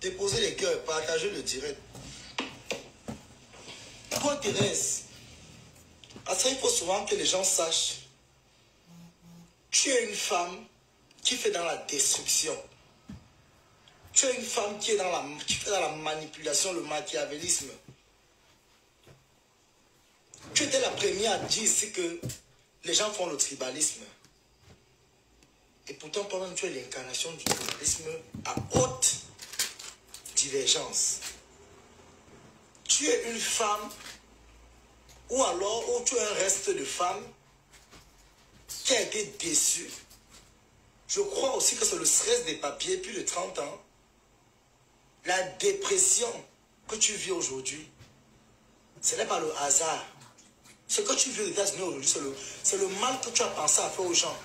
Déposez les cœurs, partagez le direct. Toi, Thérèse, parce qu'il faut souvent que les gens sachent, tu es une femme qui fait dans la destruction. Tu es une femme qui est dans la manipulation, le machiavélisme. Tu étais la première à dire ici que les gens font le tribalisme. Et pourtant, toi-même, tu es l'incarnation du tribalisme à haute divergence. Tu es une femme, ou alors, ou tu es un reste de femme qui a été déçue. Je crois aussi que c'est le stress des papiers, plus de 30 ans. La dépression que tu vis aujourd'hui, ce n'est pas le hasard. Ce que tu vis aux États-Unis aujourd'hui, c'est le mal que tu as pensé à faire aux gens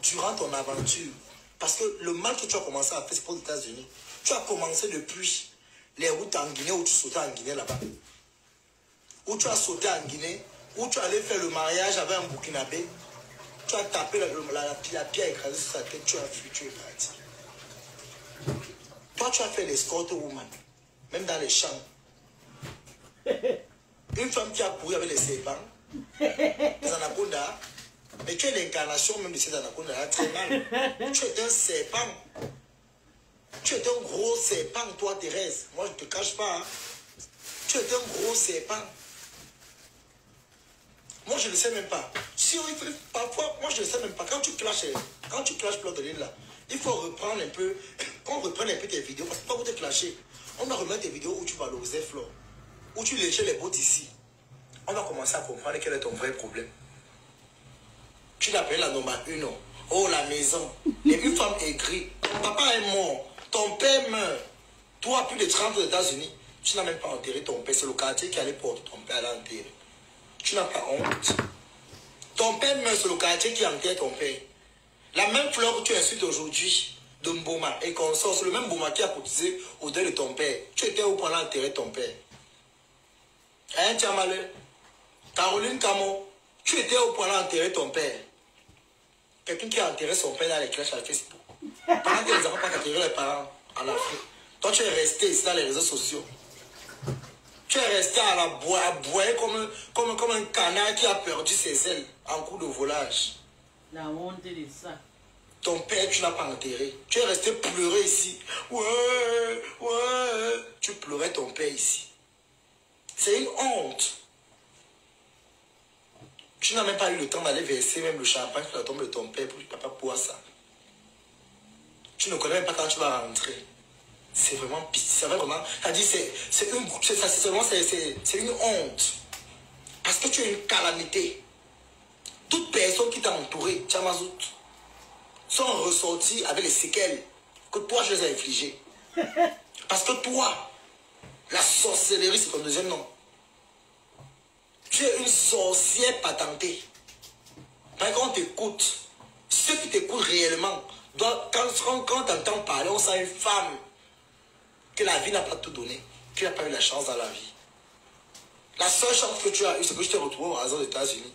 durant ton aventure. Parce que le mal que tu as commencé à faire, c'est pour les États-Unis. Tu as commencé depuis les routes en Guinée, où tu sautais en Guinée là-bas. Où tu as sauté en Guinée, où tu allais faire le mariage avec un Burkinabé. Tu as tapé la pierre écrasée sur sa tête, tu as fui, tu es parti. Toi, tu as fait l'escort woman, même dans les champs. Une femme qui a couru avec les serpents, les anacondas, mais tu es l'incarnation même de ces anacondas, très mal. Tu es un serpent. Tu es un gros serpent, toi, Thérèse. Moi, je ne te cache pas. Hein. Tu es un gros serpent. Moi, je ne sais même pas. Si parfois, moi, je ne sais même pas. Quand tu clashes Fleur de Lys là, il faut reprendre un peu, qu'on reprenne un peu tes vidéos. Parce que pas vous te clasher. On va remettre tes vidéos où tu valorisais Fleur. Où tu léchais les bottes ici. On va commencer à comprendre quel est ton vrai problème. Tu l'appelles la number 1. Oh, la maison. Une femme aigrie. Ton papa est mort. Ton père meurt. Toi, plus de 30 aux États-Unis, tu n'as même pas enterré ton père. C'est le quartier qui allait porter ton père à l'enterrer. Tu n'as pas honte. Ton père meurt, c'est le quartier qui enterre ton père. La même Fleur que tu insultes aujourd'hui de Mboma et qu'on sort, c'est le même Mboma qui a cotisé au deuil de ton père. Tu étais où pour enterrer ton père? Hein, tu as malheur? Caroline Camo, tu étais où pour enterrer ton père? Quelqu'un qui a enterré son père dans les clashs à Facebook. Pendant que les enfants pas enterré les parents en Afrique. Toi, tu es resté ici dans les réseaux sociaux. Tu es resté à boire comme un canard qui a perdu ses ailes en cours de volage. La honte de ça. Ton père, tu n'as pas enterré. Tu es resté pleurer ici. Ouais. Tu pleurais ton père ici. C'est une honte. Tu n'as même pas eu le temps d'aller verser même le champagne sur la tombe de ton père pour que papa boive ça. Tu ne connais même pas quand tu vas rentrer. C'est vraiment pitié. C'est vraiment. C'est une honte. Parce que tu es une calamité. Toute personne qui t'a entouré, Tchamazout, sont ressortis avec les séquelles que toi, je les ai infligées. Parce que toi, la sorcellerie, c'est ton deuxième nom. Tu es une sorcière patentée. Quand on t'écoute, ceux qui t'écoutent réellement, quand tu entends parler, on sent une femme que la vie n'a pas tout donné, qui n'a pas eu la chance dans la vie. La seule chance que tu as eue, c'est que je t'ai retrouvé au hasard aux États-Unis.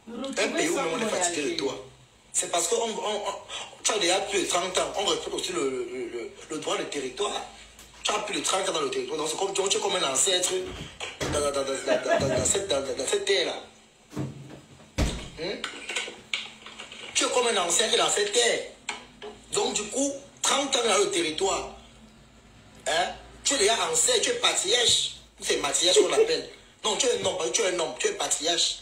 Un pays où même on est fatigué de toi. C'est parce que tu as déjà plus de 30 ans. On respecte aussi le droit de territoire. Tu as plus de 30 ans dans le territoire. Donc tu es comme un ancêtre dans cette terre-là. Tu es comme un ancêtre dans cette terre. Donc du coup, 30 ans dans le territoire. Hein? Tu es déjà ancêtre, tu es patriarche. C'est matriarche qu'on appelle. Non, tu es un homme, tu es patriarche.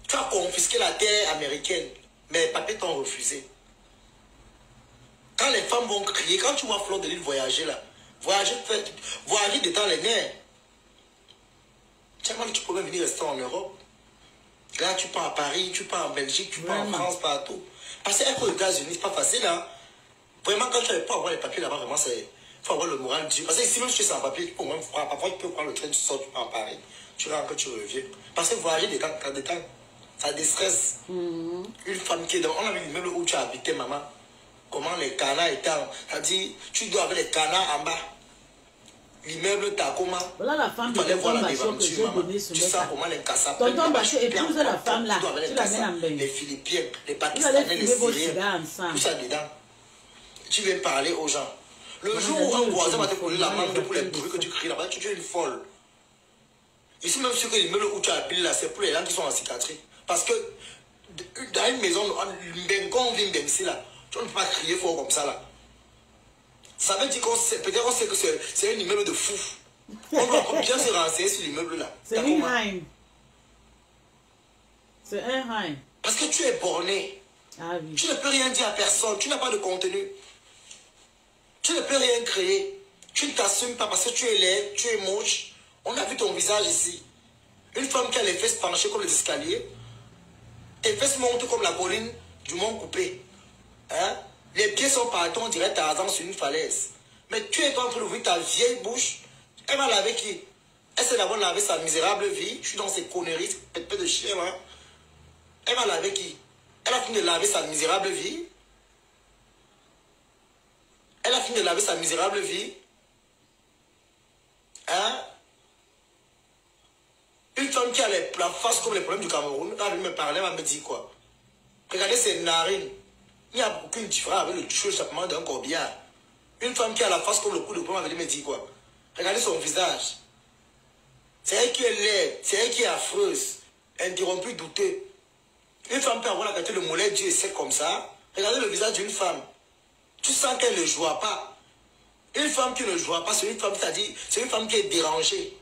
Tu as confisqué la terre américaine, mais les papiers t'ont refusé. Quand les femmes vont crier, quand tu vois Fleur de Lys voyager là, voyager détend les nerfs. Tu peux même venir rester en Europe. Là, tu pars à Paris, tu pars en Belgique, tu pars en France, partout. Parce qu'être aux États-Unis, c'est pas facile. Hein? Vraiment, quand tu n'arrives pas à avoir les papiers là-bas, vraiment, il faut avoir le moral dur. Parce que si même tu es sans papier, parfois tu peux prendre le train, tu sors, tu pars à Paris, tu rentres, tu reviens. Parce que voyager détend. Ça déstresse. Une femme qui est dans... On a vu l'immeuble où tu as habité, maman. Comment les canards étaient... Ça dit, tu dois avec les canards en bas. L'immeuble t'a comment... Voilà la femme de Tonton Bachot que j'ai donnée ce mec. Tu sens comment les cassapes... Tonton Bachot épouse la femme là. Tu la mets en bain. Les Philippiens, les Pakistanais, les Syriens. Tout ça dedans. tu viens parler aux gens. Le jour où un voisin va te coller la main pour les bruits que tu cries là-bas, tu es une folle. Ici, même sur l'immeuble où tu habites là, c'est pour les gens qui sont en cicatrice. Parce que dans une maison, quand on vient ici là, tu ne peux pas crier fort comme ça là. Ça veut dire qu'on sait, peut-être on sait que c'est un immeuble de fou. On doit bien se renseigner sur l'immeuble là. C'est une haine. C'est un haine. Parce que tu es borné. Ah oui. Tu ne peux rien dire à personne. Tu n'as pas de contenu. Tu ne peux rien créer. Tu ne t'assumes pas parce que tu es laid, tu es moche. On a vu ton visage ici. Une femme qui a les fesses penchées comme les escaliers. Tes fesses montent comme la colline du mont coupé. Hein? Les pieds sont partout, on dirait Tarzan sur une falaise. Mais tu es en train d'ouvrir ta vieille bouche. Elle va laver qui? Elle s'est d'abord laver sa misérable vie. Je suis dans ces conneries, ces pètes de chien là. Elle va laver qui? Elle a fini de laver sa misérable vie. Elle a fini de laver sa misérable vie. Hein? Une femme qui a la face comme les problèmes du Cameroun, quand elle me parlait, elle va me dire quoi? Regardez ses narines. Il n'y a aucune différence avec le chapeau d'un corbillard. Une femme qui a la face comme le coup de poing, elle me dit quoi? Regardez son visage. C'est elle qui est laide, c'est elle qui est affreuse, interrompue, douteuse. Une femme peut avoir la qualité de mollet, Dieu est sec comme ça. Regardez le visage d'une femme. Tu sens qu'elle ne joue pas. Une femme qui ne joue pas, c'est une femme, c'est-à-dire, c'est une femme qui est dérangée.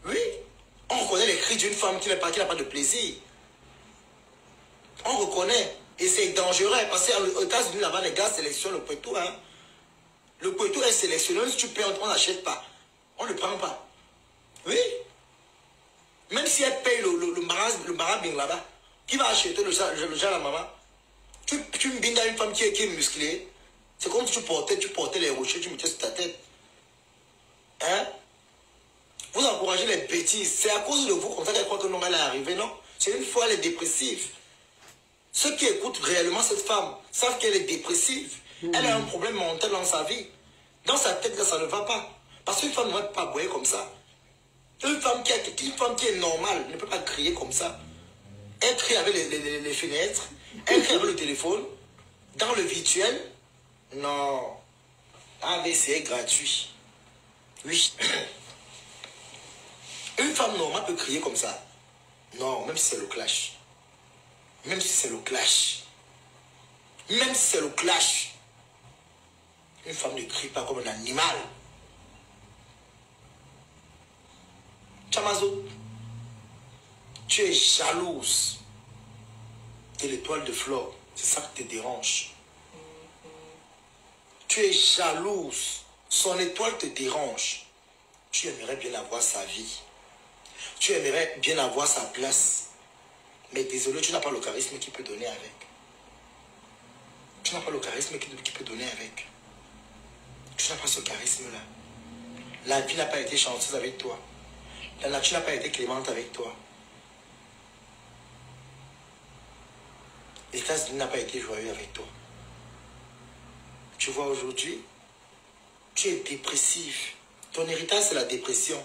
Oui, on reconnaît les cris d'une femme qui n'a pas de plaisir. On reconnaît. Et c'est dangereux parce qu'aux États-Unis, là-bas, les gars sélectionnent le poitou. Hein. Le poitou est sélectionné. Si tu payes, on n'achète pas. On ne le prend pas. Oui. Même si elle paye le marabing là-bas, qui va acheter le genre à la maman? Tu me bindes à une femme qui est musclée. C'est comme si tu portais les rochers, tu mettais sur ta tête. Hein? Vous encouragez les bêtises. C'est à cause de vous comme ça qu'elle croit que non, elle est arrivée, non? C'est une fois, elle est dépressive. Ceux qui écoutent réellement cette femme savent qu'elle est dépressive. Elle a un problème mental dans sa vie. Dans sa tête, là, ça ne va pas. Parce qu'une femme ne va pas boyer comme ça. Une femme qui est normale ne peut pas crier comme ça. Elle crie avec les fenêtres. Elle crie avec le téléphone. Dans le virtuel. Non. AVC est gratuit. Oui. Une femme normale peut crier comme ça. Non, même si c'est le clash. Même si c'est le clash. Même si c'est le clash. Une femme ne crie pas comme un animal. Chamazo, tu es jalouse de l'étoile de Flore. C'est ça qui te dérange. Tu es jalouse. Son étoile te dérange. Tu aimerais bien avoir sa vie. Tu aimerais bien avoir sa place. Mais désolé, tu n'as pas le charisme qui peut donner avec. Tu n'as pas le charisme qui peut donner avec. Tu n'as pas ce charisme-là. La vie n'a pas été chanceuse avec toi. La nature n'a pas été clémente avec toi. Les États-Unis n'a pas été joyeux avec toi. Tu vois aujourd'hui, tu es dépressif. Ton héritage, c'est la dépression.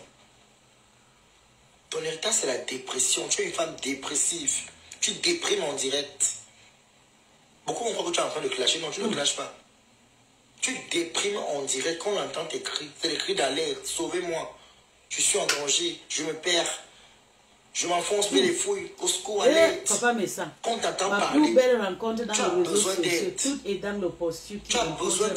Ton héritage, c'est la dépression. Tu es une femme dépressive. Tu déprimes en direct. Beaucoup vont croire que tu es en train de clasher. Non, tu ne clashes pas. Tu déprimes en direct. Quand on entend tes cris, c'est les cris d'alerte. Sauvez-moi. Je suis en danger. Je me perds. Je m'enfonce mais les fouilles. Au secours, alerte. Papa Messa. Quand tu entends parler, ma plus belle rencontre dans les réseaux sociaux. Tout est dans le posture. Tu as besoin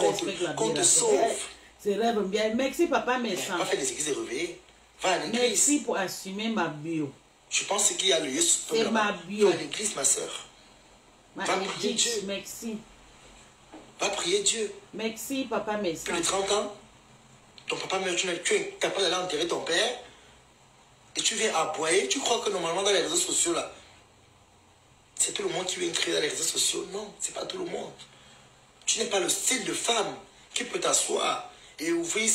qu'on te sauve. C'est rêve bien. Merci, Papa Messa. On va faire des églises réveillées. Va à l'église. Merci pour assumer ma bio. Je pense qu'il y a le lieu. C'est ma bio. Va à l'église, ma soeur. Va prier Dieu. Merci. Va prier Dieu. Merci, Papa Messa. Plus de 30 ans, ton papa meurt, tu es capable d'aller enterrer ton père et tu viens aboyer. Tu crois que normalement dans les réseaux sociaux, là, c'est tout le monde qui vient créer dans les réseaux sociaux? Non, c'est pas tout le monde. Tu n'es pas le style de femme qui peut t'asseoir et ouvrir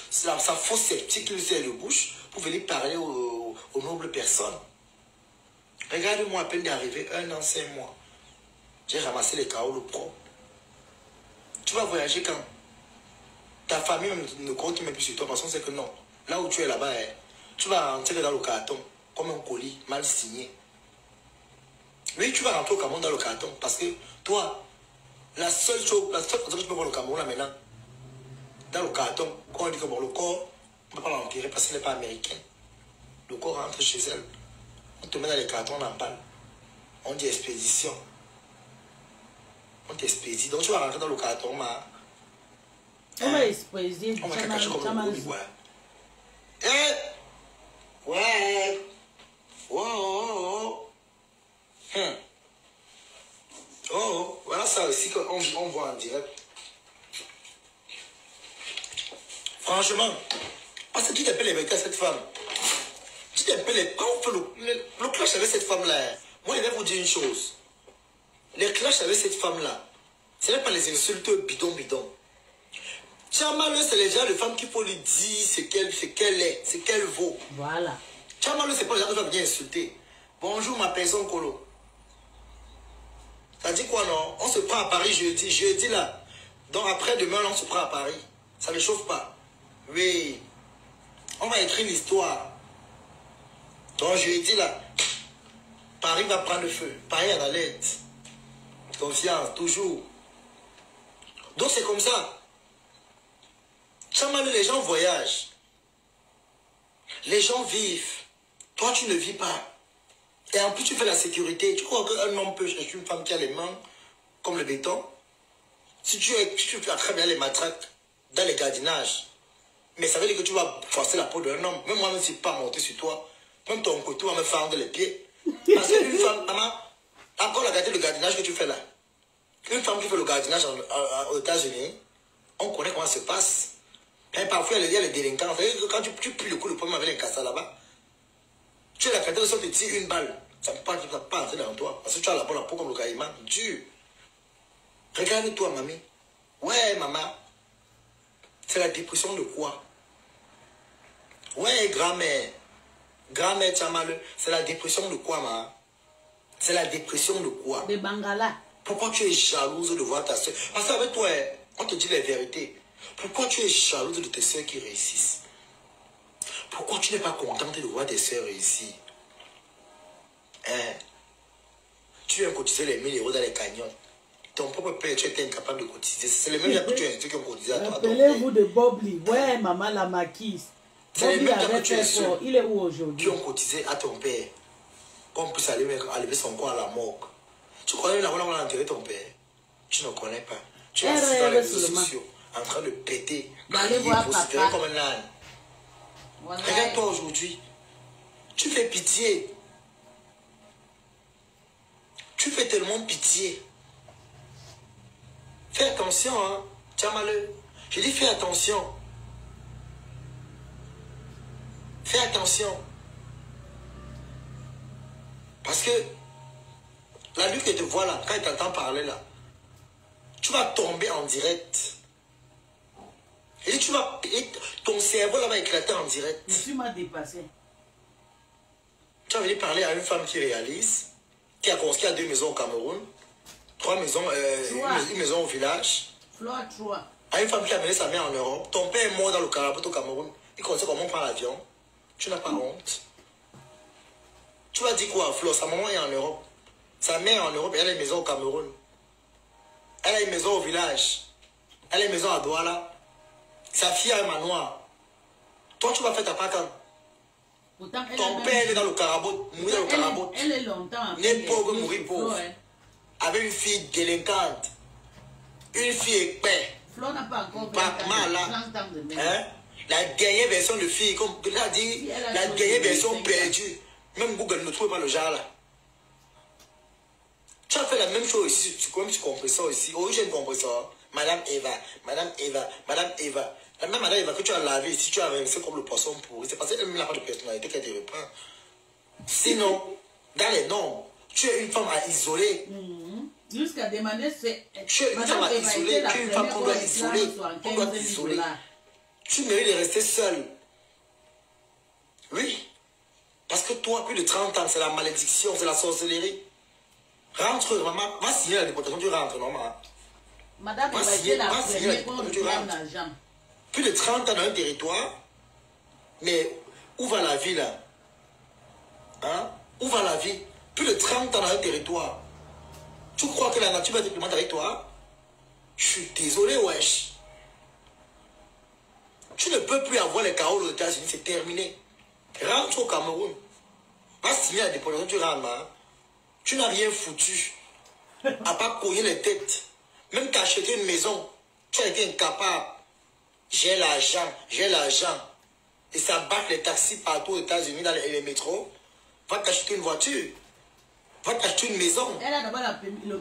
sa fausse sceptique qui lui sert de bouche pour venir parler aux nobles personnes. Regarde-moi à peine d'arriver, 1 an, 5 mois. J'ai ramassé les carreaux, le propre. Tu vas voyager quand? Ta famille ne compte même plus sur toi parce qu'on sait que non. Là où tu es là-bas, tu vas rentrer dans le carton comme un colis mal signé. Oui, tu vas rentrer au Cameroun dans le carton parce que toi, La seule chose que tu peux voir le Cameroun là maintenant, dans le carton, quand on dit que bon, le corps, on ne peut pas l'enterrer parce qu'il n'est pas américain. Le corps rentre chez elle. On te met dans les cartons, on en parle. On dit expédition. On t'expédie. Donc tu vas rentrer dans le carton, ma. On va expédier. On va cacher comme le goût, ouais. Ouais. Oh. Oh, voilà ça aussi qu'on voit en direct. Franchement, parce que tu t'appelles les à cette femme. Tu t'appelles les... Quand on fait le clash avec cette femme-là, moi, je vais vous dire une chose. Les clashs avec cette femme-là, ce n'est pas les insultes bidon. Tchamaleu, c'est les gens de femmes qu'il faut lui dire ce qu'elle est, ce qu'elle vaut. Voilà. Tchamaleu, c'est pas les gens qui vont venir insulter. Bonjour, ma personne, Colo. Ça dit quoi, non? On se prend à Paris jeudi là. Donc après-demain, on se prend à Paris. Ça ne chauffe pas. Oui. On va écrire l'histoire. Donc jeudi là, Paris va prendre le feu. Paris à la lettre. Confiance, toujours. Donc c'est comme ça. Chaman, les gens voyagent. Les gens vivent. Toi, tu ne vis pas. Et en plus, tu fais la sécurité. Tu crois qu'un homme peut chercher une femme qui a les mains comme le béton? Si tu fais très bien les matraques dans les gardinages, mais ça veut dire que tu vas forcer la peau d'un homme. Même moi, même si je ne suis pas monté sur toi, même ton côté va me fendre les pieds. Parce qu'une femme, maman, encore regardez le gardinage que tu fais là. Une femme qui fait le gardinage aux États-Unis, on connaît comment ça se passe. Et parfois, il y a les délinquants. Quand tu plies le coup de pomme avec les cassas là-bas, tu es la qualité de sorte de tirer une balle. Ça ne peut pas entrer dans toi. Parce que tu as la peau comme le caïman. Dur. Regarde-toi, mamie. Ouais, maman. C'est la dépression de quoi? Ouais, grand-mère. Grand-mère Tchamaleu. C'est la dépression de quoi, maman? C'est la dépression de quoi? De Bangala. Pourquoi tu es jalouse de voir ta soeur? Parce qu'avec toi, on te dit la vérité. Pourquoi tu es jalouse de tes soeurs qui réussissent? Pourquoi tu n'es pas contente de voir tes soeurs réussir? Hein? Tu viens cotiser les 1000 € dans les cagnottes. Ton propre père, tu étais incapable de cotiser. C'est les mêmes que tu as qui ont cotisé à toi. Appelez-vous de Bobli. Ouais, maman la maquise. Bobli avait fait fort. Il est où aujourd'hui? Qui ont cotisé à ton père. Qu'on puisse aller lever son corps à la morgue. Tu connais la voilà, on a enterré ton père. Tu ne connais pas. Tu es assis dans les réseaux sociaux, en train de péter, crier, vociférer comme un âne. Voilà. Regarde-toi aujourd'hui. Tu fais pitié. Tu fais tellement pitié. Fais attention, hein. Tchamaleu. Je dis fais attention. Fais attention. Parce que la lutte que te voit là, quand il t'entend parler là, tu vas tomber en direct. Et ton cerveau là va éclater en direct. Tu m'as dépassé. Tu vas venir parler à une femme qui réalise, qui a construit 2 maisons au Cameroun, 3 maisons, une maison au village. À une femme qui a mené sa mère en Europe. Ton père est mort dans le Carabout au Cameroun. Il connaissait comment on prend l'avion. Tu n'as pas honte. Tu vas dire quoi, Flo? Sa maman est en Europe. Sa mère est en Europe et elle a une maison au Cameroun. Elle a une maison au village. Elle a une maison à Douala. Sa fille a un manoir. Toi, tu vas faire ta part quand? Ton père est dans le Carabout. Mourir dans le Carabout. Elle est longtemps. Né pauvre, mourir pauvre. Avec une fille délinquante. Une fille épais. Flo n'a pas encore hein? La dernière version de fille, comme tu l'as dit, la dernière version perdue. Même Google ne trouve pas le genre là. Tu as fait la même chose ici, tu connais ce compresseur ici. Oh, j'ai un compresseur. Madame Eva. La même Madame Eva que tu as lavé ici, tu as rincé comme le poisson pourri. C'est parce qu'elle n'a pas de personnalité qu'elle te reprend. Sinon, dans les normes, tu es une femme à isoler. Jusqu'à demander, c'est... Tu es une femme à isoler, tu es une femme qu'on doit isoler. On doit t'isoler. Tu mérites de rester seule. Oui. Parce que toi, plus de 30 ans, c'est la malédiction, c'est la sorcellerie. Rentre, maman. Va signer la déportation, tu rentres, non, maman. Madame, va signer la première fois tu rentres. Plus de 30 ans dans un territoire. Mais où va la vie, là? Hein? Où va la vie? Plus de 30 ans dans un territoire. Tu crois que la nature va être avec toi? Je suis désolé, wesh. Tu ne peux plus avoir les carreaux aux États-Unis, c'est terminé. Rentre au Cameroun. Va signer la déportation, tu rentres. Hein? Tu n'as rien foutu. À part cogner les têtes. Même t'acheter une maison, tu as été incapable. J'ai l'argent. Et ça bat les taxis partout aux États-Unis, dans les métros. Va t'acheter une voiture. Va t'acheter une maison. Elle a d'abord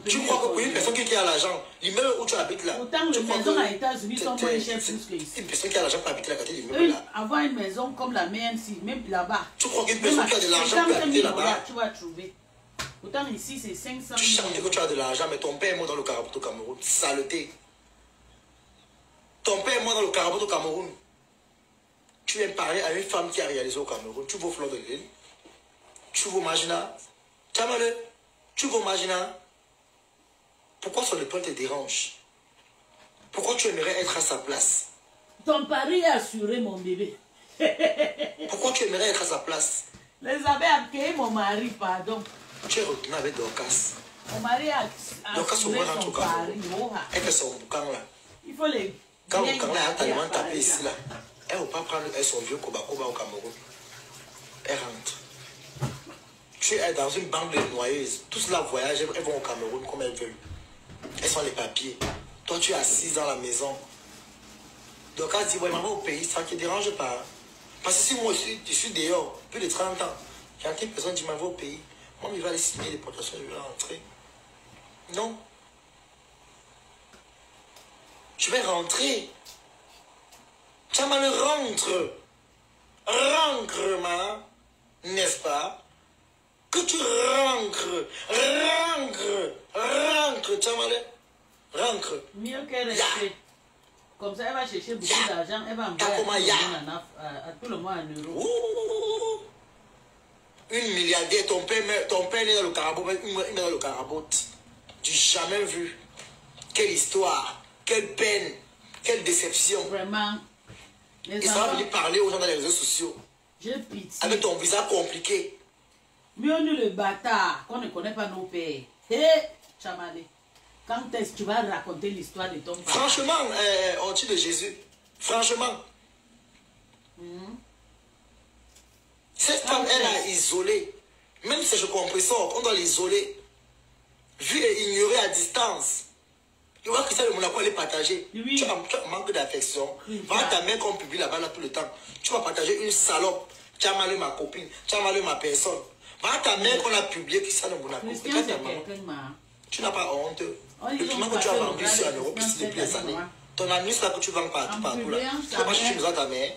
tu crois que pour une personne qui a l'argent, l'immeuble où tu habites là. Autant les maisons aux États-Unis sont moins chères plus que ici. Une personne qui a l'argent peut habiter la quartier d'immeuble là. Avoir une maison comme la mienne, si, même là-bas. Tu crois qu'une personne qui a de l'argent peut habiter là-bas? Tu vas trouver. Autant ici, c'est 500 000. Tu chantes que tu as de l'argent, mais ton père est mort dans le Caraboto au Cameroun. Saleté. Ton père est mort dans le Caraboto au Cameroun. Tu viens parler à une femme qui a réalisé au Cameroun. Tu vas au Fleur de l'île. Tu vas au Magina. Tu vas au Magina. Pourquoi son épaule te dérange? Pourquoi tu aimerais être à sa place? Ton pari est assuré, mon bébé. Pourquoi tu aimerais être à sa place? Les avait accueillis mon mari, pardon. Tu es retourné avec Dorcas. Mon mari a assuré son pari. Elle fait son boucan là. Il faut les... Quand le boucan là a tellement tapé ici là, elle ne va pas prendre son vieux Koba au Cameroun. Elle rentre. Tu es dans une bande de noyeuses. Tous là voyagent, elles vont au Cameroun comme elles veulent. Elles sont les papiers. Toi, tu es assise dans la maison. Donc, elle dit, ouais, maman, au pays, ça ne te dérange pas. Parce que si moi, je suis dehors, plus de 30 ans, il y a une personne qui m'envoie au pays. Moi, il va aller signer les portations, je vais rentrer. Non. Je vais rentrer. Ça m'a le rentre. Rentre, ma. N'est-ce pas? Que tu rentres. Rentre, tu m'as rentre. Mieux qu'elle reste. Comme ça, elle va chercher beaucoup d'argent. Elle va envoyer à tout le monde en euros. Une milliardaire, ton père est dans le Carabot, il est dans le Carabot. Tu n'as jamais vu. Quelle histoire, quelle peine, quelle déception. Vraiment. Et ça va venir parler aux gens dans les réseaux sociaux. J'ai pitié. Avec ton visa compliqué. Mieux nous le bâtard, qu'on ne connaît pas nos pères. Hé, Chamale, quand est-ce que tu vas raconter l'histoire de ton père? Franchement, au titre de Jésus, franchement. Cette femme, elle a isolé. Même si je comprends ça, on doit l'isoler. Vu et ignorer à distance. Tu vois que ça, le Monaco, elle est partagée. Oui. Tu as un manque d'affection. Va ta main qu'on publie là-bas là, tout le temps. Tu vas partager une salope. Tu as malé ma copine. Tu as malé ma personne. Va ta main qu'on a publié qui ça, le Monaco. Tu n'as pas honte. Le piment que tu as vendu ici en Europe, ici depuis des années. Ton anus là que tu vends partout là. Tu n'as pas cherché besoin de ta mère.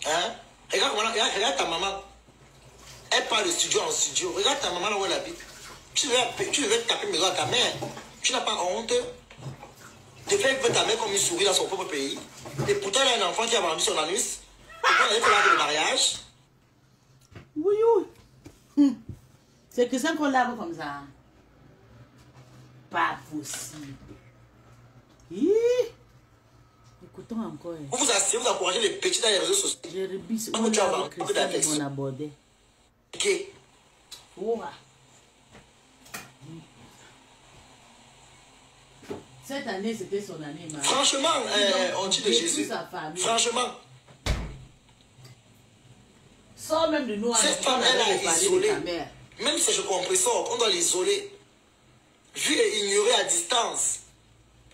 Hein? Regarde ta maman. Elle parle de studio en studio. Regarde ta maman là où elle habite. Tu devais taper maison à ta mère. Tu n'as pas honte de faire ta mère comme une souris dans son propre pays. Et pourtant, elle a un enfant qui a vendu son anus. Pourquoi elle fait l'âge de mariage? Oui, oui. C'est que ça qu'on lave comme ça. Pas possible. Écoutons encore. Vous vous asseyez, vous encouragez les petits dans les réseaux sociaux. Je rebisse. On tu as vendu d'affection. On abordait. Ok. Ouah. Cette année, c'était son année. Franchement, on dit de Jésus. Franchement. Sors même de nous. Cette femme, elle a isolé. Même si je comprends ça, on doit l'isoler. Vu et ignorer à distance.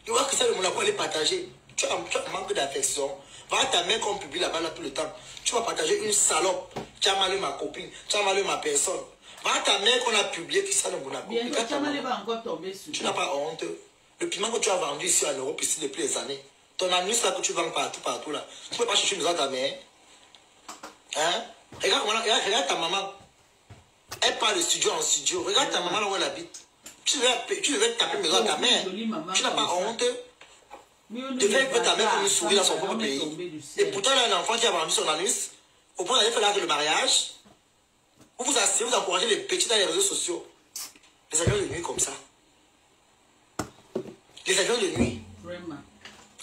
Tu vois que ça, le Monaco, elle est partagée. Tu as un manque d'affection. Va ta main qu'on publie là-bas là, tout le temps. Tu vas partager une salope. Tu as malé ma copine. Tu as malé ma personne. Va ta main qu'on a publié qui ça, le Monaco. Bien, tu vas encore tomber sur. Tu n'as pas honte. Le piment que tu as vendu ici en Europe, ici depuis des années. Ton anus là que tu vends partout là. Tu ne peux pas chercher une maison à ta mère. Hein? Regarde ta maman. Elle parle de studio en studio. Regarde ta maman là où elle habite. Tu devais taper maison à ta mère. Tu n'as pas honte de faire ta mère comme une souris dans son propre pays. Et pourtant, elle a un enfant qui a vendu son anus. Au point d'aller faire l'acte de mariage. Vous vous asseyez, vous encouragez les petits dans les réseaux sociaux. Les avions de nuit comme ça. Les avions de nuit. Vraiment.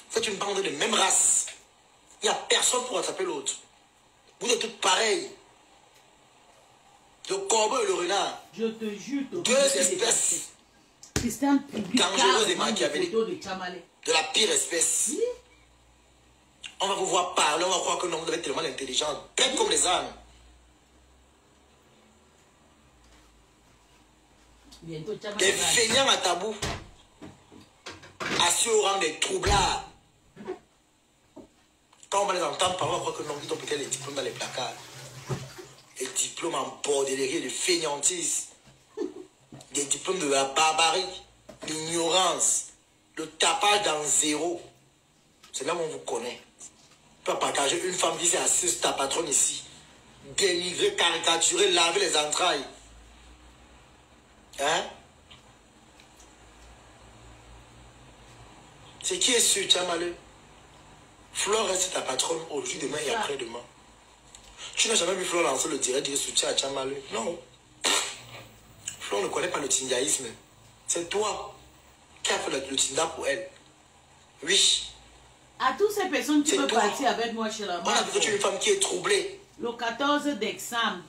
C'est une bande de même race. Il n'y a personne pour attraper l'autre. Vous êtes toutes pareilles. Le corbeau et le renard. Je te jure. Deux espèces. Christian public. Dangereuse et machiavélique. De la pire espèce. Oui. On va vous voir parler, on va croire que non, vous êtes tellement intelligent, bête comme les ânes. Des feignants à tabou, assis au rang des troublards. Quand on va les entendre parler, on va croire que non, ils ont peut-être les diplômes dans les placards. Les diplômes en bordellerie, de feignantise. Des diplômes de la barbarie, l'ignorance, le tapage dans zéro. C'est là où on vous connaît. On peut partager une femme qui s'est assise ta patronne ici. Dénigrer, caricaturer, laver les entrailles. Hein? C'est qui est sûr, Tchamalé? Flore reste ta patronne aujourd'hui, demain et après-demain. Tu n'as jamais vu Flore lancer le direct dire soutien à Tchamalé? Non. Flore ne connaît pas le tindaïsme. C'est toi qui as fait le tinda pour elle. Oui. À toutes ces personnes qui peuvent partir avec moi chez la mère. On a besoin d'une femme qui est troublée. Le 14 décembre.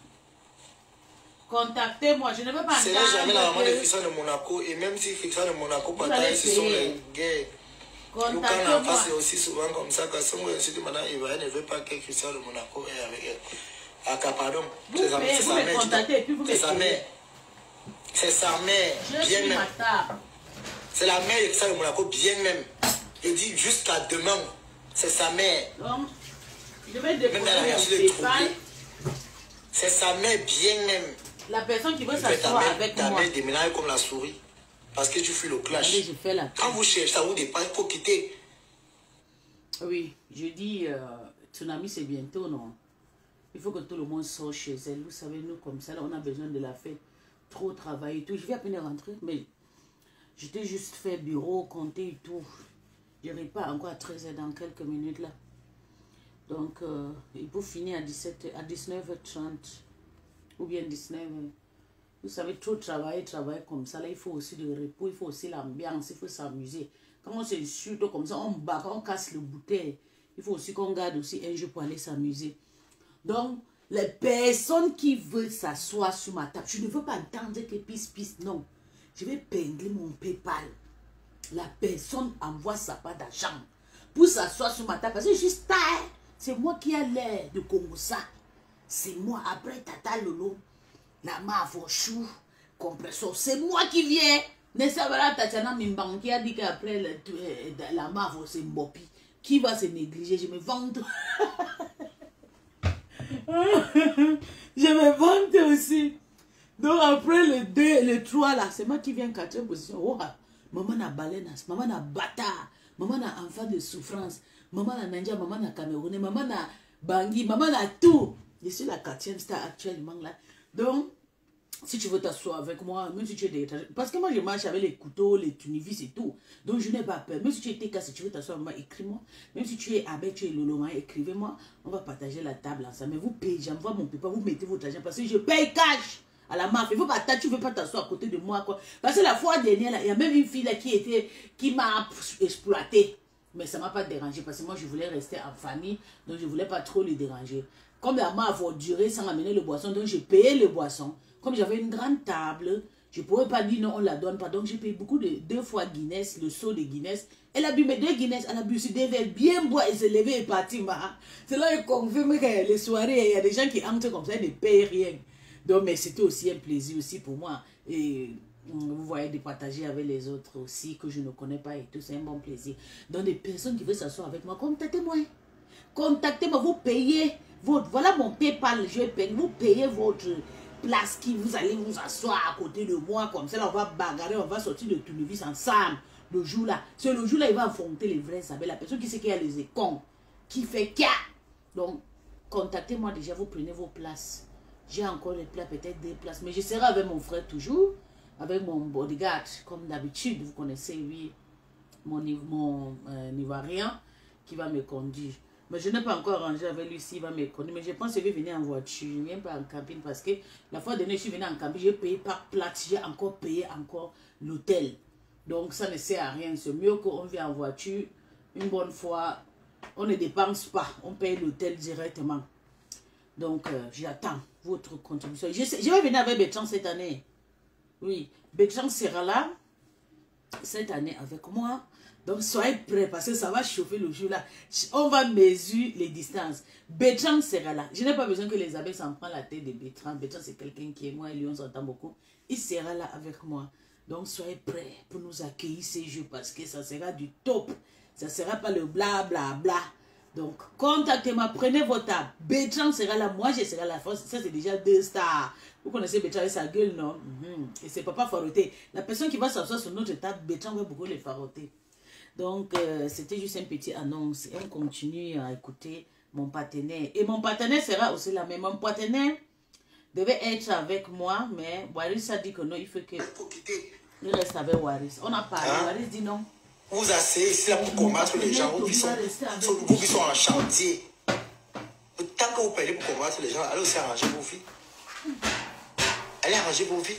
Contactez-moi, je ne veux pas entendre. Ce n'est jamais la maman de Christian de Monaco. Et même si Christian de Monaco partage, ce sont les gays. Contactez-moi. C'est aussi souvent comme ça. Quand son institut, madame Eva, elle ne veut pas que Christian de Monaco est avec elle. Ah, pardon. C'est sa mère. C'est sa mère. C'est sa mère. Bien même. C'est la mère de Christian de Monaco, bien même. Il dit jusqu'à demain. C'est sa mère. Donc, je vais déposer mon PayPal. C'est sa mère bien même. La personne qui veut s'asseoir avec moi. Ta mère déménage comme la souris. Parce que tu fuis le clash. Allez, quand vous cherchez, ça vous dépasse, il faut quitter. Oui, je dis, Tsunami c'est bientôt, non? Il faut que tout le monde sorte chez elle. Vous savez, nous comme ça, là, on a besoin de la faire. Trop travailler et tout. Je vais à peine rentrer, mais j'étais juste fait bureau, compter et tout. Je n'arrive pas encore à 13h dans quelques minutes là. Donc, il faut finir à 19h30 ou bien 19h. Vous savez, trop travailler comme ça, là, il faut aussi le repos, il faut aussi l'ambiance, il faut s'amuser. Quand on s'insulte comme ça, on bat, on casse le bouteille. Il faut aussi qu'on garde aussi un jeu pour aller s'amuser. Donc, les personnes qui veulent s'asseoir sur ma table, je ne veux pas entendre que pisse, non. Je vais pingler mon PayPal. La personne envoie sa part d'argent pour s'asseoir sur ma table. Parce que juste c'est moi qui ai l'air de Congosa. C'est moi. Après Tata Lolo, la Mavochou, compresseur. C'est moi qui viens. Ne savez Tatiana Mimban qui a dit qu'après la Mavo, c'est Mbopi. Qui va se négliger? Je me vante. Je me vante aussi. Donc après le 2, le 3 là, c'est moi qui viens en 4e position. Oh, maman n'a balenas, maman n'a bâtard, maman n'a enfant de souffrance, maman n'a Nandia, maman n'a Camerounais, maman n'a Bangui, maman n'a tout. Je suis la 4e star actuellement là. Donc, si tu veux t'asseoir avec moi, même si tu es des... Parce que moi je marche avec les couteaux, les tunivis et tout. Donc je n'ai pas peur. Même si tu es TK, si tu veux t'asseoir avec moi, écris-moi. Même si tu es Abel, tu es Lolo, écrivez-moi. On va partager la table ensemble. Mais vous payez, j'envoie mon PayPal, vous mettez votre argent parce que je paye cash. À la mafia, il faut pas tu veux pas t'asseoir à côté de moi quoi. Parce que la fois dernière là, il y a même une fille là qui m'a exploité, mais ça m'a pas dérangé parce que moi je voulais rester en famille, donc je voulais pas trop les déranger. Comme la m'a duré sans amener le boisson, donc j'ai payé le boisson. Comme j'avais une grande table, je pouvais pas dire non on la donne pas, donc j'ai payé beaucoup de 2 fois Guinness, le seau de Guinness. Elle a bu mes 2 Guinness, elle a bu aussi 2 verres, bien boire et se lever et partir. C'est là qu'on confirme que les soirées, il y a des gens qui entrent comme ça, ils ne payent rien. Donc, mais c'était aussi un plaisir aussi pour moi. Et vous voyez, de partager avec les autres aussi, que je ne connais pas et tout, c'est un bon plaisir. Donc, des personnes qui veulent s'asseoir avec moi, contactez-moi. Contactez-moi, vous payez votre... Voilà mon PayPal, je vais payer. Vous payez votre place qui vous allez vous asseoir à côté de moi. Comme ça, là, on va bagarrer, on va sortir de Toulouse ensemble. Le jour-là. C'est le jour-là, il va affronter les vrais sables. La personne qui sait qu'il y a les écons, qui fait quoi. Donc, contactez-moi déjà, vous prenez vos places. J'ai encore les plats, peut-être 2 places. Mais je serai avec mon frère toujours. Avec mon bodyguard, comme d'habitude. Vous connaissez, oui, mon Ivoirien qui va me conduire. Mais je n'ai pas encore arrangé avec lui s'il va me conduire. Mais je pense qu'il va venir en voiture. Je ne viens pas en cabine parce que la fois dernière, je suis venu en cabine. J'ai payé par plate. J'ai encore payé l'hôtel. Donc ça ne sert à rien. C'est mieux qu'on vienne en voiture. Une bonne fois, on ne dépense pas. On paye l'hôtel directement. Donc, j'attends votre contribution. Je vais venir avec Bertrand cette année. Oui, Bertrand sera là. cette année avec moi. Donc, soyez prêts parce que ça va chauffer le jour là. On va mesurer les distances. Bertrand sera là. Je n'ai pas besoin que les abeilles s'en prennent la tête de Bertrand. Bertrand, c'est quelqu'un qui est moi et lui, on s'entend beaucoup. Il sera là avec moi. Donc, soyez prêts pour nous accueillir ces jours parce que ça sera du top. Ça ne sera pas le bla bla bla. Donc, contactez-moi, prenez votre table. Bertrand sera là, moi je serai là. Ça, c'est déjà 2 stars. Vous connaissez Bertrand avec sa gueule, non? Et c'est Papa Faroté. La personne qui va s'asseoir sur notre table, Bertrand va beaucoup les faroter. Donc, c'était juste un petit annonce. Et on continue à écouter mon partenaire. Et mon partenaire sera aussi là. Mais mon partenaire devait être avec moi. Mais Waris a dit que non, il faut qu'il reste avec Waris. On a parlé. Hein? Waris dit non. Vous asseyez ici là pour combattre les gens. Vous qui sont en chantier. Tant que vous payez pour combattre les gens, allez aussi arranger vos vies. Allez arranger vos vies.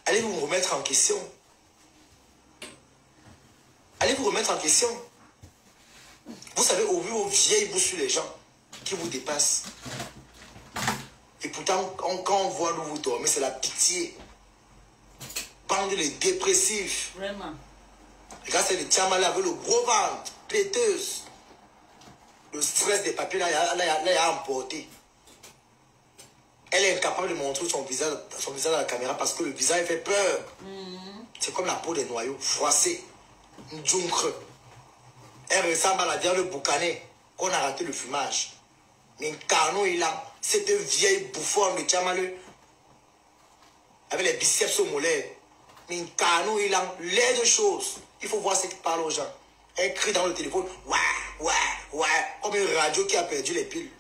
Allez vous remettre en question. Allez vous remettre en question. Vous savez, au vu vos vieilles bouches sur les gens qui vous dépassent. Et pourtant, quand on voit d'où vous dormez, c'est la pitié. Bande les dépressifs. Vraiment. Regarde, c'est le Tiamala avec le gros ventre, péteuse. Le stress des papiers, là, il a emporté. Elle est incapable de montrer son visage à la caméra parce que le visage fait peur. C'est comme la peau des noyaux, froissée. Une djungre. Elle ressemble à la viande boucanée qu'on a raté le fumage. Mais un carnot, il a cette vieille bouffonne de Tiamalé avec les biceps au mollet. Mais un carnot, il a l'air de choses. Il faut voir ce qu'il parle aux gens. Elle crie dans le téléphone. Ouais, ouais, ouais. Comme une radio qui a perdu les piles.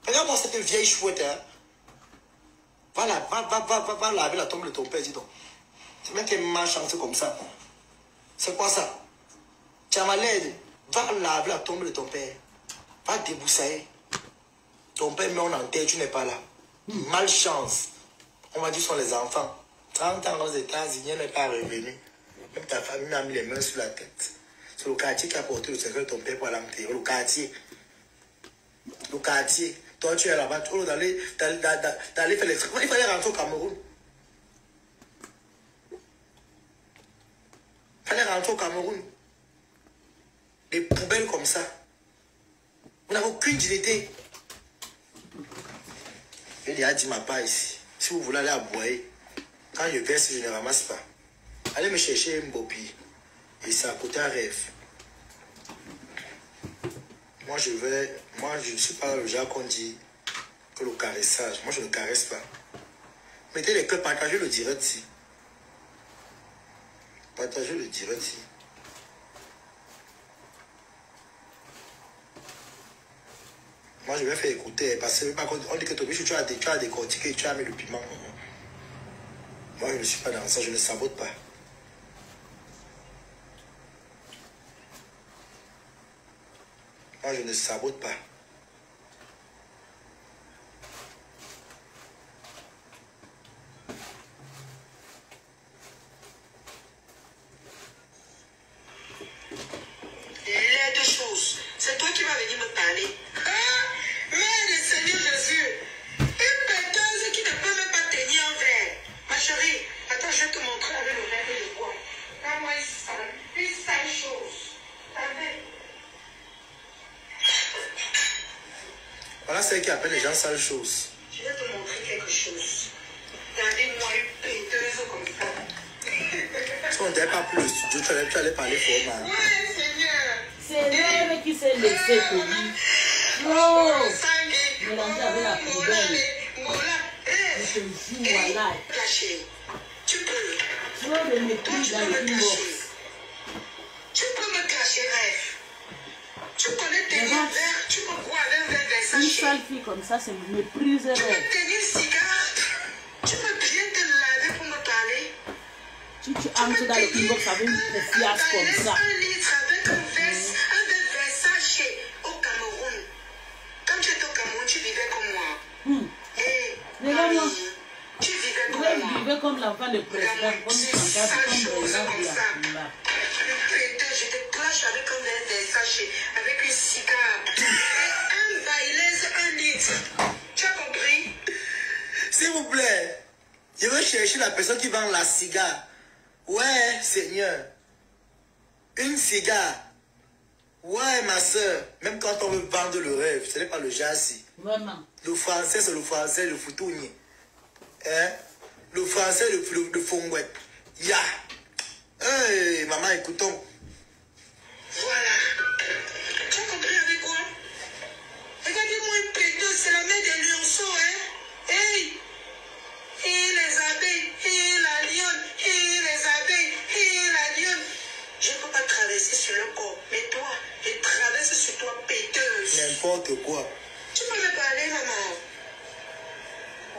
Regarde-moi cette vieille chouette. Hein. Va laver la tombe de ton père, dis donc. C'est même qu'elle m'a chanté comme ça. C'est quoi ça? Tiamalède, va laver la tombe de ton père. Va déboussailler. Ton père meurt en terre, tu n'es pas là. Malchance. On m'a dit ce sont les enfants. 30 ans aux États-Unis, elle n'est pas revenue. Même ta famille m'a mis les mains sur la tête. C'est le quartier qui a porté le secret de ton père pour aller l'enterrer. Le quartier. Le quartier. Toi, tu es là-bas. Tu es d'aller faire les trucs. Il fallait rentrer au Cameroun. Il fallait rentrer au Cameroun. Des poubelles comme ça. Vous n'avez aucune dignité. Il a dit ma part ici. Si vous voulez aller à Boyer, quand je verse, je ne ramasse pas. Allez me chercher un bopi. Et ça a coûté un rêve. Moi, je ne suis pas le genre qu'on dit que le caressage. Moi, je ne caresse pas. Mettez les cœurs, partagez le direct ici. Partagez le direct ici. Moi, je vais faire écouter. Parce que on dit que Tobichou, tu as décortiqué, tu as mis le piment. Moi, je ne suis pas dans ça. Je ne sabote pas. Moi, je ne sabote pas. Il y a deux choses. C'est toi qui vas venir me parler. Mère du Seigneur Jésus. Une péteuse qui ne peut même pas tenir un verre. Ma chérie, attends, je vais te montrer avec le verre que je bois. Quand moi, une sale chose. Voilà ce qui appelle les gens sales choses. Je vais te montrer quelque chose. Regardez-moi une péteuse comme ça. Si on n'était pas plus le studio, tu allais parler fort, man. Ouais, Seigneur. C'est l'homme qui s'est laissé courir. Oh! Mélangé avec la poubelle. Je te jure, voilà. Tu peux. Tu vas le mettre dans l'inbox. Tu peux me cacher, rêve. Tu connais tes verres, tu peux boire un verre de sachet. Une sale fille comme ça, c'est une méprise. Tu peux tenir cigare. Tu peux bien te laver pour me parler. Si tu entres dans le inbox avec une confiance comme ça. Un litre avec un verre sachet au Cameroun. Quand tu étais au Cameroun, tu vivais comme moi. Regarde-moi. Tu vivais comme moi. Tu vivais comme l'enfant de président, comme Chantal, comme Bernard Bia. Je te clash avec un verre de sachet, avec une cigare. Un baileuse, un litre. Tu as compris? S'il vous plaît, je veux chercher la personne qui vend la cigare. Ouais, Seigneur. Une cigare. Ouais, ma soeur. Même quand on veut vendre le rêve, ce n'est pas le jazzy. Vraiment. Le français, c'est le français, le foutouni. Hein? Le français, le fongouet. Ya. Hey, maman, écoutons. Voilà. Tu as compris avec quoi? Regardez-moi un pédo, c'est la mère des lionceaux, hein? Hey! Et les abeilles, et la lionne, et les abeilles, et la lionne. Je ne peux pas traverser sur le corps, mais toi, je traverse sur toi, péteuse. N'importe quoi. Tu peux me parler, maman?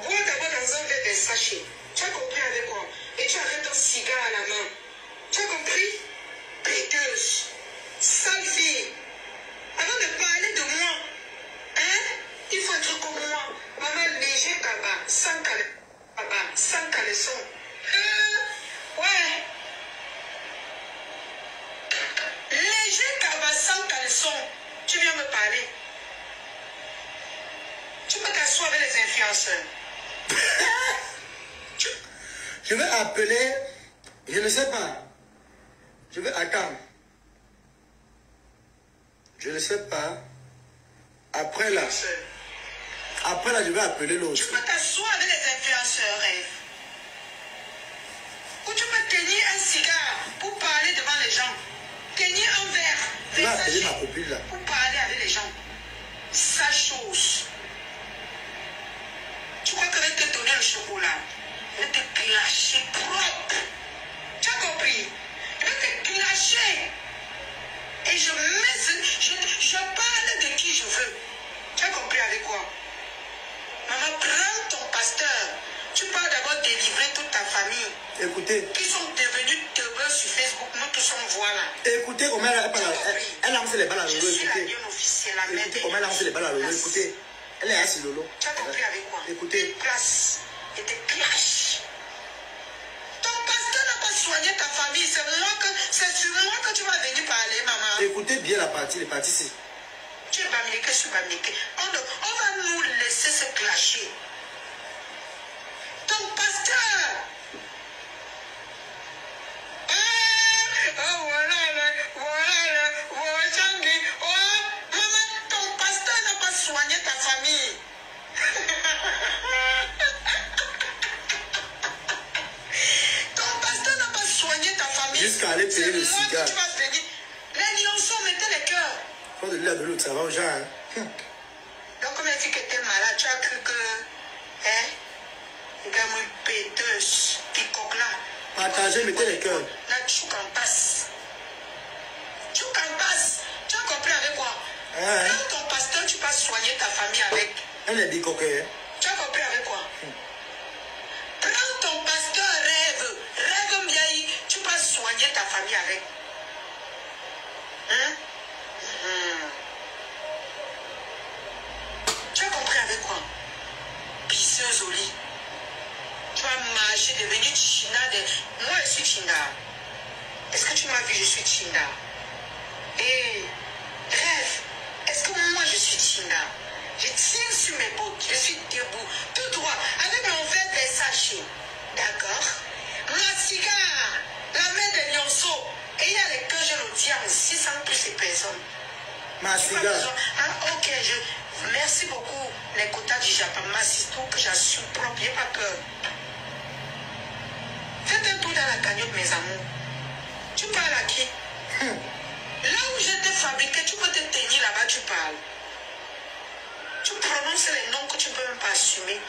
Bois d'abord dans un verre de sachet. Tu as compris avec quoi? Et tu arrêtes ton cigare à la main. Tu as compris? Péteuse. Sale fille. Avant de parler de moi, hein? Il faut être comme moi. Maman léger tabac, sans caleçon. Ouais. Léger tabac, sans caleçon. Tu viens me parler. Tu peux t'asseoir avec les influenceurs. Je vais appeler, je ne sais pas. Je vais attendre. Je ne sais pas. Après là, je vais appeler l'autre. Tu peux t'asseoir avec les influenceurs, rêve. Ou tu peux tenir un cigare pour parler devant les gens. Tenir un verre. Je vais appeler ma copine là. Pour parler avec les gens. Sa chose. Tu crois que je vais te donner le chocolat? Je vais te clasher propre. Tu as compris? Je vais te clasher. Et je parle de qui je veux. Tu as compris avec quoi? Maman, prends ton pasteur. Tu parles d'abord délivrer toute ta famille. Écoutez. Qui sont devenus teubeux sur Facebook. Nous tous on voit là. Écoutez comment elle lance les balles à Lolo. Je suis la lionne officielle, la mère Écoutez comment elle lance les balles à Lolo. Écoutez. Elle est assise Lolo. Tu as compris avec quoi? Écoutez. Place et te clash. Ton pasteur n'a pas soigné ta famille. C'est sur moi que tu vas venir parler, maman. Écoutez bien la partie, les parties ici. Tu es bamileke, je suis bamileke. On va nous laisser se clasher. Ton pasteur. Maman, ton pasteur n'a pas soigné ta famille. Ton pasteur n'a pas soigné ta famille. Jusqu'à aller payer le cigare. Tu vas venir. Les lionceaux mettaient les cœurs. Faut de l'autre, ça va au genre. Hein? Donc, comme elle dit que t'es malade, tu as cru que. Hein? Gamme péteuse, picoque là. Partagez, mettez les cœurs. Là, tu en passes. Tu en passes. Tu as compris avec quoi? Hein? Quand ton pasteur, tu vas soigner ta famille avec. Elle est bicoquée. Tu as compris avec quoi? Prends ton pasteur, rêve bien, tu vas soigner ta famille avec. Hein? Tu as compris avec quoi? Pisseuse au lit. Tu vas marcher, devenir China. Moi, je suis China. Est-ce que tu m'as vu, je suis China? Et rêve, est-ce que moi, je suis China? Je tiens sur mes bottes, je suis debout, tout droit, avec mon verre de sachet. D'accord? Ma cigare, la main de lionceau. Et il y a les que je l'audience, 600 plus de personnes. Ma cigare. Ah, ok, merci beaucoup, les quotas du Japon. M'assiste que j'assume propre, j'ai pas peur. Faites un tour dans la cagnotte, mes amours. Tu parles à qui? Là où je t'ai fabriqué, tu peux te tenir là-bas, tu parles. Tu prononces les noms que tu ne peux même pas assumer.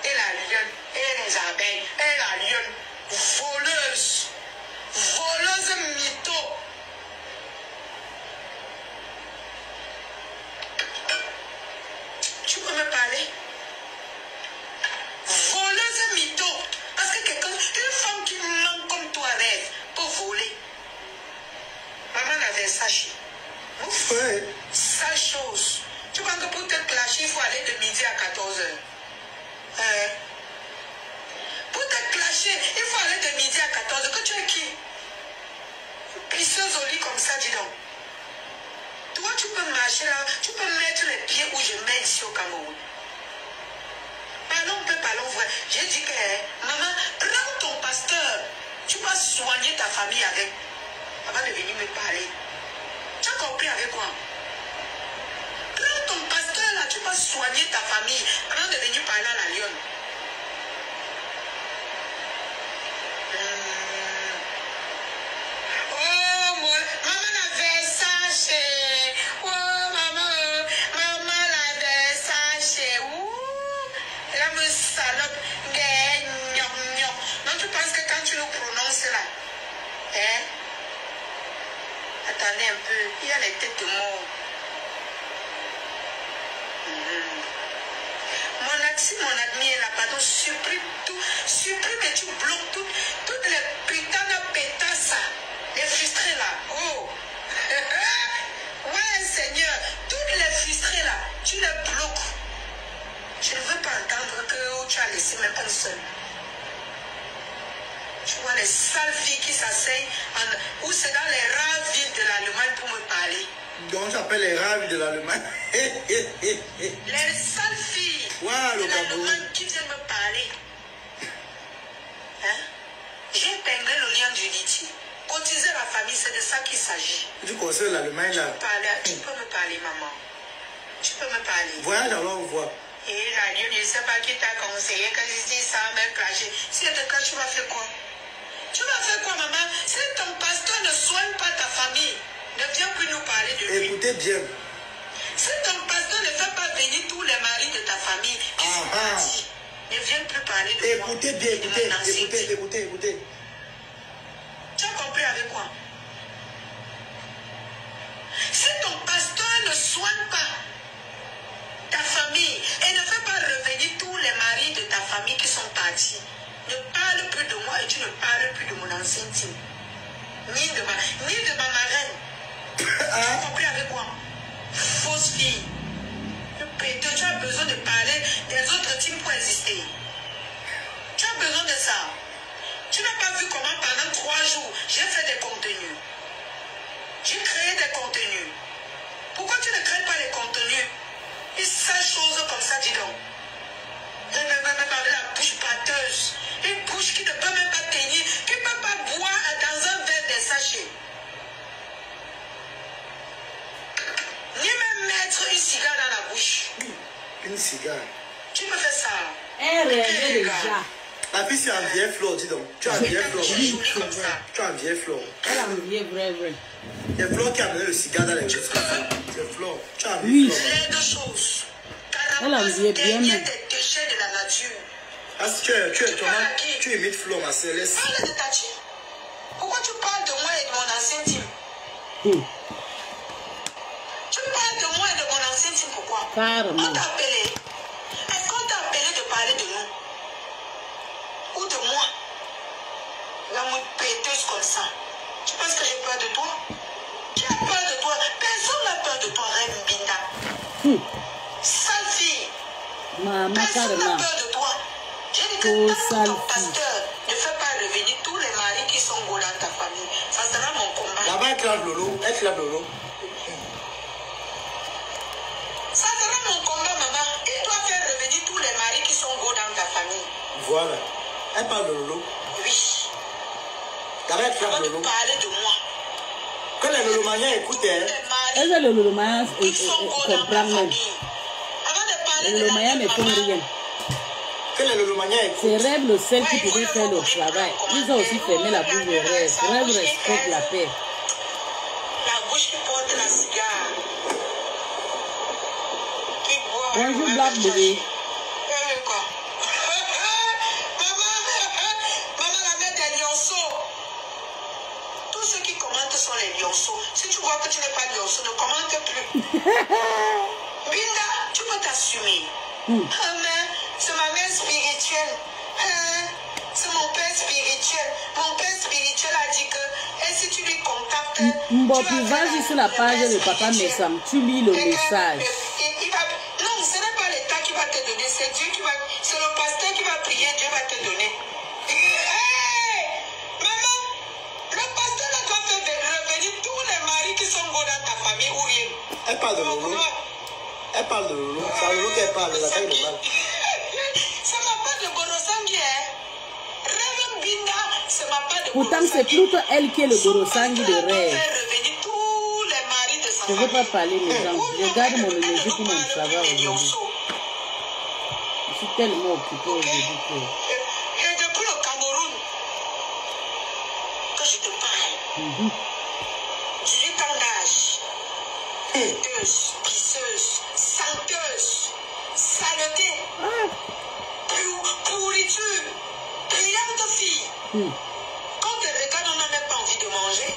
Et la lionne, et les abeilles, et la lionne. Voleuse. Voleuse mytho. Tu peux me parler? Voleuse mytho. Parce que quelqu'un, une femme qui ment comme toi rêve pour voler. Maman avait sachet. Ouais. Sale chose. Tu crois que pour te clasher, il faut aller de midi à 14h. Pour te clasher, il faut aller de midi à 14h. Que tu es qui? Pisseuse au lit comme ça, dis donc. Toi, tu peux marcher là, tu peux mettre les pieds où je mets ici au Cameroun. Parlons vrai. J'ai dit que, maman, prends ton pasteur. Tu vas soigner ta famille avec, avant de venir me parler. Tu as compris avec quoi? Prends ton pasteur là, tu vas soigner ta famille avant de venir parler à la lionne. Oh, maman l'avait saché. Oh, maman l'avait saché. Ouh, elle me salope. Non, tu penses que quand tu le prononces là, hein? Attendez un peu, il y a les têtes de mort. Mon axi, mon admis est là, pardon, supprime tout, supprime et tu bloques toutes les putains de pétasses, les frustrés là. Oh! Ouais, Seigneur, toutes les frustrés là, tu les bloques. Je ne veux pas entendre que tu as laissé même un seul. Tu vois les sales filles qui s'asseyent, ou c'est dans les rares villes de l'Allemagne pour me parler. Donc j'appelle les rares villes de l'Allemagne. Les sales filles de l'Allemagne qui viennent me parler. Hein? J'ai épinglé le lien du litier. Cotiser la famille, c'est de ça qu'il s'agit. Tu conseilles l'Allemagne là? Tu peux me parler, maman. Tu peux me parler. Voyage alors on voit. Et la Dieu ne sait pas qui t'a conseillé quand je dis ça m'a craché. Si elle te crache, tu vas faire quoi? Tu vas faire quoi, maman? Si ton pasteur ne soigne pas ta famille, ne viens plus nous parler de lui. Écoutez bien. Si ton pasteur ne fait pas venir tous les maris de ta famille qui sont partis, ne viens plus parler de moi. Écoutez bien, écoutez. Tu as compris avec quoi? Si ton pasteur ne soigne pas ta famille et ne fait pas revenir tous les maris de ta famille qui sont partis, ne parle plus de moi et tu ne parles plus de mon ancien team. Ni de ma marraine. Tu as compris avec quoi? Fausse fille. Tu as besoin de parler des autres teams pour exister. Tu as besoin de ça. Tu n'as pas vu comment pendant 3 jours, j'ai fait des contenus. J'ai créé des contenus. Pourquoi tu ne crées pas les contenus? Une sale chose comme ça, dis donc. La bouche pâteuse. Une bouche qui ne peut même pas tenir, qui ne peut pas boire dans un verre de sachet. Ni même mettre une cigare dans la bouche. Une cigare. Tu me fais ça. Elle rêvait déjà. La fille c'est un vieil flot, dis donc. Tu as un vieil flot. Tu as un vieil flot. Elle a envié vrai. Il y a Flo qui a amené le cigare dans les bouches. C'est Flo. Tu as un Oui. vieil flot. C'est deux choses. Elle a envié bien Il y a même. des déchets de la nature. Ah, si tu imites Flo, ma céleste. Parle de Tati. Pourquoi tu parles de moi et de mon ancien team? Tu parles de moi et de mon ancien team, pourquoi? Carrément. On t'a appelé. Est-ce qu'on t'a appelé de parler de nous? Ou de moi? La mouille péteuse comme ça. Tu penses que j'ai peur de toi? Qui a peur de toi? Personne n'a peur de toi, Reine Binda. Sale fille. Maman, Personne n'a carrément. peur de toi. J'ai dit que Oh, tant que sale ton fille. pasteur ne fait pas revenir tous les maris qui sont beaux dans ta famille, ça sera mon combat. Là-bas, elle clave Lolo. Elle clave Lolo. Ça sera mon combat, maman. Il doit faire revenir tous les maris qui sont beaux dans ta famille. Voilà. Elle parle de Lolo. Oui. Là-bas, elle clave Avant de Lolo. parler de moi. Quand les Lolomaniens écoutent, Tous les hein. Elle maris veut le Lomaya qui sont beaux dans ta comprendre même. famille. Avant de parler Le de Lomaya ne la font rien. Quand les Lolomaniens écoutent. C'est Rêve le seul qui pouvait faire le travail. Ils ont aussi fermé la bouche de Rêve. Rêve respecte la paix. La bouche qui porte la cigare. Qui boit. Bonjour Black Bébé. Quoi? Maman la met des lionceaux. Tous ceux qui commentent sont les lionceaux. Si tu vois que tu n'es pas lionceau, ne commente plus. Binda, tu peux t'assumer. Mais c'est ma mère spirituelle. C'est mon père spirituel. Mon père spirituel a dit que et si tu lui contactes. Mbopi, vas-y sur la page de Papa Messam. Tu lis le message. Non, ce n'est pas l'État qui va te donner. C'est Dieu qui va. C'est le pasteur qui va prier. Dieu va te donner. Hey, maman, le pasteur là doit faire revenir tous les maris qui sont beaux dans ta famille ou rien. Elle parle de Lolo. Elle parle de Lolo. C'est à Lolo qu'elle parle. Elle a fait de mal. Ça m'a pas de Gorosangi, hein. Reverend Binda, ça m'a pas de Pourtant, c'est plutôt elle qui est le Borosangi de rêve. Je ne veux pas parler mes gens. Je garde mon énergie pour mon travail aujourd'hui. Je suis tellement occupée aujourd'hui que... Et depuis le Cameroun, que je te parle, 18 ans d'âge, honteuse, pisseuse, santeuse, saleté, pourriture, brillante fille. Quand tu regardes, on n'a même pas envie de manger.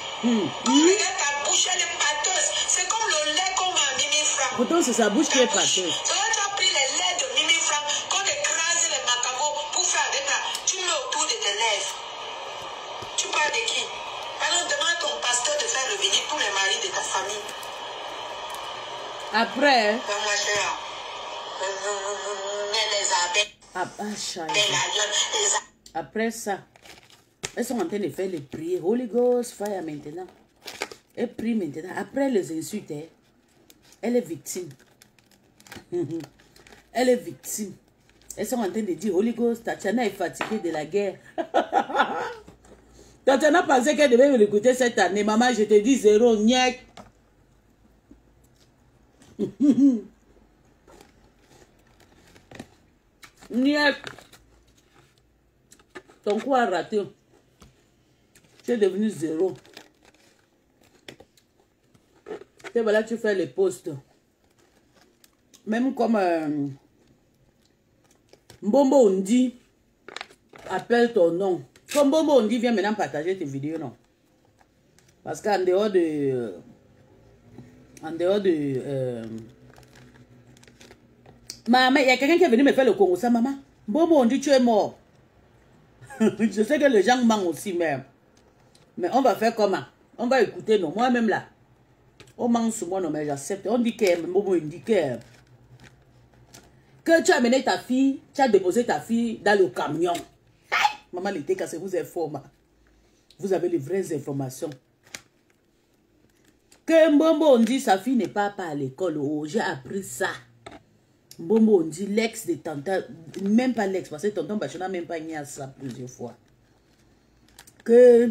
Quand tu regardes ta bouche, elle est pâteuse. C'est comme le lait qu'on met à Mimi Franck. Pourtant, c'est sa bouche qui est pâteuse. Tu as pris les laits de Mimi Franck, qu'on écrase les macaroons pour faire avec là. Tu mets autour de tes lèvres. Tu parles de qui? Alors demande à ton pasteur de faire revenir tous les maris de ta famille. Après... Moi, cher, les abeilles. Après ça, elles sont en train de faire les prières. Holy Ghost, fire maintenant. Elle prie maintenant. Après les insultes, elle est victime. Elle est victime. Elles sont en train de dire, Holy Ghost, Tatiana est fatiguée de la guerre. Tatiana pensait qu'elle devait me l'écouter cette année. Maman, je te dis 0, niaque. Niaque. Ton coup a raté. Tu es devenu 0. Et voilà, tu fais les posts. Même comme Mbombo Ondi appelle ton nom. Comme Mbombo Ondi vient maintenant partager tes vidéos, non? Parce qu'en dehors de... Maman, il y a quelqu'un qui est venu me faire le Congo. Ça, maman, Mbombo Ondi, tu es mort. Je sais que les gens mentent aussi, mais on va faire comment? On va écouter, non? Moi-même là. On ment sur moi, non, mais j'accepte. On dit que Mbombo dit que tu as amené ta fille, tu as déposé ta fille dans le camion. Maman, l'été cassé, vous informe. Vous avez les vraies informations. Que Mbombo on dit sa fille n'est pas à l'école. Oh, j'ai appris ça. Mbombo on dit l'ex de tonton, même pas l'ex, parce que tonton Bachon n'a même pas mis à ça plusieurs fois. Que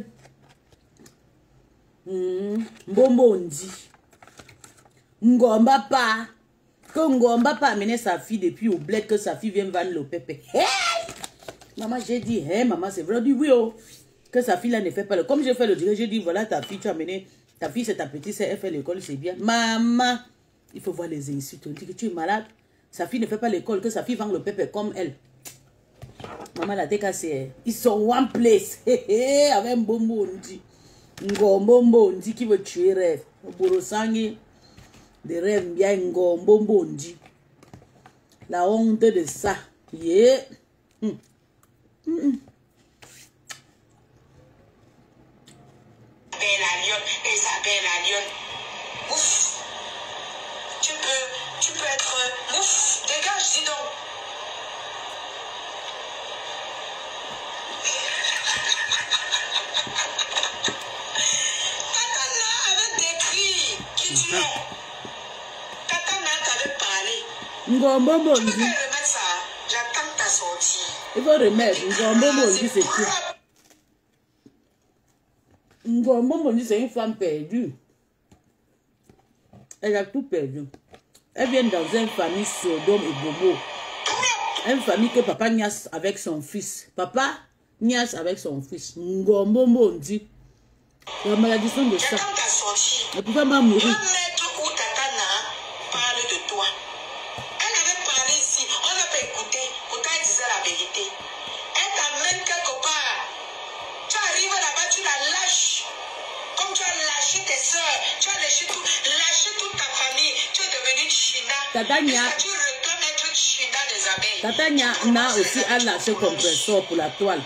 Mbombo on dit Ngomba pas. Que Ngomba pas amené sa fille depuis au bled, que sa fille vient vendre le pépé. Hey! Maman, j'ai dit, hey, maman, c'est vrai. On dit oui, oh. Que sa fille là ne fait pas le. Comme j'ai fait le direct, j'ai dit, voilà, ta fille, tu as amené. Ta fille, c'est ta petite, elle fait l'école, c'est bien. Maman, il faut voir les insultes. On dit que tu es malade. Sa fille ne fait pas l'école, que sa fille vend le pépé comme elle. Maman, la décassée. Ils sont one place. Avec Mbombo, on dit. Mbombo, on dit qui veut tuer rêve. Borosangi. Des rêves bien Mbombo, on dit. La honte de ça. Yeah. Isabelle la lionne. Ouf. Tu peux être ouf. Dégage, dis donc. Katana avait décrit qui tu es. Katana t'avait parlé. Mbombo, tu peux remettre ça. J'attends ta sortie. Il faut remettre. Mbombo, dit c'est tout. Mbombo dit c'est une femme perdue. Elle a tout perdu. Elle vient dans une famille Sodome et Bobo. Une famille que papa niasse avec son fils. Papa niasse avec son fils. Mbombo dit. La malédiction de ça. Elle pouvait même mourir. Parle de toi. Elle avait parlé ici. On n'a pas écouté. Pourtant elle disait la vérité. Elle t'amène quelque part. Tu arrives là-bas, tu la lâches. Comme tu as lâché tes soeurs, tu as lâché toute ta famille, tu es devenu China. Tatania. Tu réclames être China des abeilles. Tatania n'a aussi à lâcher compresseur pour la toile.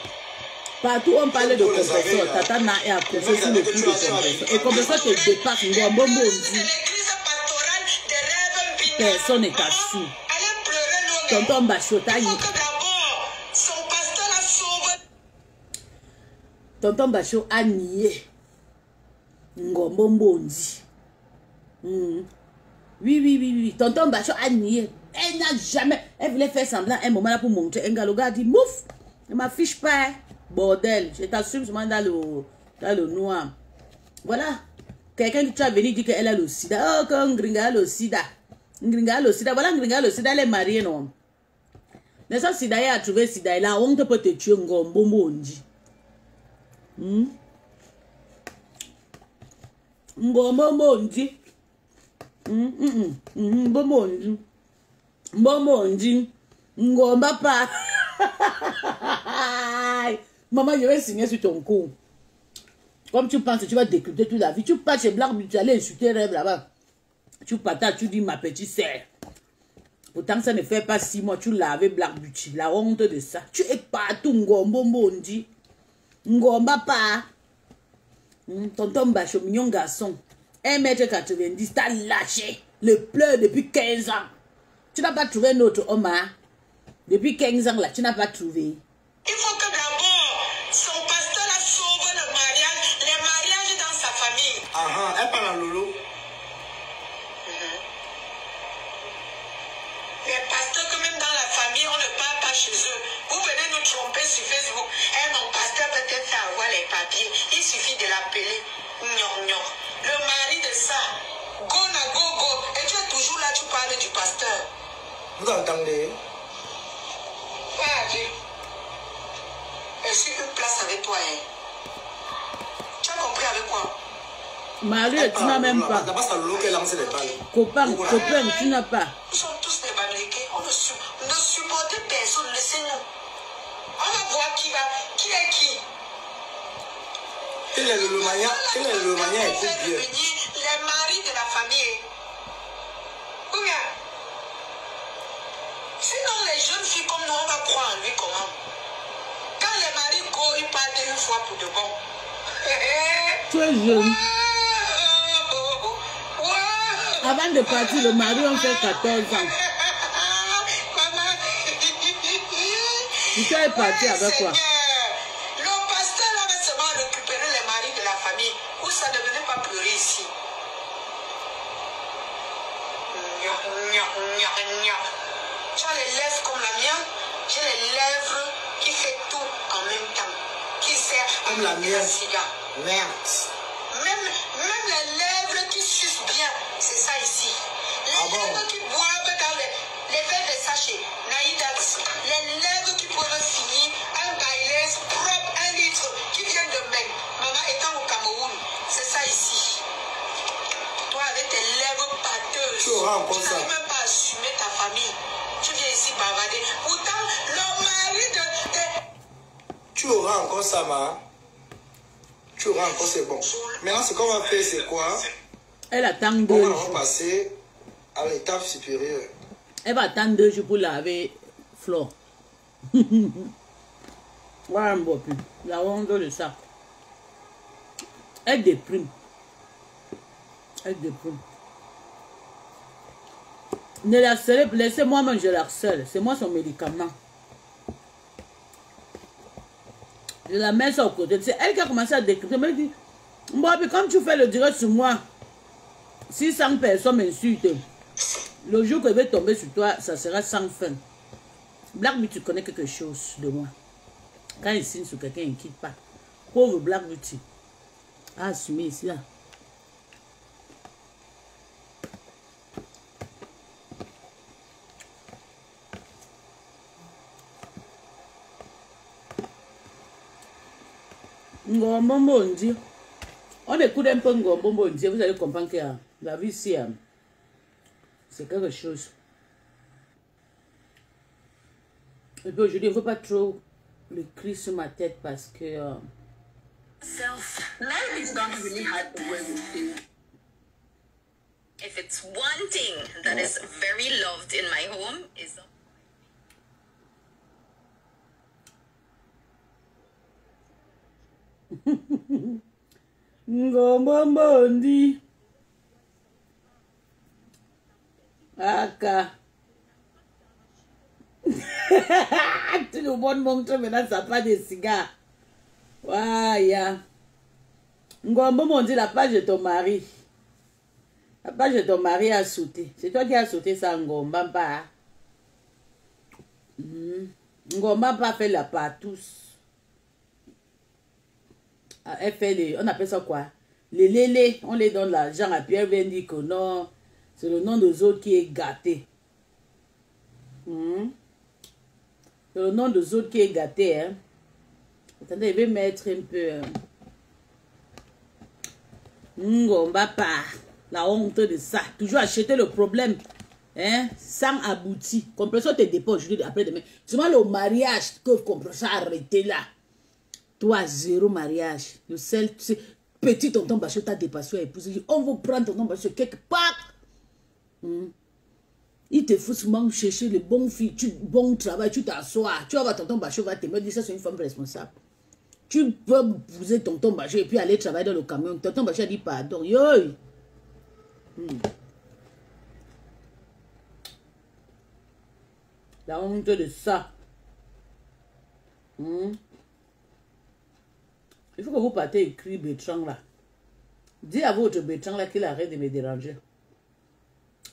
Partout on parle de compresseur, Tatana est accroché sur le coup de compresseur. Et compresseur te dépasse, Mbombo dit. Personne n'est assis. Tonton Bachotani. Tonton Bachot a nié. Mbombo dit. Oui. Tonton Bachot a nié. Elle n'a jamais. Elle voulait faire semblant un moment là pour montrer. Un gars, le gars dit mouf. Ne m'affiche pas. Bordel, je t'assume seulement dans le noir. Voilà. Quelqu'un qui tu as venu dire qu'elle a le sida. Oh, quand Gringa a le sida. Gringa a le sida. Voilà, Gringa a le sida, elle est mariée, non? Mais ça, sida, il a trouvé sida. Il a honte peut te tuer, Ngombo Mondi. Ngombo Mondi. Mondi. Mondi. Ngomba pas. Maman, je vais signer sur ton cou. Comme tu penses que tu vas décrypter toute la vie. Tu pars chez Black Beauty, tu allais insulter Rêve là-bas. Tu partages, tu dis ma petite sœur. Pourtant, ça ne fait pas 6 mois, tu l'as avec Black Beauty. La honte de ça. Tu es partout, Ngombo Mondi. Ngomba pas. Tonton Bacho, mignon garçon. 1m90, t'as lâché. Le pleur depuis 15 ans. Tu n'as pas trouvé notre homme, hein? Depuis 15 ans, là, tu n'as pas trouvé. Il faut que d'abord, son pasteur a sauvé le mariage, les mariages dans sa famille. Ah, elle parle à Lolo. Les pasteurs, quand même dans la famille, on ne parle pas chez eux. Vous venez nous tromper sur Facebook. Mon pasteur peut-être fait avoir les papiers. Il suffit de l'appeler. Le mari de ça. Go na go go. Et tu es toujours là, tu parles du pasteur. Vous entendez? Vas-y. Je suis une place avec toi. Tu as compris avec quoi? Marie, tu n'as même pas. D'abord, c'est Lolo qui a lancé les balles. Copain, tu n'as pas. Nous sommes tous des Bamileke. On ne supporte personne. Laissez-nous. On va voir qui est qui. Quel est le manière? Quel est le manière? Écoute bien. Les maris de la famille. Ou bien, sinon les jeunes filles comme nous, on va croire en lui comment? Quand les maris go, ils partent une fois pour de bon. Tu es jeune. Avant de partir, le mari, on fait 14 ans. Tu es parti avec quoi? Le pasteur là va seulement récupérer les maris de la famille. Où ça ne venait pas pleurer ici. Tu as les lèvres comme la mienne. J'ai les lèvres qui fait tout en même temps. Qui sert à comme la mienne. cigare. Merde. Même les lèvres qui sucent bien, c'est ça ici. Les lèvres qui boivent dans les verres de sachet. Naïdax. Les lèvres qui peuvent finir un bailez propre, 1 litre, qui viennent de Meg. Maman étant au Cameroun, c'est ça ici. Toi avec tes lèvres pâteuses, Tu auras encore ça. n'arrives même pas à assumer ta famille. Tu viens ici bavarder. Pourtant, le mari de... Tu auras encore ça, ma. Tu auras encore, c'est bon. Maintenant, ce qu'on va faire, c'est quoi? Elle attend 2 On jours. va passer à l'étape supérieure. Elle va attendre 2 jours pour laver Flore. Voilà un beau plus. La honte de ça. Elle déprime. Elle déprime. Ne la harcelez, laissez-moi même, je la harcèle. C'est moi son médicament. Je la mets sur le côté. C'est elle qui a commencé à décrire. Elle me dit, bon, puis comme tu fais le direct sur moi, 600 personnes m'insultent. Le jour que je vais tomber sur toi, ça sera sans fin. Black Beauty, tu connais quelque chose de moi. Quand il signe sur quelqu'un, il ne quitte pas. Pauvre Black Beauty. Ah, assumé ici, là. Ngombo Mondi. On écoute un peu Ngombo Mondi, vous allez comprendre que la vie ici, c'est quelque chose. Et puis aujourd'hui, il ne faut pas trop le cri sur ma tête parce que... Life is not really hard the way we think. If it's one thing that is very loved in my home is... Ngombo Mondi. Aka. Tout le monde montre maintenant ça pas de cigare. Ouais. Ngombo Mondi, la page de ton mari. La page de ton mari a sauté. C'est toi qui as sauté ça, Ngomba pas. Ngomba pas fait la part tous. Elle fait les, on appelle ça quoi? Les lélés, on les donne l'argent à Pierre vient dire que non, c'est le nom des autres qui est gâté. C'est le nom des autres qui est gâté. Hein. Attendez, je vais mettre un peu... Ngombapa, la honte de ça. Toujours acheter le problème. Hein, sans aboutir. Compression te dépose aujourd'hui après demain. Seulement le mariage que compression a arrêté là. Toi, zéro mariage. Le seul, petit tonton Bachot t'a dépassé à épouser. On va prendre tonton Bachot quelque part. Il te faut souvent chercher le bon fille, bon travail, tu t'assois. Tu vas voir tonton Bachot va te dire ça, c'est une femme responsable. Tu peux épouser tonton Bachot et puis aller travailler dans le camion. Tonton Bachot dit pardon. Yo. La honte de ça. Il faut que vous partez écrire Bertrand là. Dis à votre Bertrand là qu'il arrête de me déranger.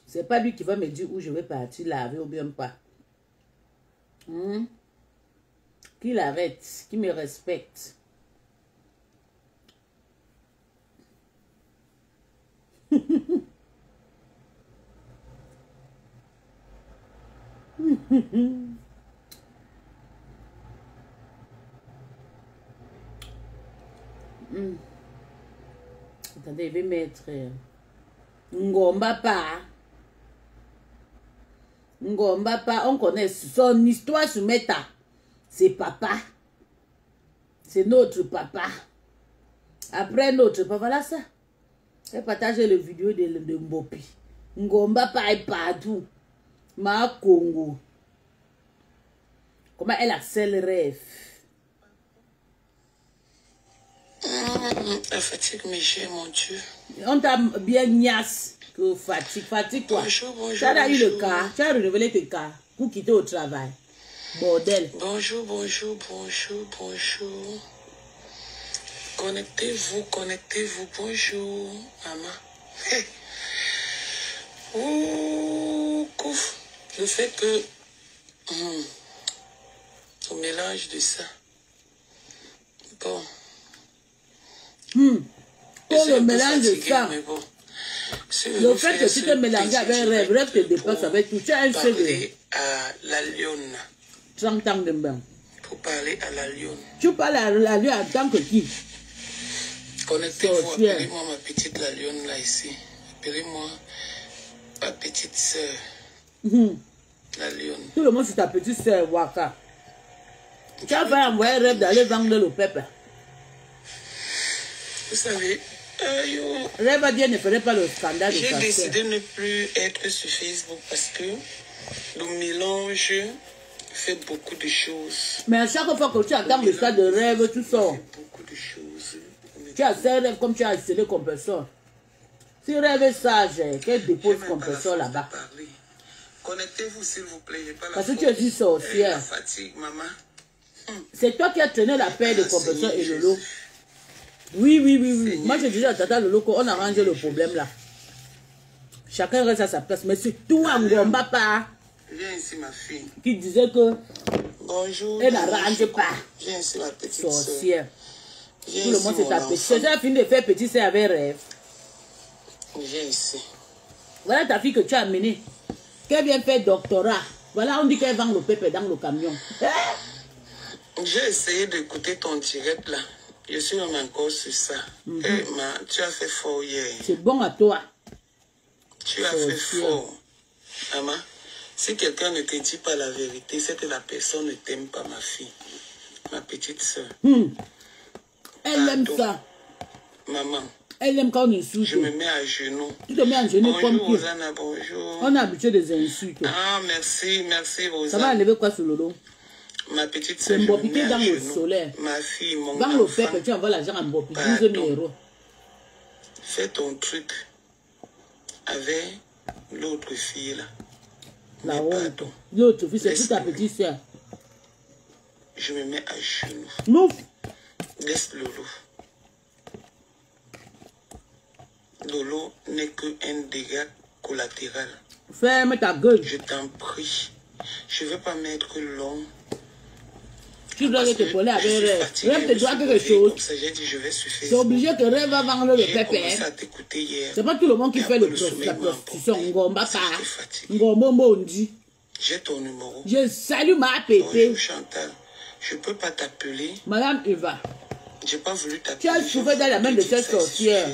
C'est pas lui qui va me dire où je vais partir laver ou bien pas. Qu'il arrête, qu'il me respecte. Attendez, je vais mettre Ngombapa. Ngombapa, on connaît son histoire sur Meta. C'est papa. C'est notre papa. Après notre papa, voilà ça. Elle partage le vidéo de Mbopi. Ngombapa est partout. Ma Congo. Comment elle accèle le rêve. La fatigue me gère, mon Dieu. On t'a bien niasse que fatigue. Fatigue quoi? Bonjour, bonjour. Tu as eu bonjour. le cas. Tu as renouvelé tes cas pour quitter au travail. Bordel. Bonjour, bonjour, bonjour, bonjour. Connectez-vous, connectez-vous. Bonjour, maman. Ouh, couf. Le fait que... au mélange de ça. Bon. Pour le mélange de ça. Bon. Le fait que tu te mélanges avec un rêve te dépasse avec tout. Tu as un CV. À la lionne. 30 ans de bain. Pour parler à la lionne. Tu parles à la lionne en tant que qui? Connectez-vous, appelez-moi ma petite la lionne là ici. Appelez-moi ma petite sœur. La lionne. Tout le monde c'est ta petite sœur Waka. Tu as fait envoyer un rêve d'aller vendre le peuple. Vous savez, Rêve à Dieu ne ferait pas le scandale de j'ai sa décidé sœur. de ne plus être sur Facebook parce que le mélange fait beaucoup de choses. Mais à chaque fois que tu attends le stade de rêve, tu sors. Beaucoup de choses. Tu as ces rêves comme tu as installé compresseur. Si rêve est sage, qu'elle dépose compresseur là-bas. Connectez-vous s'il vous plaît. Parce que tu es une sorcière. La fatigue, maman. C'est toi qui as traîné la paire de compresseurs et le lot. Oui. Moi, j'ai déjà à le lot qu'on a arrangé le problème là. Chacun reste à sa place. Mais c'est toi, Ngombapa, Viens ici, ma fille. qui disait que Bonjour. elle n'arrange pas. Viens ici, ma petite Sorcière. Viens Tout le ici, monde c'est mon ta enfant. petite. J'ai fini de faire petit c'est avec rêve. Viens ici. Voilà ta fille que tu as amenée. Qu'elle vient faire doctorat. Voilà, on dit qu'elle vend le pépé dans le camion. J'ai essayé d'écouter ton direct là. Je suis même encore sur ça. Tu as fait fort hier. C'est bon à toi. Tu as fait fort. Maman, si quelqu'un ne te dit pas la vérité, c'est que la personne ne t'aime pas, ma fille. Ma petite soeur. Elle aime ça. Maman, Elle aime quand on insulte. je me mets à genoux. Tu te mets à genoux comme Bonjour, qui? Rosanna, bonjour. On a habitué des insultes. Ah, merci, Ça va Rosanna. enlever quoi sur le dos? Ma petite C'est soeur, je me Mbopiqué mets dans à le genoux. solaire. Ma fille, mon Vends le enfant, pépé, tu envoies l'argent à Mbopiqué. 12 000 euros. fais ton truc avec l'autre fille là. La Mais honte. pardon, L'autre fille, c'est toute ta petite soeur. je me mets à genoux. Non. Laisse Lolo. Lolo n'est qu'un dégât collatéral. Ferme ta gueule. Je t'en prie. Je ne veux pas mettre long. Tu dois te coller avec Rêve. Fatigué, Rêve te je doit suis quelque réveillé, chose. comme ça, j'ai dit, je vais sur C'est Facebook. obligé que Rêve va vendre le J'ai pépé. commencé à t'écouter hier. C'est pas tout le monde qui Et fait après, la sommeil m'a prostitution. emporté. Ngomba Parce que pas. j'étais fatigué. Ngomba Mondi. J'ai ton numéro. Je salue ma pépé. Bonjour Chantal. Je peux pas t'appeler. Madame Eva. J'ai pas voulu t'appeler. Tu as souffert dans la main de cette sorcière.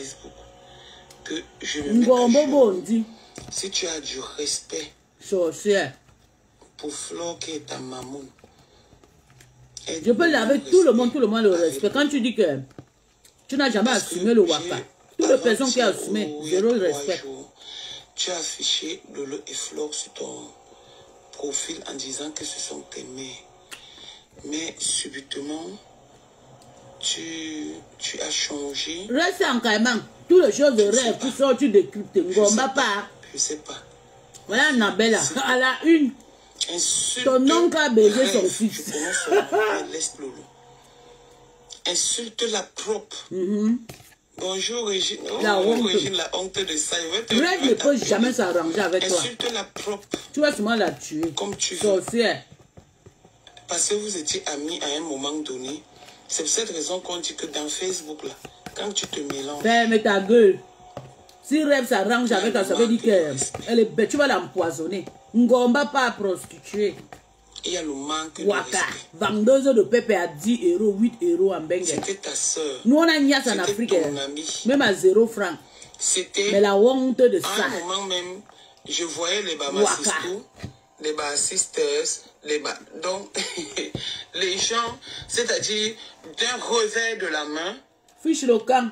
Que je me mets à Ngomba jour. Mondi. Si tu as du respect Sorcière. pour Flore qui est ta maman. Je peux laver tout le monde le respect. Quand tu dis que tu n'as jamais assumé le waka, toutes les personnes qui ont assumé, zéro respect. Tu as affiché Lolo et Flore sur ton profil en disant que ce sont tes mères. Mais subitement, tu as changé. Reste en caïman. Toutes les choses de rêve qui sont tu décryptes. Ngomba pas. Je sais pas. Voilà Annabella. À la une. Insulte Ton oncle a baisé son Rêve. fils. Tu prononces son nom, laisse Lolo. Insulte la propre. Bonjour Régine. Oh, La honte. Régine, la honte de ça. Rêve ne peut jamais s'arranger avec toi. Insulte la propre. Tu vas sûrement la tuer. Comme tu veux. Sorcière. Parce que vous étiez amis à un moment donné. C'est pour cette raison qu'on dit que dans Facebook, là, quand tu te mélanges, Ferme ta gueule. Si Rêve s'arrange avec toi, ça veut dire qu'elle est bête. Tu vas l'empoisonner. Ngomba pas prostituée. il y a le manque de Waka. respect. Vendeuse de pépé à 10 €, 8 € en Bengue. C'était ta soeur. Nous, on a nias en C'était Afrique. ton ami. Même à 0 francs. C'était Mais la honte de à ça. un moment même, je voyais les Bama Waka. Sisters, les Bama Sisters, donc les gens, c'est-à-dire d'un revers de la main, Fiche le camp.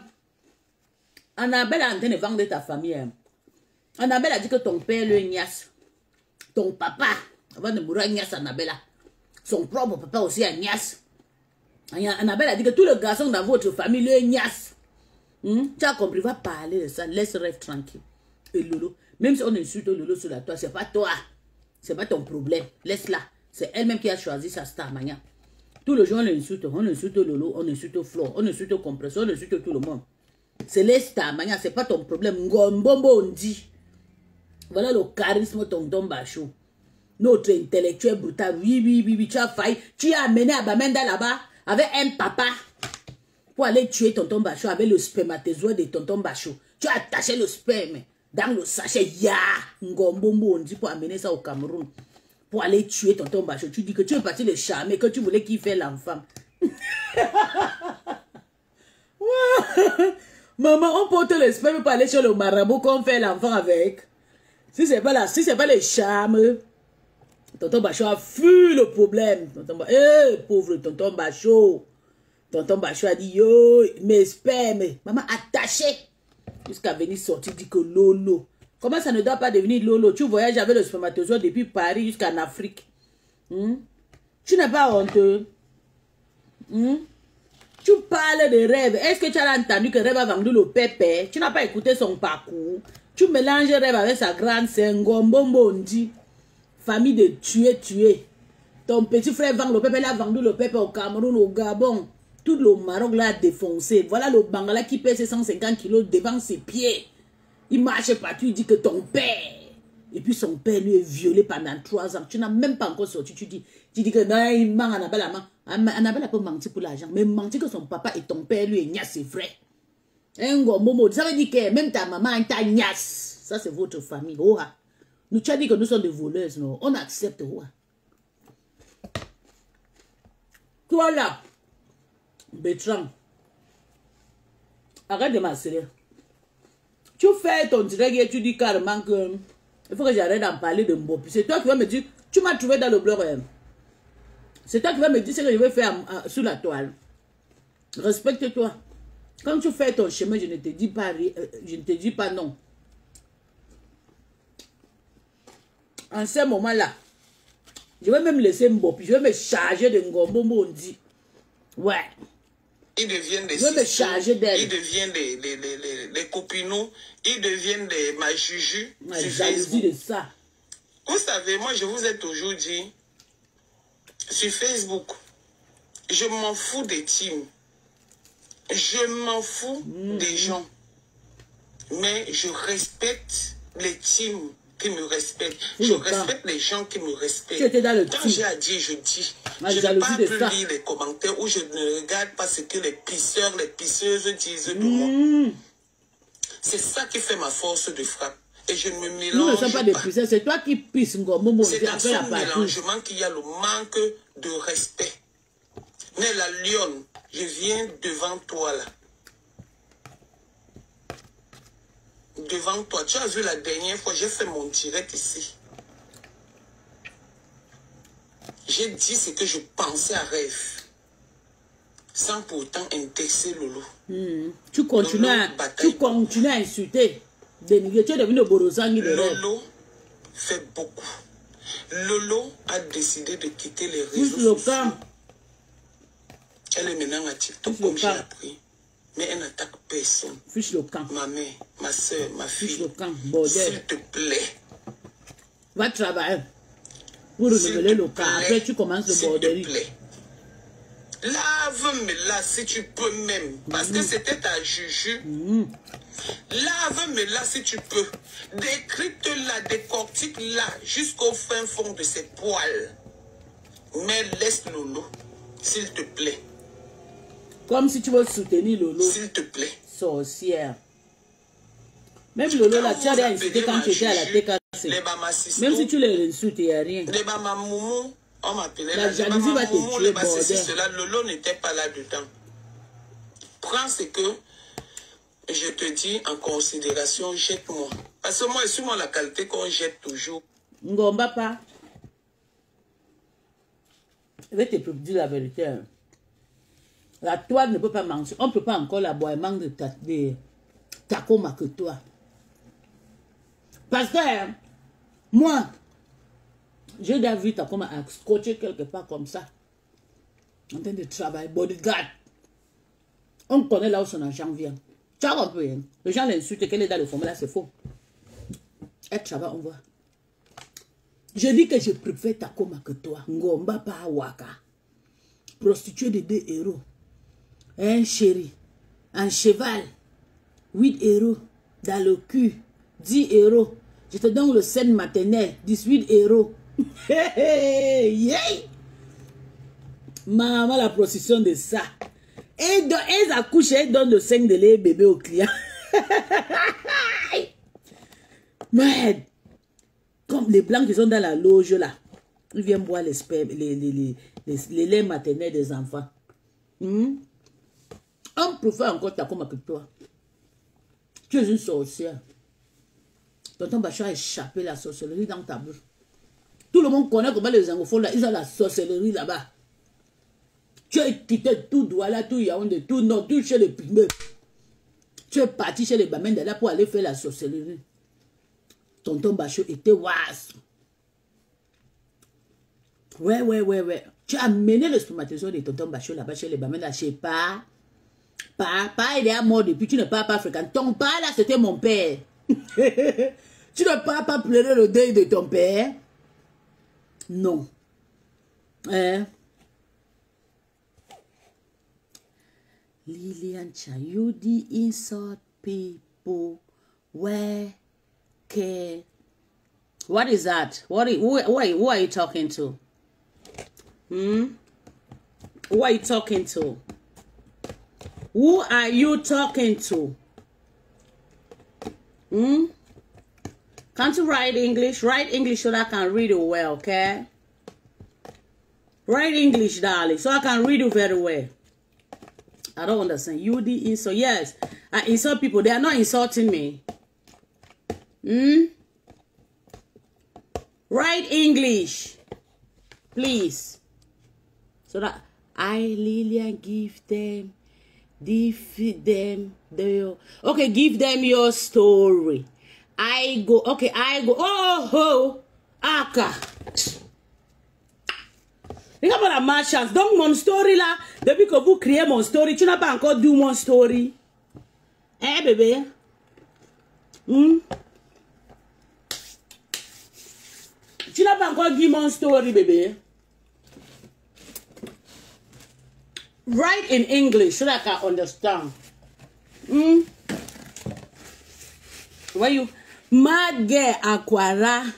Annabelle est en train de vendre ta famille. Hein. Annabelle a dit que ton père le niasse. Ton papa, avant de mourir, niasse Annabelle. Son propre papa aussi a niasse. Annabelle a dit que tous les garçons dans votre famille le niasse. Tu as compris, va parler de ça. Laisse Rêve tranquille. Et Lolo, même si on insulte Lolo sur la toile, c'est pas toi. C'est pas ton problème. Laisse-la. C'est elle-même qui a choisi sa star mania. Tous les gens on insulte Lolo, on insulte Flore, on insulte Compresseur, on insulte tout le monde. C'est les stars mania, c'est pas ton problème. Ngombombo on dit. Voilà le charisme tonton Bachou. Notre intellectuel brutal. Oui, tu as failli. Tu as amené Abamenda là-bas avec un papa pour aller tuer tonton Bachou avec le spermatozoïde de tonton Bachou. Tu as attaché le sperme dans le sachet. Ya! Ngombombo on dit pour amener ça au Cameroun. Pour aller tuer tonton Bachou. Tu dis que tu es parti le charmer, que tu voulais qu'il fasse l'enfant. Maman, on porte le sperme pour aller chez le marabout qu'on fait l'enfant avec. Si c'est pas là, si c'est pas les charmes, tonton Bachou a fui le problème. Pauvre tonton Bachou. Tonton Bachou a dit, yo, mes spermes, maman attaché. Jusqu'à venir sortir, dit que Lolo. Comment ça ne doit pas devenir Lolo? Tu voyages avec le spermatozoïde depuis Paris jusqu'en Afrique. Tu n'es pas honteux. Tu parles de Rêve. Est-ce que tu as entendu que Rêve a vendu le pépé? Tu n'as pas écouté son parcours. Tu mélanges Rêve avec sa grande sœur Ngombondi. Famille de tuer. Ton petit frère vend le pépé. Il a vendu le pépé au Cameroun, au Gabon. Tout le Maroc l'a défoncé. Voilà le Bangala qui pèse 150 kilos devant ses pieds. Il marche partout, il dit que ton père. Et puis son père lui est violé pendant 3 ans. Tu n'as même pas encore sorti. Tu dis que non, il ment, Annabelle a menti. Annabelle a pas menti pour l'argent. Mais menti que son papa et ton père lui est niasse, c'est vrai. Ça veut dire que même ta maman est ta niasse. Ça c'est votre famille. Nous tu as dit que nous sommes des voleuses. Non? On accepte. Toi là, Bertrand, arrête de m'accélérer. Tu fais ton direct et tu dis carrément que il faut que j'arrête d'en parler de Mbopi. C'est toi qui vas me dire, tu m'as trouvé dans le blog. C'est toi qui vas me dire ce que je vais faire sur la toile. Respecte-toi. Quand tu fais ton chemin, je ne te dis pas non. En ce moment-là, je vais même laisser Mbopi. Je vais me charger de Ngombo Mondi. Ouais. Ils deviennent des je vais me charger d'elle. Ils deviennent des copinots. Ils deviennent des majuju. Ouais, jalousie de ça. Vous savez, moi, je vous ai toujours dit, sur Facebook, je m'en fous des teams. Je m'en fous des gens. Mais je respecte les teams qui me respectent. Pour Je le temps. respecte les gens qui me respectent. Tu étais dans le Quand team. j'ai à dire, je dis. La Je ne vais jalousie pas de plus ça. lire les commentaires où je ne regarde pas ce que les pisseurs, les pisseuses disent de moi. C'est ça qui fait ma force de frappe. Et je ne me mélange Nous ne sommes pas des pas. puissants, c'est toi qui pisses Ngomomo. C'est dans Après la ce partie. mélangement qu'il y a le manque de respect. Mais la lionne, je viens devant toi là. Devant toi. Tu as vu la dernière fois, j'ai fait mon direct ici. J'ai dit ce que je pensais à rêve. Sans pourtant indexer Lolo. Tu continues à insulter. Dénigrer. Tu es devenu le Borosangi de rêve. Lolo fait beaucoup. Lolo a décidé de quitter les Plus réseaux le sociaux. camp. Elle est maintenant à TikTok Plus le comme j'ai camp. appris. Mais elle n'attaque personne. Fiche le camp. Ma mère, ma soeur, ma Fiche le fille. camp. Bordel. S'il te plaît. Va travailler. Pour S'il renouveler te le camp. plaît. Après, tu commences le S'il te borderie. plaît. Lave-me là si tu peux même. Parce que c'était ta juju. Lave-me là si tu peux. Décrypte-la, décortique-la jusqu'au fin fond de ses poils. Mais laisse Lolo, s'il te plaît. Comme si tu veux soutenir Lolo. S'il te plaît. Sorcière. Même Lolo, là, tu as insulté quand tu étais à la TKC. Les Bamassisto, Même si tu les insultes, il n'y a rien. les Bamamoumou, on m'appelait La jalousie va te tuer, les bordel. cela, Lolo n'était pas là-dedans. Prends ce que je te dis en considération, jette-moi. Parce que moi, suis-moi la qualité qu'on jette toujours. Ngomba pas. Je vais te dire la vérité. Hein. La toile ne peut pas manger. On ne peut pas encore la boire. Il manque de Takoma que toi. Parce que hein, moi, j'ai déjà vu Takoma à scotcher quelque part comme ça. En train de travailler. Bodyguard. On connaît là où son argent vient. Tu as compris. Hein? Les gens l'insultent qu'elle est dans le formulaire, c'est faux. Elle travaille, on voit. Je dis que je préfère Takoma que toi. Ngomba pa waka. Prostituée de 2 euros. Un chéri. Un cheval. 8 euros. Dans le cul. 10 euros. Je te donne le sein maternel. 18 euros. Yeah. Maman, la prostitution de ça. Et elles accouchent, elles donnent le sein de lait bébé au client. Mais, comme les blancs qui sont dans la loge là, ils viennent boire les spermes, les laits maternels des enfants. On préfère encore Takoma que toi. Tu es une sorcière. Tonton Bachar a échappé la sorcellerie dans ta bouche. Tout le monde connaît comment les anglophones là, ils ont la sorcellerie là-bas. Tu as quitté tout Douala, tout Yaoundé, tout Nord, tout chez les Pygmées. Tu es parti chez les Bamenda là pour aller faire la sorcellerie. Tonton Bachot était was. Ouais. Tu as mené le spermatozoïde de Tonton Bachot là-bas chez les Bamenda. Je sais pas. Papa, il est à mort depuis. Tu ne parles pas africain. Ton père là, c'était mon père. Tu ne parles pas pleurer le deuil de ton père? Non. Hein? Lilian Chayudi insult people where can. What is that? Who are you talking to? Who are you talking to? Who are you talking to? Can't you write English? Write English so that I can read it well, okay? Write English, darling, so I can read it very well. I don't understand. You the insult. Yes, I insult people. They are not insulting me. Write English, please. So that Lilian, give them okay, give them your story. I go. Oh, Aka. Regarde la malchance. Donc mon story là, depuis que vous créez mon story, tu n'as pas encore dit mon story. Hein, bébé? Tu n'as pas encore dit mon story, bébé. Write in English so that I can understand. Mad girl Aquara.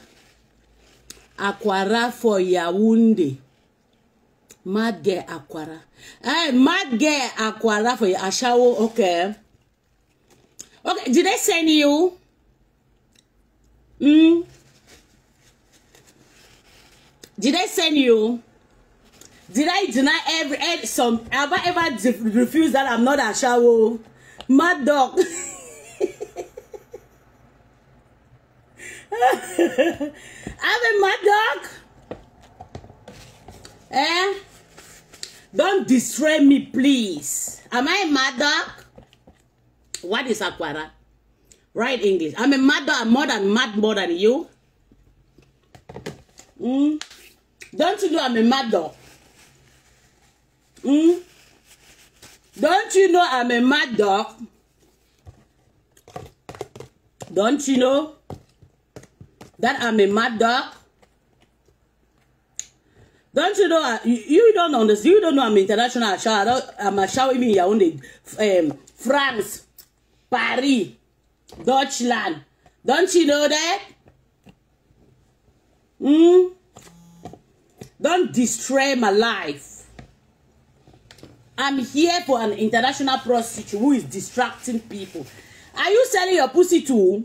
Aquara for Yaoundé. Mad girl Aquara. Hey, mad girl Aquara for Ashawo. Okay. Okay, did I send you? Did I send you? Did I deny have I ever refused that I'm not Ashawo? Mad dog. I'm a mad dog. Eh? Don't destroy me, please. Am I a mad dog? What is Aquara? Right English. I'm a mad dog. I'm more than you. Don't you know I'm a mad dog? Don't you know I'm a mad dog? Don't you know that I'm a mad dog? Don't you know? You don't understand. You don't know I'm international. I'm a show in Yaoundé, France, Paris, Deutschland. Don't you know that? Don't destroy my life. I'm here for an international prostitute who is distracting people. Are you selling your pussy too?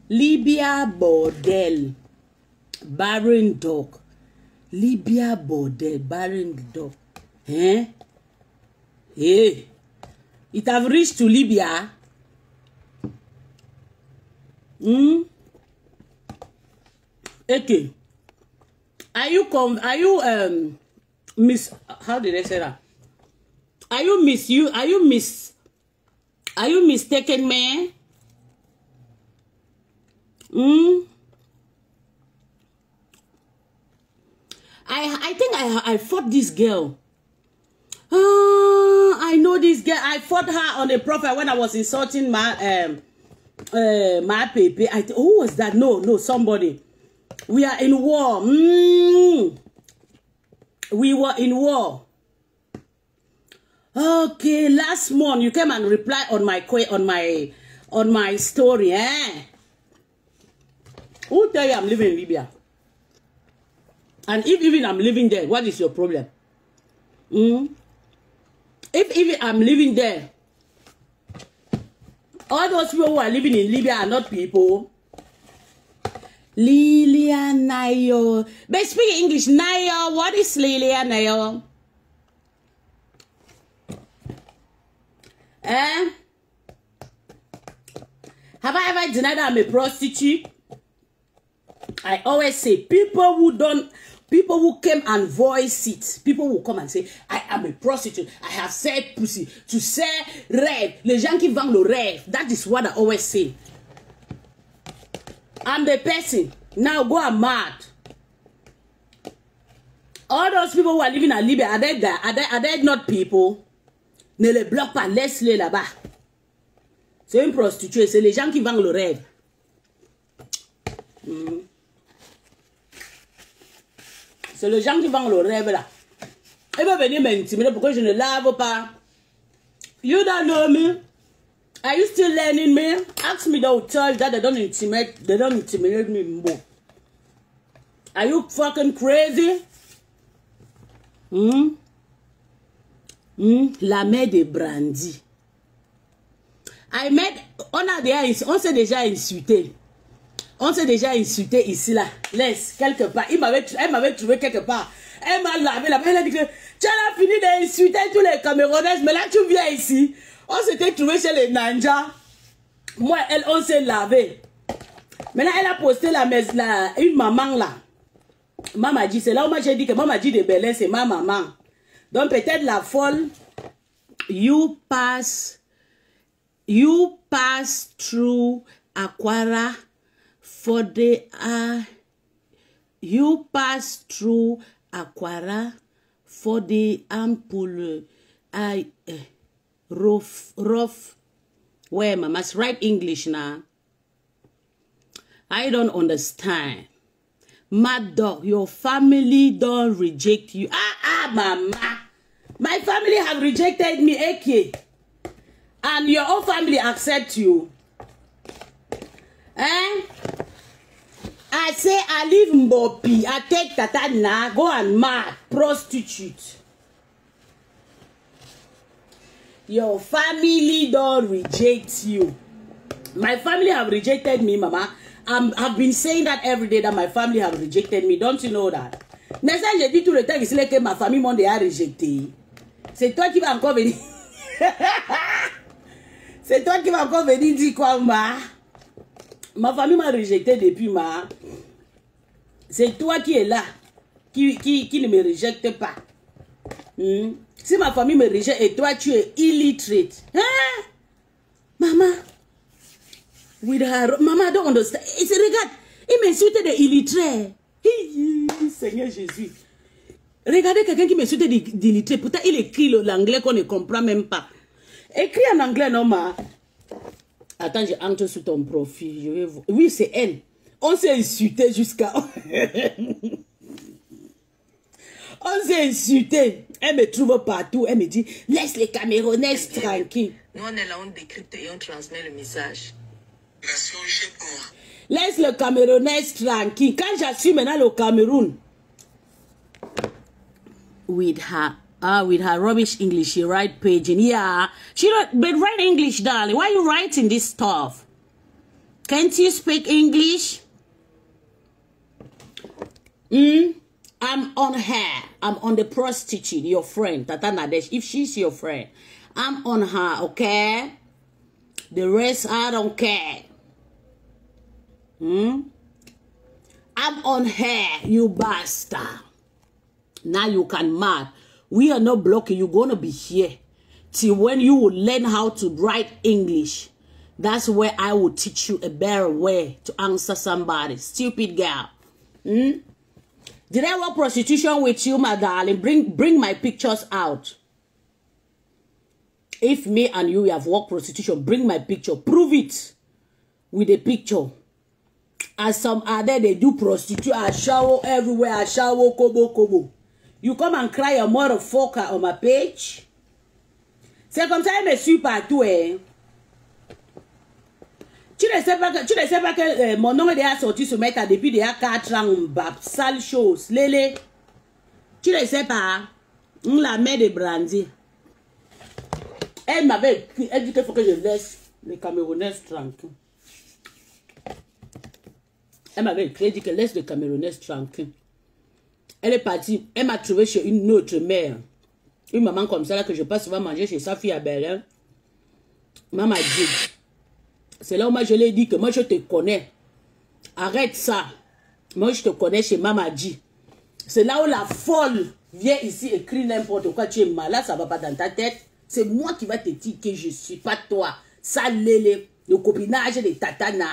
Libya bordel. Barren dog. Libya bordel. Barren dog. Eh? Hey. It have reached to Libya. Okay. Are you miss, how did I say that? Are you mistaken, man? I think I fought this girl. I know this girl. I fought her on a profile when I was insulting my Pepe. Who was that? No, somebody. We are in war. We were in war. Okay, last month you came and replied on my story, eh? Who tell you I'm living in Libya? And if even I'm living there, what is your problem? If even I'm living there, all those people who are living in Libya are not people. Lilia Nayo. But speak English. Nayo. What is Lilia Nayo? Eh? Have I ever denied that I'm a prostitute? I always say people who came and voice it, people will come and say, I am a prostitute, I have said pussy, to say rêve, les gens qui vendent le rêve. That is what I always say. I'm the person. Now go and mad. All those people who are living in Libya, are they not people? Ne les bloque pas, laisse-les là-bas. C'est une prostituée, c'est les gens qui vendent le rêve. C'est les gens qui vendent le rêve là. Ils vont venir m'intimider pourquoi je ne lave pas. You don't know me. Are you still learning me? Ask me, they'll tell you that they don't intimidate me more. Are you fucking crazy? La mère de Brandy. On s'est déjà insulté. On s'est déjà insulté ici là. Laisse, quelque part. Elle m'avait trouvé quelque part. Elle m'a lavé là-bas. Elle a dit que tu as fini d'insulter tous les Camerounaises, mais là tu viens ici. On s'était trouvé chez les Nanja. Moi, on s'est lavé. Maintenant, elle a posté une maman là. Maman dit, c'est là où moi j'ai dit que maman dit de Belin, c'est ma maman. Donc peut-être la folle, you pass through Aquara for the you pass through Aquara for the ampoule rough. Where mama's write English now. I don't understand. Mad dog, your family don't reject you. Mama. My family have rejected me, AK. and your own family accept you. Eh? I say I leave Mbopi, I take Tatana, go and mad, prostitute. Your family don't reject you. My family have rejected me, Mama. I've been saying that every day that my family have rejected me. Don't you know that? Next time je dis tout le temps que ma famille m'a déjà rejeté. C'est toi qui vas encore venir. C'est toi qui vas encore venir dire quoi, ma famille m'a rejeté depuis, C'est toi qui es là, qui ne me rejecte pas. Si ma famille me rejette et toi tu es illiterate. Hein? Maman. With her, Maman, don't understand. Regarde, il m'insulte de illiterate. Seigneur Jésus. Regardez quelqu'un qui m'insulte d'illiterate. Pourtant, il écrit l'anglais qu'on ne comprend même pas. Écrit en anglais, non, ma. Attends, je entre sur ton profil. Je vais voir. Oui, c'est elle. On s'est insulté jusqu'à... On s'est insulté. Elle me trouve partout. Elle me dit, laisse les Camerounais tranquilles. Nous, on est là, on décrypte et on transmet le message. Laisse le Camerounais tranquille. Quand j'assume maintenant le Cameroun, with her rubbish English, she write paging. Yeah, she don't. But write English, darling. Why are you writing this stuff? Can't you speak English? I'm on her. I'm on the prostitute, your friend, Tata Nadesh. If she's your friend, I'm on her. Okay. The rest, I don't care. I'm on her, you bastard. Now you can mad. We are not blocking. You're going to be here till when you will learn how to write English. That's where I will teach you a better way to answer somebody. Stupid girl. Did I work prostitution with you, my darling? Bring my pictures out. If me and you have worked prostitution, bring my picture. Prove it with a picture. As some other, they do prostitute. I shower everywhere. I shower kobo. You come and cry a motherfucker on my page. C'est comme ça, elle me suit partout, hein. Tu ne sais pas que mon nom est déjà sorti sur Meta depuis déjà 4 ans, bab, sale chose. Lélé. Tu ne sais pas. La mère de Brandy. Elle m'avait écrit, elle dit qu'il faut que je laisse les Camerounais tranquilles. Elle m'avait écrit, elle dit que laisse les Camerounais tranquilles. Elle est partie, elle m'a trouvé chez une autre mère. Une maman comme ça là que je passe souvent manger chez sa fille à Berlin. Maman dit, c'est là où moi je lui ai dit que moi je te connais. Arrête ça. Moi je te connais chez Maman dit. C'est là où la folle vient ici écrire n'importe quoi. Tu es malade, ça va pas dans ta tête. C'est moi qui va te dire que je suis pas toi. Ça lélé, le copinage des tatana.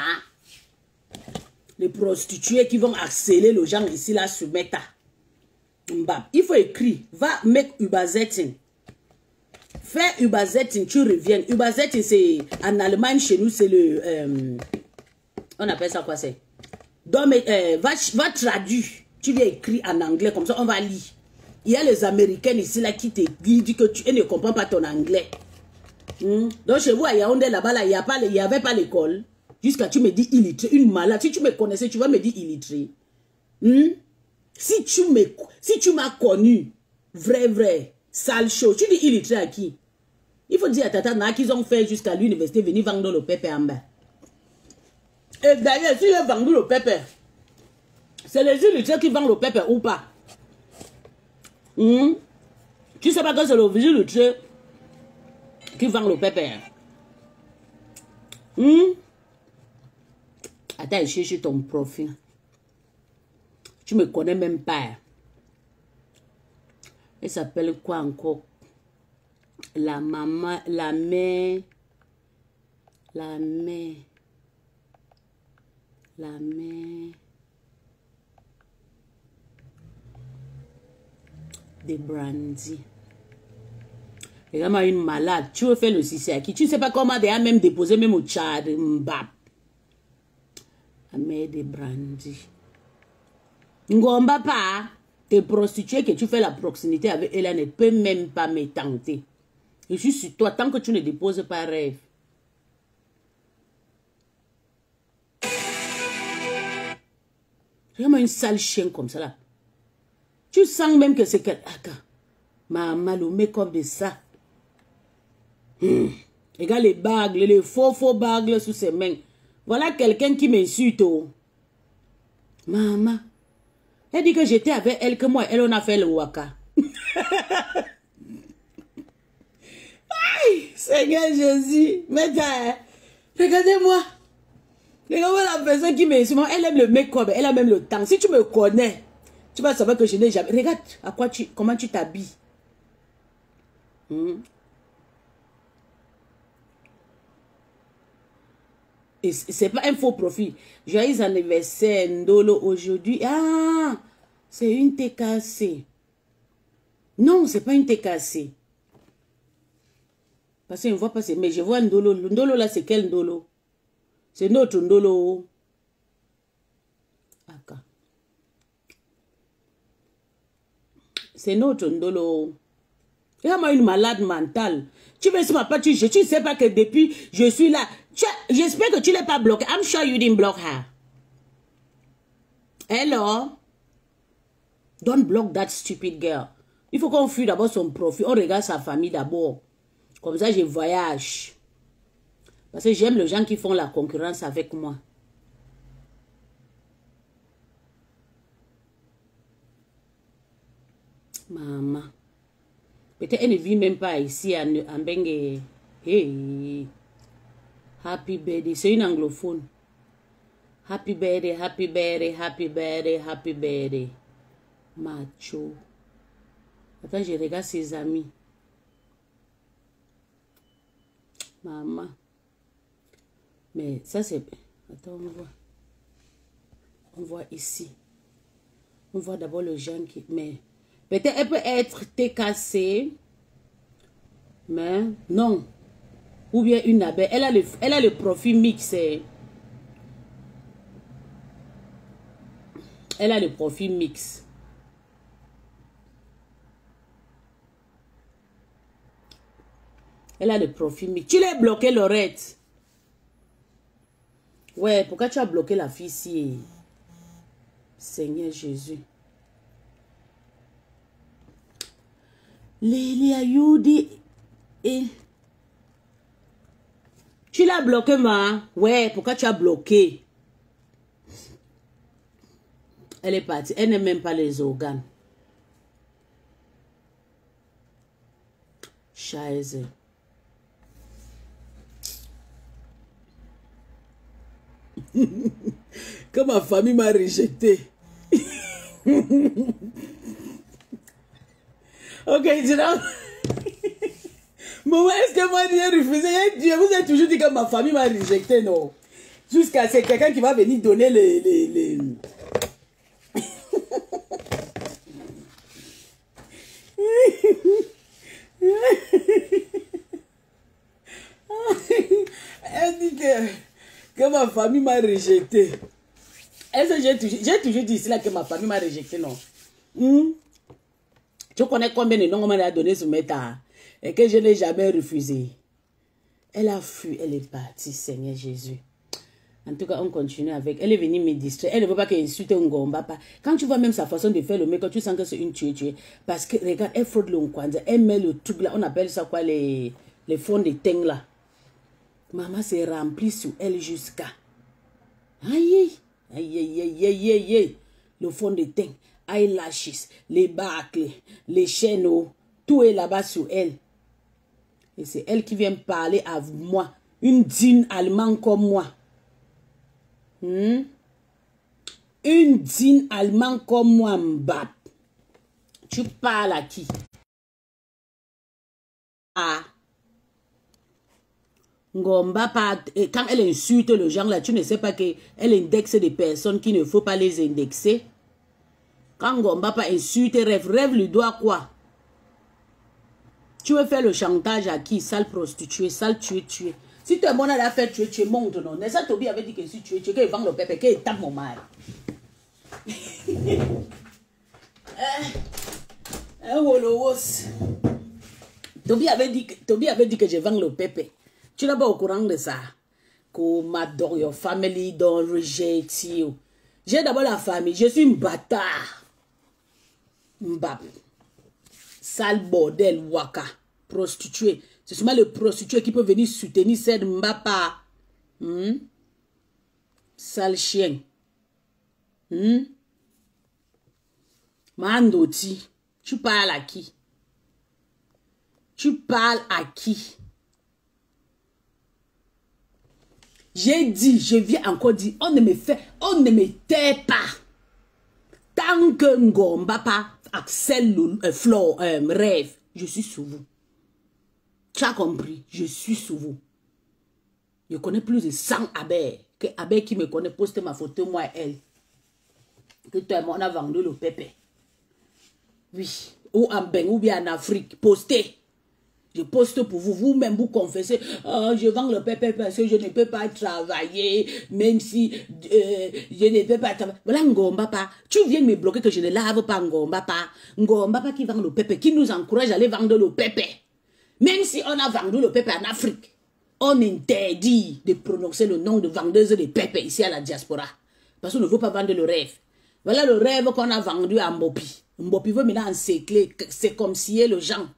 Les prostituées qui vont harceler les gens ici là sur Meta. Il faut écrire. Va make Uberzetting. Fais Uberzetting, tu reviens. Uberzetting, c'est en Allemagne, chez nous, c'est le... on appelle ça quoi c'est? Va traduire. Tu viens écrire en anglais, comme ça on va lire. Il y a les Américains ici là qui te disent que tu ne comprends pas ton anglais. Donc chez vous à Yaoundé là-bas, là, il n'y avait pas l'école. Jusqu'à tu me dis illettré, une malade. Si tu me connaissais, tu vas me dire illettré. Si tu m'as connu, vrai, sale chose, tu dis illettré à qui? Il faut dire à Tata Nana qu'ils ont fait jusqu'à l'université venir vendre le pépé en bas. Et d'ailleurs, si ils vendent le pépé, c'est les illettrés qui vendent le pépé ou pas? Tu sais pas que c'est le illettré qui vend le pépé. Attends, je cherche ton profil. Tu me connais même pas. Elle s'appelle quoi encore? La maman, la mère. De Brandy. Et là, une malade. Tu veux faire le CC à qui? Tu ne sais pas comment déjà même déposer même au Tchad. Mbap. La mère de Brandy. Ngomba pas. Tes prostituées que tu fais la proximité avec elle ne peut même pas me tenter. Je suis sur toi tant que tu ne déposes pas rêve. Regarde-moi une sale chien comme ça là. Tu sens même que c'est quel... Maman, le make-up de ça. Regarde les bagles, les faux bagles sous ses mains. Voilà quelqu'un qui m'insulte. Oh. Maman. Elle dit que j'étais avec elle, que moi, elle, on a fait le waka. Aïe, Seigneur Jésus. Mais regardez-moi. Regardez-moi la personne qui m'insulte. Elle aime le make-up, elle a même le temps. Si tu me connais, tu vas savoir que je n'ai jamais... Regarde à quoi comment tu t'habilles. Et c'est pas un faux profil. Joyeux anniversaire, Ndolo, aujourd'hui. Ah, c'est une TKC. Non, c'est pas une TKC. Parce qu'on ne voit pas, mais je vois Ndolo. Ndolo là, c'est quel Ndolo? C'est notre Ndolo. Okay. C'est notre Ndolo. Regarde-moi une malade mentale. Tu veux ma pas, tu ne sais pas que depuis je suis là. J'espère que tu ne l'as pas bloqué. I'm sure you didn't block her. Hello? Don't block that stupid girl. Il faut qu'on fuit d'abord son profil. On regarde sa famille d'abord. Comme ça, je voyage. Parce que j'aime les gens qui font la concurrence avec moi. Maman. Peut-être elle ne vit même pas ici en Bengue. Hey. Happy birthday. C'est une anglophone. Happy birthday, happy birthday, happy birthday, happy birthday. Macho. Attends, je regarde ses amis. Maman. Mais ça c'est... Attends, on voit. On voit ici. On voit d'abord le gens qui... Mais... Peut-être elle peut être TKC. Mais non. Ou bien une abeille. Elle a le profil mixé. Elle a le profil mix. Elle a le profil mix. Tu l'as bloqué, Laurette. Ouais, pourquoi tu as bloqué la fille ici? Seigneur Jésus. Lélia Youdi. Et... Tu l'as bloqué, ma? Ouais, pourquoi tu as bloqué? Elle est partie. Elle n'aime même pas les organes. Scheiße. Que ma famille m'a rejeté. Ok, dis donc. Maman, est-ce que moi j'ai refusé? Je vous ai toujours dit que ma famille m'a rejeté, non? Jusqu'à c'est quelqu'un qui va venir donner les... Elle dit que ma famille m'a rejeté. Est-ce que j'ai toujours dit cela que ma famille m'a rejeté, non? Tu connais combien de noms on m'a donné sur Meta et que je n'ai jamais refusé. Elle a fui, elle est partie, Seigneur Jésus. En tout cas, on continue avec. Elle est venue me distraire. Elle ne veut pas qu'elle insulte un gomba. Quand tu vois même sa façon de faire le make-up, tu sens que c'est une tuée. Parce que, regarde, elle fraude le Nkwanza. Elle met le truc là. On appelle ça quoi, les fonds de teint là. Maman s'est remplie sur elle jusqu'à. Aïe, aïe, aïe, aïe, aïe, aïe, aïe. Le fond de teint, eyelashes, les bâcles, les chaînes, tout est là-bas sur elle. Et c'est elle qui vient parler à moi. Une digne allemande comme moi. Une digne allemande comme moi, Mbap. Tu parles à qui? Ah. Ngomba, quand elle insulte le genre là, tu ne sais pas qu'elle indexe des personnes qu'il ne faut pas les indexer. Quand Ngomba pas insulte, rêve le doigt quoi? Tu veux faire le chantage à qui? Sale prostituée, sale tuer. Si tu es bon à la faire tuer, monte non. Nessa Tobi avait dit que si tu es, qu'il vend le pépé, qu'il tape mon mari. Toby avait dit que je vends le pépé. Tu n'es pas au courant de ça. Que m'adore your family, don't reject you. J'ai d'abord la famille. Je suis une bâtard. Mbap. Sale bordel, waka. Prostituée. C'est seulement le prostitué qui peut venir soutenir cette mbapa. Sale chien. Mandoti. Tu parles à qui? Tu parles à qui? J'ai dit, je viens encore dire, on ne me tait pas. Tant que Ngombapa accèle rêve, je suis sous vous. Tu as compris? Je suis sous vous. Je connais plus de 100 abeilles que abeilles qui me connaît. Poste ma photo, moi et elle. Que toi et moi, on a vendu le pépé. Oui. Ou en Ben, ou bien en Afrique. Postez. Je poste pour vous. Vous-même, vous confessez. Oh, je vends le pépé parce que je ne peux pas travailler. Même si je ne peux pas travailler. Voilà Ngombapa. Tu viens me bloquer que je ne lave pas Ngombapa. Ngombapa qui vend le pépé. Qui nous encourage à aller vendre le pépé. Même si on a vendu le pépé en Afrique. On interdit de prononcer le nom de vendeuse de pépé ici à la diaspora. Parce qu'on ne veut pas vendre le rêve. Voilà le rêve qu'on a vendu à Mbopi. Mbopi veut maintenant encercler. C'est comme si le gens.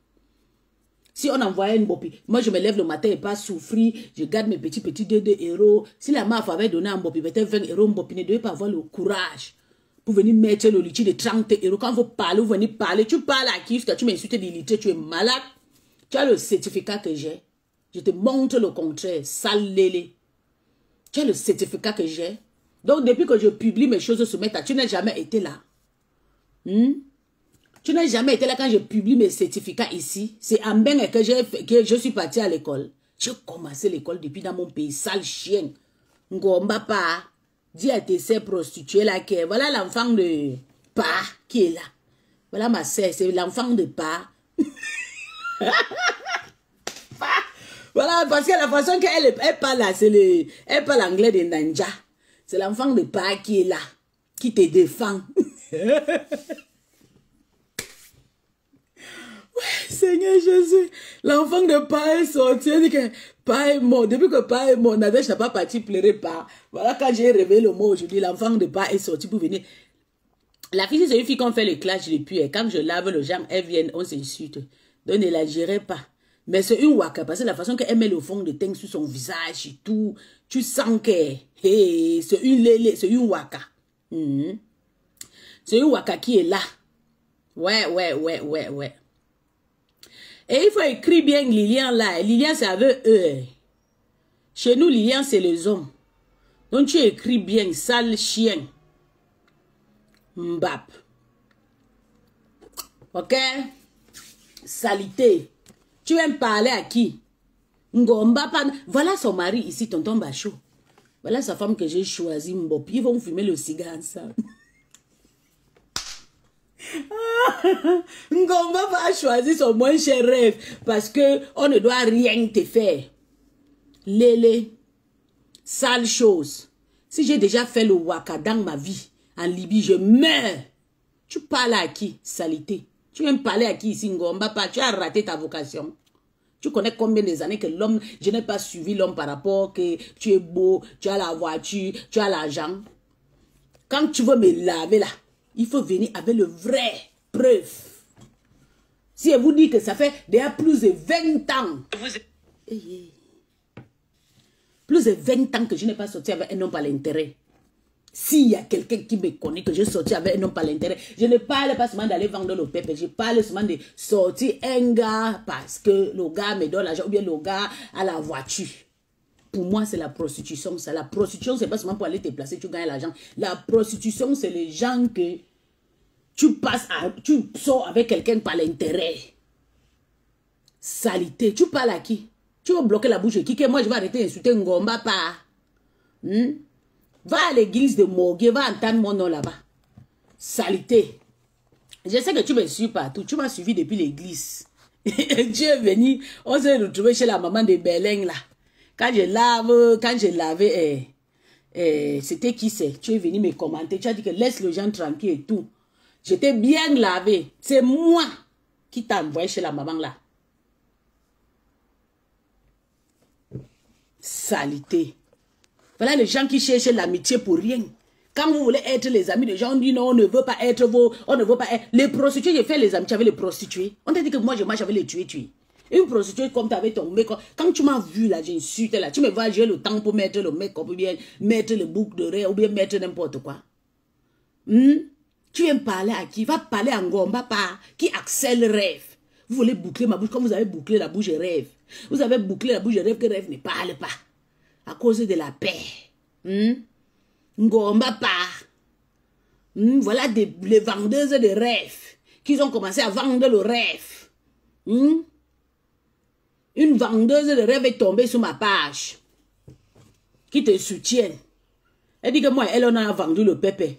Si on envoyait une Mbopi, moi je me lève le matin et pas souffrir. Je garde mes petits 2 euros. Si la MAF avait donné à Mbopi peut-être 20 euros, Mbopi ne devait pas avoir le courage pour venir mettre le litige de 30 euros. Quand vous parlez, vous venez parler. Tu parles à qui? Parce que tu m'insultes du litige, tu es malade. Tu as le certificat que j'ai. Je te montre le contraire. Sale lélé. Tu as le certificat que j'ai. Donc, depuis que je publie mes choses sur Meta, tu n'as jamais été là. Tu n'as jamais été là quand je publie mes certificats ici. C'est en Bénin que je suis partie à l'école. J'ai commencé l'école depuis dans mon pays. Sale chien. Ngombapa. Dis à tes sœurs prostituées là. Voilà l'enfant de Pa qui est là. Voilà ma sœur. C'est l'enfant de Pa. Voilà, parce que la façon qu'elle parle là, elle parle anglais de Nanja. C'est l'enfant de Pa qui est là, qui te défend. Ouais, Seigneur Jésus, l'enfant de Pa est sorti. Elle dit que Pa est mort. Depuis que Pa est mort, Nadège n'a pas parti pleurer Pa. Voilà, quand j'ai révélé le mot aujourd'hui, l'enfant de Pa est sorti pour venir. La fille, c'est une fille qu'on fait le clash depuis. Quand je lave le jambes, elle vient, on s'insulte. Donc ne la gérez pas. Mais c'est une waka, parce que la façon qu'elle met le fond de teint sur son visage et tout, tu sens que hey, c'est une lélé, c'est une waka. C'est une waka qui est là. Ouais. Et il faut écrire bien Lilian là. Lilian, c'est avec eux. Chez nous, Lilian, c'est les hommes. Donc tu écris bien, sale chien. Mbap. Ok? Salité. Tu viens me parler à qui? Ngombapa. Voilà son mari ici, tonton Bachou. Voilà sa femme que j'ai choisie, Mbopi. Ils vont fumer le cigare ensemble. Ngombapa a choisi son moins cher rêve parce que on ne doit rien te faire. Lélé. Sale chose. Si j'ai déjà fait le waka dans ma vie, en Libye, je meurs. Tu parles à qui? Salité. Tu viens me parler à qui ici, Ngombapa? Tu as raté ta vocation. Tu connais combien des années que l'homme, je n'ai pas suivi l'homme par rapport que tu es beau, tu as la voiture, tu as l'argent. Quand tu veux me laver là, il faut venir avec le vrai preuve. Si elle vous dit que ça fait déjà plus de 20 ans. Plus de 20 ans que je n'ai pas sorti avec un homme par l'intérêt. S'il y a quelqu'un qui me connaît que je sortis avec un homme par l'intérêt, je ne parle pas seulement d'aller vendre le pépé, je parle seulement de sortir un gars parce que le gars me donne l'argent ou bien le gars a la voiture. Pour moi, c'est la prostitution. Ça. La prostitution, c'est pas seulement pour aller te placer, tu gagnes l'argent. La prostitution, c'est les gens que tu sors avec quelqu'un par l'intérêt. Salité. Tu parles à qui? Tu vas bloquer la bouche de qui? Que moi, je vais arrêter d'insulter Ngombapa. Va à l'église de Morgue, va entendre mon nom là-bas. Salité. Je sais que tu me suis partout. Tu m'as suivi depuis l'église. Tu es venu, on s'est retrouvé chez la maman de Berlin là. Quand je lavais, c'était qui c'est? Tu es venu me commenter. Tu as dit que laisse les gens tranquilles et tout. J'étais bien lavé. C'est moi qui t'ai envoyé chez la maman là. Salité. Voilà les gens qui cherchent l'amitié pour rien. Quand vous voulez être les amis des gens, on dit non, on ne veut pas être vos... On ne veut pas être... Les prostituées, j'ai fait les amitiés avec les prostituées. On t'a dit que moi, je marche avec les tués. Une prostituée comme tu avais ton make-up. Quand tu m'as vu là, j'ai insulté là. Tu me vois, j'ai le temps pour mettre le make-up ou bien mettre le boucle de rêve ou bien mettre n'importe quoi. Tu viens parler à qui? Va parler à Ngomba pas qui accèle rêve. Vous voulez boucler ma bouche. Comme vous avez bouclé la bouche, je rêve. Vous avez bouclé la bouche, je rêve que rêve ne parle pas. À cause de la paix. Ngomba pas. Voilà les vendeuses de rêve qui ont commencé à vendre le rêve. Une vendeuse de rêve est tombée sur ma page. Qui te soutient. Elle dit que moi, elle en a vendu le pépé.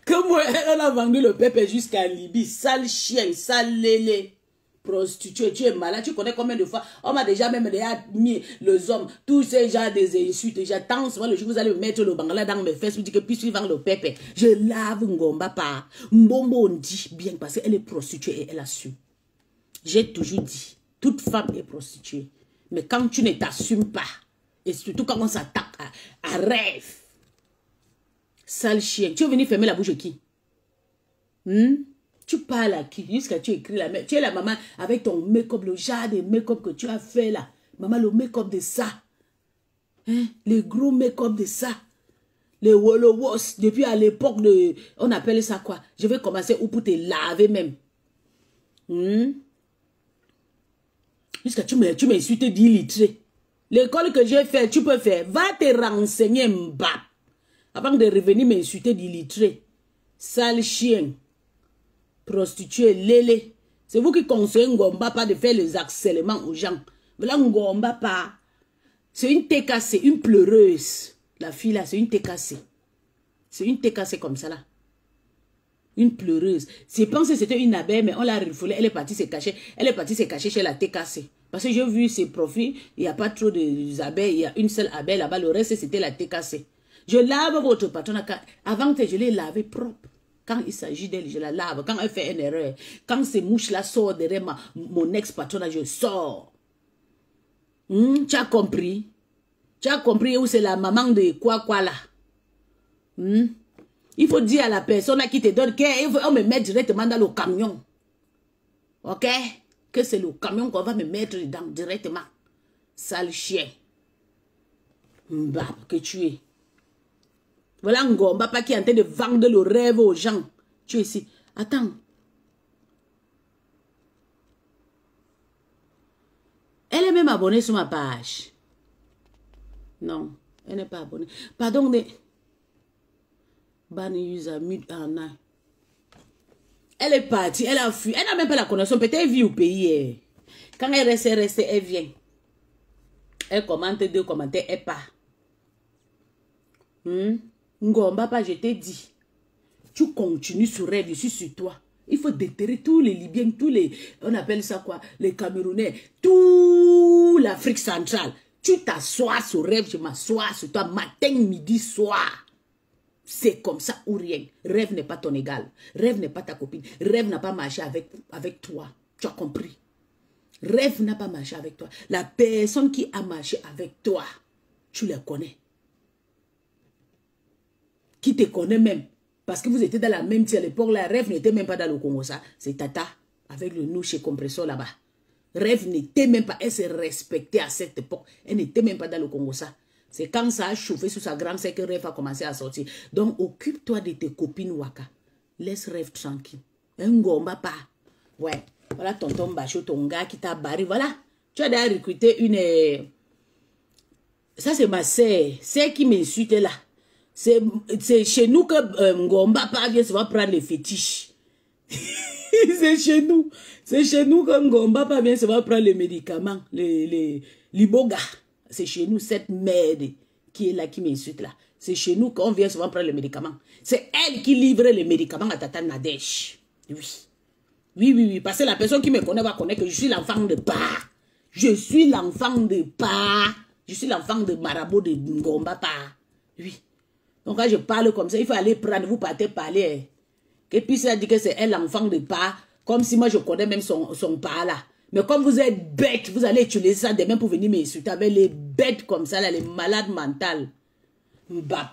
Que moi, elle en a vendu le pépé jusqu'à Libye. Sale chien, sale lélé. Prostituée, tu es malade. Tu connais combien de fois? On m'a déjà même mis les hommes. Tous ces gens des insultes. J'attends souvent le jour où vous allez me mettre le bangla dans mes fesses. Vous dites que puis suivant le pépé. Je lave Ngomba pas. Mbombo on dit bien parce qu'elle est prostituée et elle assume. J'ai toujours dit. Toute femme est prostituée. Mais quand tu ne t'assumes pas, et surtout quand on s'attaque à rêve, sale chien, tu es venu fermer la bouche de qui? Tu parles à qui? Jusqu'à tu écris la même. Tu es la maman avec ton make-up, le genre de make-up que tu as fait là. Maman, le make-up de ça. Le gros make-up de ça. Le Wolowos, depuis à l'époque de... On appelle ça quoi? Je vais commencer ou pour te laver même. Jusqu'à tu m'insultes d'illettré. L'école que j'ai fait, tu peux faire. Va te renseigner, Mbap. Avant de revenir m'insulter d'illettré. Sale chien. Prostituée, lélé. C'est vous qui conseillez Ngomba pas de faire les harcèlements aux gens. Voilà Ngomba pas. C'est une TKC, une pleureuse. La fille là, c'est une TKC. C'est une TKC comme ça là. Une pleureuse. Je pense que c'était une abeille, mais on l'a refoulée. Elle est partie se cacher. Elle est partie se cacher chez la TKC. Parce que j'ai vu ses profils. Il n'y a pas trop d'abeilles. Il y a une seule abeille là-bas. Le reste, c'était la TKC. Je lave votre patron. Avant que je l'ai lavé propre. Quand il s'agit d'elle, je la lave. Quand elle fait une erreur. Quand ces mouches-là sortent derrière mon ex-patron, je sors. Tu as compris? Tu as compris où c'est la maman de quoi là? Il faut dire à la personne qui te donne qu'on me met directement dans le camion. Ok? Que c'est le camion qu'on va me mettre dedans directement. Sale chien. Mbap que tu es. Voilà Ngomba pas qui est en train de vendre le rêve aux gens. Tu es ici. Attends. Elle est même abonnée sur ma page. Non, elle n'est pas abonnée. Pardon, mais... Elle est partie, elle a fui. Elle n'a même pas la connexion. Peut-être elle vit au pays. Quand elle reste, elle vient. Elle commente 2 commentaires, elle part. Ngomba pas, je t'ai dit. Tu continues sur rêve, je suis sur toi. Il faut déterrer tous les Libyens, tous les... On appelle ça quoi? Les Camerounais. Toute l'Afrique centrale. Tu t'assois sur rêve, je m'assois sur toi. Matin, midi, soir. C'est comme ça ou rien. Rêve n'est pas ton égal. Rêve n'est pas ta copine. Rêve n'a pas marché avec toi. Tu as compris? Rêve n'a pas marché avec toi. La personne qui a marché avec toi, tu la connais. Qui te connaît même. Parce que vous étiez dans la même tir à l'époque. La Rêve n'était même pas dans le Congo. Ça, c'est Tata. Avec le nous chez Compressor là-bas. Rêve n'était même pas. Elle s'est respectée à cette époque. Elle n'était même pas dans le Congo. Ça. C'est quand ça a chauffé sous sa grande sœur que Rêve a commencé à sortir. Donc, occupe-toi de tes copines Waka. Laisse Rêve tranquille. Un Ngomba pas. Ouais. Voilà tonton Bachot, ton gars qui t'a barré. Voilà. Tu as déjà recruté une... Ça, c'est ma sœur. Celle qui m'insulte là. C'est chez nous que Ngomba pas vient se va prendre les fétiches. C'est chez nous. C'est chez nous que Ngomba pas vient se va prendre les médicaments. Les Liboga. C'est chez nous, cette merde qui est là, qui m'insulte là. C'est chez nous qu'on vient souvent prendre les médicaments. C'est elle qui livre les médicaments à Tata Nadège. Oui. Oui. Parce que la personne qui me connaît va connaître que je suis l'enfant de Pa. Je suis l'enfant de Pa. Je suis l'enfant de Marabout de Ngomba Pa. Oui. Donc quand je parle comme ça, il faut aller prendre, vous partez parler. Et puis ça dit que c'est elle l'enfant de Pa. Comme si moi je connais même son Pa là. Mais comme vous êtes bêtes, vous allez utiliser ça demain pour venir m'insulter avec les bêtes comme ça, là, les malades mentales. Mbap.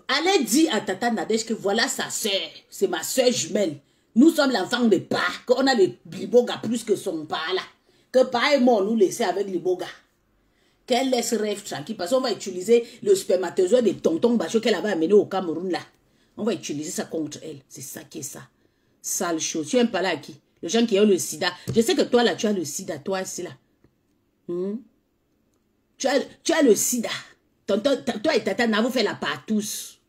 Allez dire à Tata Nadège que voilà sa soeur. C'est ma soeur jumelle. Nous sommes l'enfant de Pa. Qu'on a les Liboga plus que son Pa là. Que Pa est mort nous laisser avec Liboga. Qu'elle laisse rêve tranquille. Parce qu'on va utiliser le spermatozoïde de tonton Bacho qu'elle avait amené au Cameroun là. On va utiliser ça contre elle. C'est ça qui est ça. Sale chose. Tu aimes parler à qui? Les gens qui ont le sida. Je sais que toi là, tu as le sida. Toi aussi là. Tu as le sida. Toi et Tata Navo fait la part tous.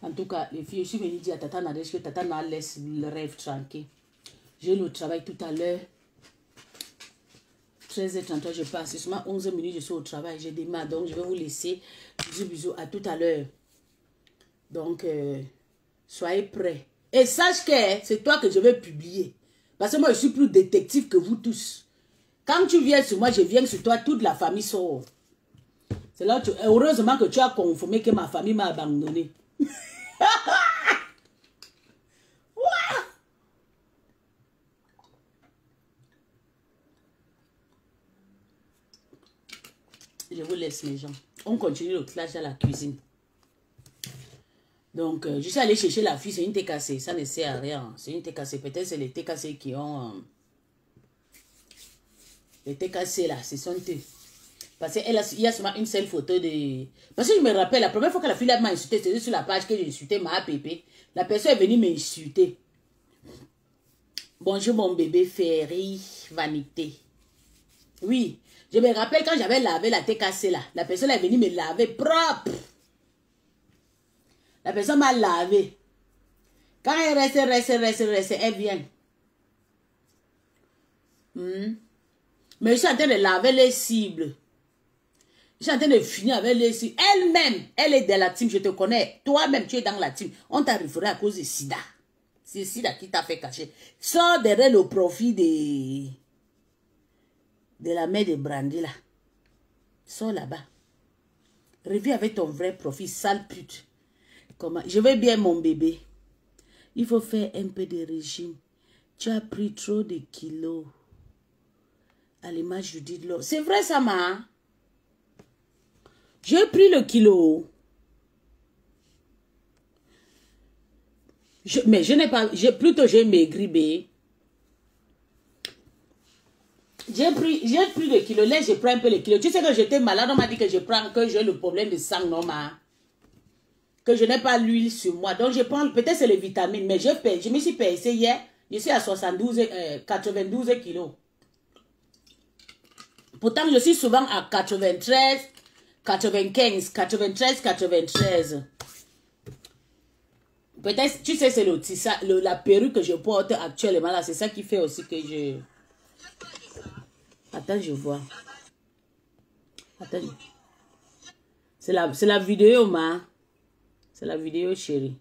En tout cas, les filles, je suis venue dire à Tata Nadège que Tata Nadège laisse le rêve tranquille. J'ai le travail tout à l'heure. 13h33, je passe. C'est seulement 11 minutes, je suis au travail. J'ai démarré, donc je vais vous laisser. Bisous, bisous. À tout à l'heure. Donc, soyez prêts. Et sache que c'est toi que je vais publier. Parce que moi, je suis plus détective que vous tous. Quand tu viens sur moi, je viens sur toi, toute la famille sort. C'est là que heureusement que tu as confirmé que ma famille m'a abandonné. Je vous laisse les gens. On continue le clash à la cuisine. Donc, je suis allée chercher la fille, c'est une TKC. Ça ne sert à rien. C'est une TKC. Peut-être c'est les TKC qui ont... les TKC là, ce sont eux. Parce qu'il y a seulement une seule photo de... Parce que je me rappelle, la première fois que la fille m'a insulté, c'était sur la page que j'ai insulté ma APP. La personne est venue m'insulter. Bonjour mon bébé Ferry Vanité. Oui, je me rappelle quand j'avais lavé la TKC là. La personne est venue me laver propre. La personne m'a lavé. Quand elle reste, elle vient. Mais je suis en train de laver les cibles. Je suis en train de finir avec les cibles. Elle-même, elle est dans la team, je te connais. Toi-même, tu es dans la team. On t'a référé à cause de Sida. C'est Sida qui t'a fait cacher. Sors derrière le profit de la mère de Brandy là. Sors là-bas. Reviens avec ton vrai profil, sale pute. Comment? Je vais bien mon bébé. Il faut faire un peu de régime. Tu as pris trop de kilos. À l'image, je dis de l'eau. C'est vrai ça, ma. J'ai pris le kilo. Mais je n'ai pas... J'ai maigri, bé. J'ai pris le kilo. Là, je prends un peu le kilo. Tu sais que j'étais malade. On m'a dit que j'ai le problème de sang, non, ma. Que je n'ai pas l'huile sur moi. Donc, je prends... Peut-être c'est les vitamines. Mais je me suis pesé hier. Je suis à 92 kilos. Pourtant, je suis souvent à 93, 95, 93. Peut-être, tu sais, c'est la perruque que je porte actuellement là. C'est ça qui fait aussi que je... Attends, je vois. Attends. C'est la vidéo, ma. C'est la vidéo, chérie.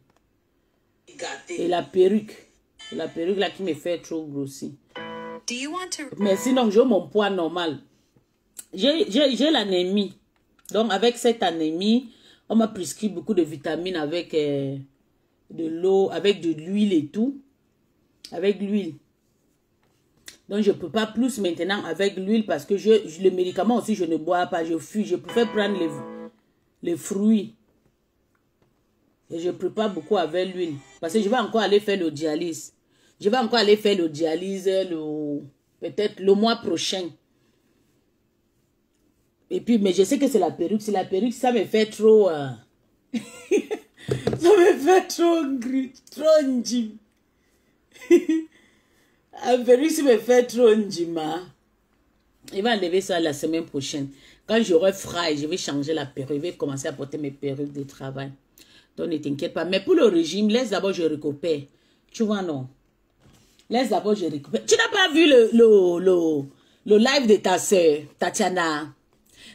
Et la perruque. C'est la perruque là qui me fait trop grossir. Mais sinon, j'ai mon poids normal. J'ai l'anémie. Donc, avec cette anémie, on m'a prescrit beaucoup de vitamines avec de l'eau, avec de l'huile et tout. Avec l'huile. Donc, je ne peux pas plus maintenant avec l'huile parce que le médicament aussi, je ne bois pas, je fuis. Je préfère prendre les fruits. Et je prépare beaucoup avec l'huile. Parce que je vais encore aller faire le dialyse. Je vais encore aller faire le dialyse peut-être le mois prochain. Et puis, mais je sais que c'est la perruque. C'est la perruque, ça me fait trop... ça me fait trop gris, trop njim. La perruque, ça me fait trop njima. Il va enlever ça la semaine prochaine. Quand j'aurai frais, je vais changer la perruque. Je vais commencer à porter mes perruques de travail. Donc, ne t'inquiète pas. Mais pour le régime, laisse d'abord, je récupère. Tu vois, non? Laisse d'abord, je récupère. Tu n'as pas vu le live de ta soeur, Tatiana?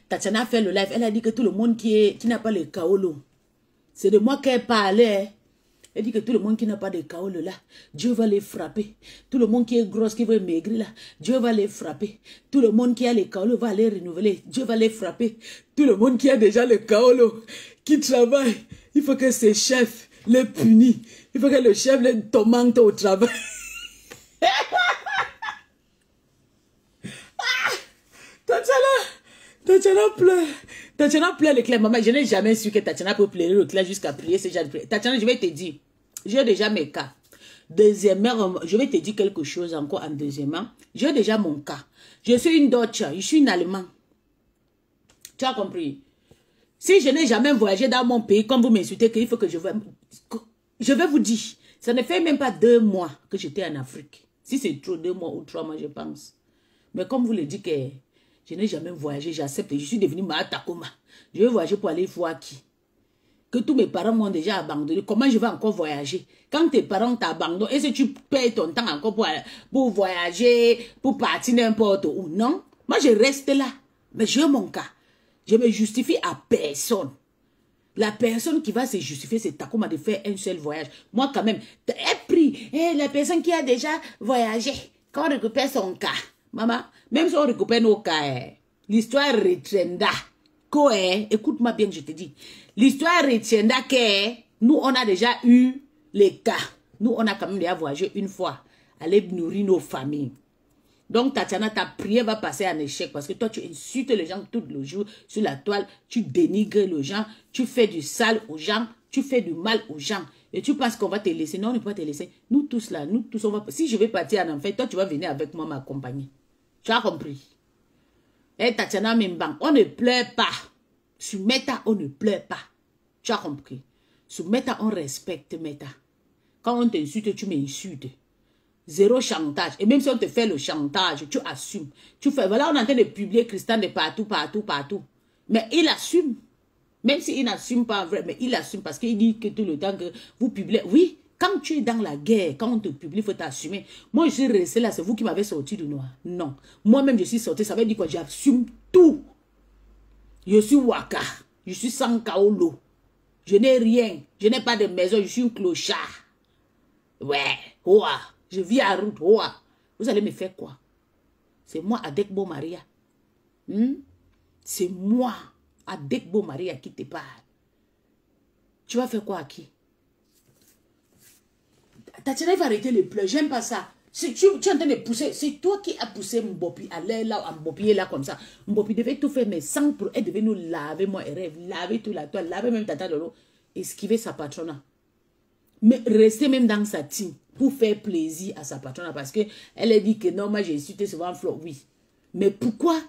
Tatiana a fait le live. Elle a dit que tout le monde qui n'a pas le kaolo, c'est de moi qu'elle parlait. Elle dit que tout le monde qui n'a pas de kaolo là, Dieu va les frapper. Tout le monde qui est gros, qui veut maigrir là, Dieu va les frapper. Tout le monde qui a le kaolo va les renouveler. Dieu va les frapper. Tout le monde qui a déjà le kaolo, qui travaille, il faut que ses chefs les punissent. Il faut que le chef les tourmente au travail. Tatiana pleure. Tatiana pleure le clair. Maman, je n'ai jamais su que Tatiana peut pleurer le clair jusqu'à prier ce genre de prière. Tatiana, je vais te dire. J'ai déjà mes cas. Deuxièmement, je vais te dire quelque chose encore en deuxièmement. J'ai déjà mon cas. Je suis une Deutsche. Je suis une Allemande. Tu as compris? Si je n'ai jamais voyagé dans mon pays, comme vous m'insultez, qu'il faut que je vais vous dire. Ça ne fait même pas 2 mois que j'étais en Afrique. Si c'est trop, 2 mois ou 3 mois, je pense. Mais comme vous le dites que je n'ai jamais voyagé, j'accepte. Je suis devenue Mahatakoma. Je vais voyager pour aller voir qui? Que tous mes parents m'ont déjà abandonné. Comment je vais encore voyager? Quand tes parents t'abandonnent, est-ce que tu payes ton temps encore pour voyager, pour partir n'importe où? Non. Moi, je reste là. Mais j'ai mon cas. Je me justifie à personne. La personne qui va se justifier, c'est Takoma de faire un seul voyage. Moi, quand même, la personne qui a déjà voyagé, quand on récupère son cas, maman, même si on récupère nos cas, l'histoire retiendra que, écoute-moi bien, je te dis, l'histoire retiendra que nous, on a déjà eu les cas. Nous, on a quand même déjà voyagé une fois, aller nourrir nos familles. Donc, Tatiana, ta prière va passer en échec parce que toi, tu insultes les gens tout le jour sur la toile, tu dénigres les gens, tu fais du sale aux gens, tu fais du mal aux gens. Et tu penses qu'on va te laisser. Non, on ne peut pas te laisser. Nous tous là, nous tous, on va... Si je vais partir en enfer, toi, tu vas venir avec moi m'accompagner. Tu as compris? Et Tatiana Mimbang, on ne pleure pas. Sur Meta, on ne pleure pas. Tu as compris? Sur Meta, on respecte Meta. Quand on t'insulte, tu m'insultes. Zéro chantage. Et même si on te fait le chantage, tu assumes. Tu fais, voilà, on est en train de publier Christian de partout. Mais il assume. Même s'il n'assume pas en vrai, mais il assume parce qu'il dit que tout le temps que vous publiez. Oui, quand tu es dans la guerre, quand on te publie, il faut t'assumer. Moi, je suis resté là, c'est vous qui m'avez sorti du noir. Non. Moi-même, je suis sorti. Ça veut dire quoi? J'assume tout. Je suis Waka. Je suis sans Kaolo. Je n'ai rien. Je n'ai pas de maison. Je suis un clochard. Ouais. Ouah. Je vis à route. Ouah. Vous allez me faire quoi? C'est moi, Adekbo Maria. C'est moi, Adekbo Maria, qui te parle. Tu vas faire quoi à qui? Tatiana va arrêter les pleurs. J'aime pas ça. Tu es en train de pousser. C'est toi qui as poussé Mbopi à l'air là, Mbopi est là comme ça. Mbopi devait tout faire, mais sans pour elle devait nous laver, moi et rêve, laver tout la toile, laver même Tata de l'eau, esquiver sa patrona. Mais rester même dans sa team pour faire plaisir à sa patrona parce qu'elle a dit que non, moi j'ai insulté souvent Flo, oui. Mais pourquoi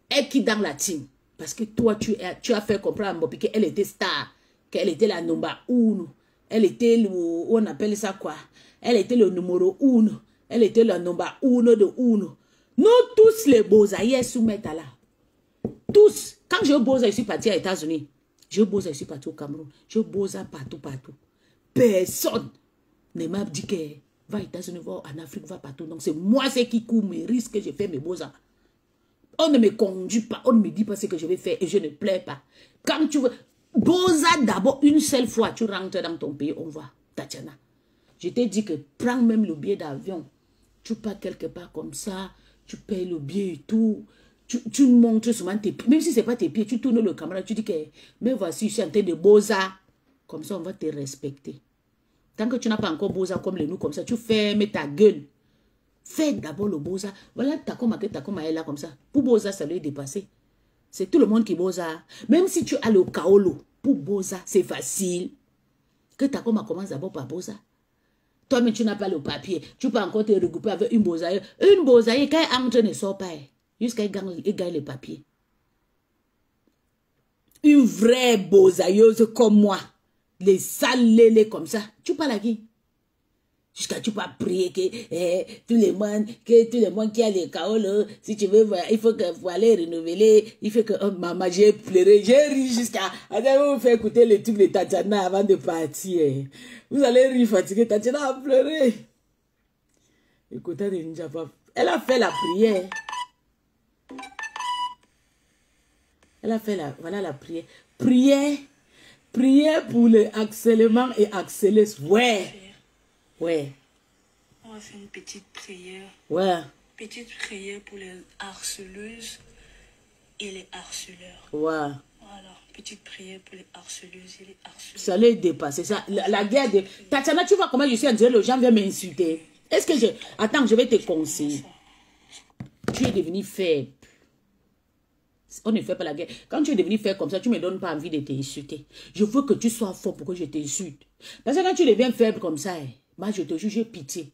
elle qui dans la team? Parce que toi, tu as fait comprendre à Mbopi qu'elle était star, qu'elle était la number 1. Elle était le, on appelle ça quoi? Elle était le numéro 1. Elle était le number 1 de 1. Nous tous les Bozaïens soumettent à là. Tous. Quand je Boza, je suis parti aux États-Unis. Je Boza, je suis parti au Cameroun. Je Boza partout. Personne ne m'a dit que va aux États-Unis, va en Afrique, va partout. Donc c'est moi qui court mes risques que je fais mes Boza. On ne me conduit pas, on ne me dit pas ce que je vais faire et je ne plais pas. Quand tu veux, Boza d'abord une seule fois, tu rentres dans ton pays, on va, Tatiana. Je t'ai dit que prends même le billet d'avion. Tu pars quelque part comme ça, tu payes le billet et tout. Tu montres souvent tes pieds. Même si ce n'est pas tes pieds, tu tournes le caméra, tu dis que, mais voici, je suis en train de Boza. Comme ça, on va te respecter. Tant que tu n'as pas encore Boza comme les nous, comme ça, tu fermes ta gueule. Fais d'abord le Boza. Voilà, Takoma est là comme ça. Pour Boza, ça doit dépasser. C'est tout le monde qui Boza. Même si tu as le Kaolo, pour Boza, c'est facile. Que Takoma commence d'abord par Boza. Toi-même, tu n'as pas le papier. Tu peux encore te regrouper avec une Bozaïe. Une Bozaïe, quand elle entre, ne sort pas. Jusqu'à qu'elle gagne les papiers. Une vraie Bozaïeuse comme moi. Les sales lélés comme ça. Tu parles à qui? Jusqu'à tu peux prier que tout le monde qui a les Kaolo, si tu veux, il faut que vous allez renouveler. Il faut que, oh maman, j'ai pleuré, j'ai ri jusqu'à... Attends, vous faire écouter le truc de Tatiana avant de partir. Vous allez rire fatigué, Tatiana a pleuré. Écoutez, Ninja Pop. Elle a fait la prière. Elle a fait la... Voilà la prière. Prière pour le harcèlement et harceler. Ouais. Ouais. On va faire une petite prière. Ouais. Petite prière pour les harceleuses et les harceleurs. Ouais. Voilà. Petite prière pour les harceleuses et les harceleurs. Ça allait dépasser ça. La guerre de... Tatiana, tu vois comment je suis en train, les gens viennent m'insulter. Est-ce que je... Attends, je vais te conseiller. Tu es devenu faible. On ne fait pas la guerre. Quand tu es devenu faible comme ça, tu ne me donnes pas envie de t'insulter. Je veux que tu sois fort pour que je t'insulte. Parce que quand tu deviens faible comme ça, moi je te jure, j'ai pitié.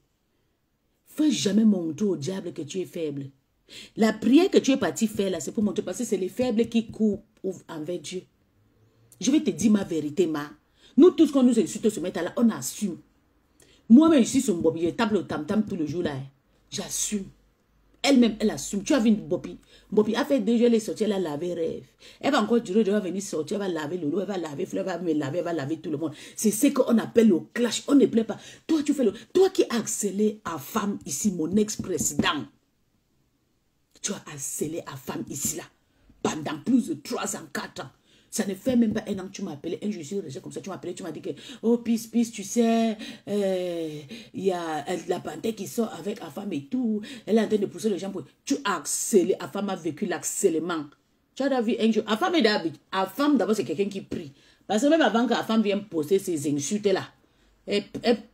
Fais jamais montrer au diable que tu es faible. La prière que tu es parti faire là, c'est pour montrer, parce que c'est les faibles qui courent envers Dieu. Je vais te dire ma vérité, ma. Nous tous, quand nous insultons ce matin là, on assume. Moi-même, je suis sur Bobi, je tape le tam-tam tout le jour là. J'assume. Elle-même, elle assume. Tu as vu Bobi. Bobi a fait 2 jours, elle est sortie, elle a lavé rêve. Elle va encore durer, elle va venir sortir, elle va laver le lot, elle va laver, elle va me laver, elle va laver tout le monde. C'est ce qu'on appelle le clash. On ne plaît pas. Toi, tu fais le... Toi qui as accéléré à femme ici, mon ex-président. Tu as accéléré à femme ici, là. Pendant plus de 3 ans, 4 ans. Ça ne fait même pas 1 an que tu m'as appelé. Un jour, je suis resté comme ça, tu m'as appelé, tu m'as dit que, oh, Peace, tu sais, il y a la panthère qui sort avec la femme et tout. Elle est en train de pousser les gens pour... Tu as accéléré, la femme a vécu l'accélément. Tu as vu un jour, la femme est d'habitude. La femme, d'abord, c'est quelqu'un qui prie. Parce que même avant que la femme vienne poster ces insultes-là, il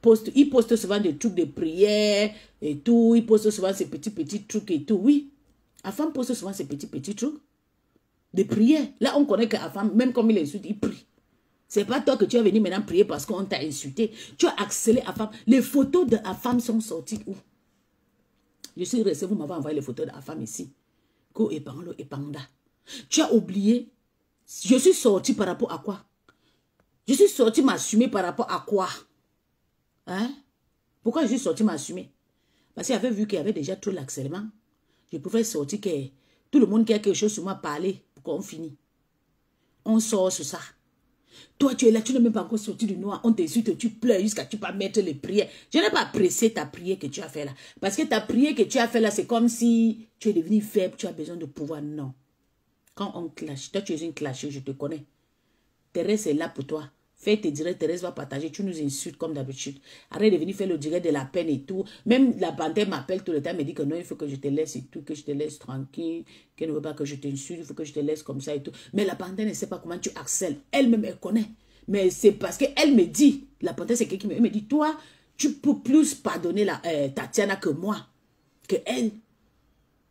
poste souvent des trucs de prière et tout. Il poste souvent ces petits trucs et tout. Oui, la femme poste souvent ces petits trucs de prière. Là, on connaît que la femme, même comme il insulte, il prie. C'est pas toi que tu es venu maintenant prier parce qu'on t'a insulté. Tu as accéléré la femme. Les photos de la femme sont sorties où? Je suis resté, vous m'avez envoyé les photos de la femme ici. Ko epanglo epanda. Tu as oublié. Je suis sorti par rapport à quoi? Je suis sorti m'assumer par rapport à quoi? Hein? Pourquoi je suis sorti m'assumer? Parce qu'il avait vu qu'il y avait déjà trop l'accélément. Je pouvais sortir que tout le monde qui a quelque chose sur moi parler. Qu'on finit. On sort sur ça. Toi, tu es là, tu n'es même pas encore sorti du noir. On t'insulte, tu pleures jusqu'à tu pas mettre les prières. Je n'ai pas apprécié ta prière que tu as fait là. Parce que ta prière que tu as fait là, c'est comme si tu es devenu faible, tu as besoin de pouvoir. Non. Quand on clash, toi tu es une clasheuse, je te connais. Thérèse est là pour toi. Fais tes directs, Thérèse va partager. Tu nous insultes comme d'habitude. Arrête de venir faire le direct de la peine et tout. Même la panthère m'appelle tout le temps, me dit que non, il faut que je te laisse et tout, que je te laisse tranquille, qu'elle ne veut pas que je t'insulte, il faut que je te laisse comme ça et tout. Mais la panthère ne sait pas comment tu accèles. Elle-même, elle connaît. Mais c'est parce qu'elle me dit, la panthère c'est quelqu'un qui me dit, toi, tu peux plus pardonner Tatiana que moi, que elle.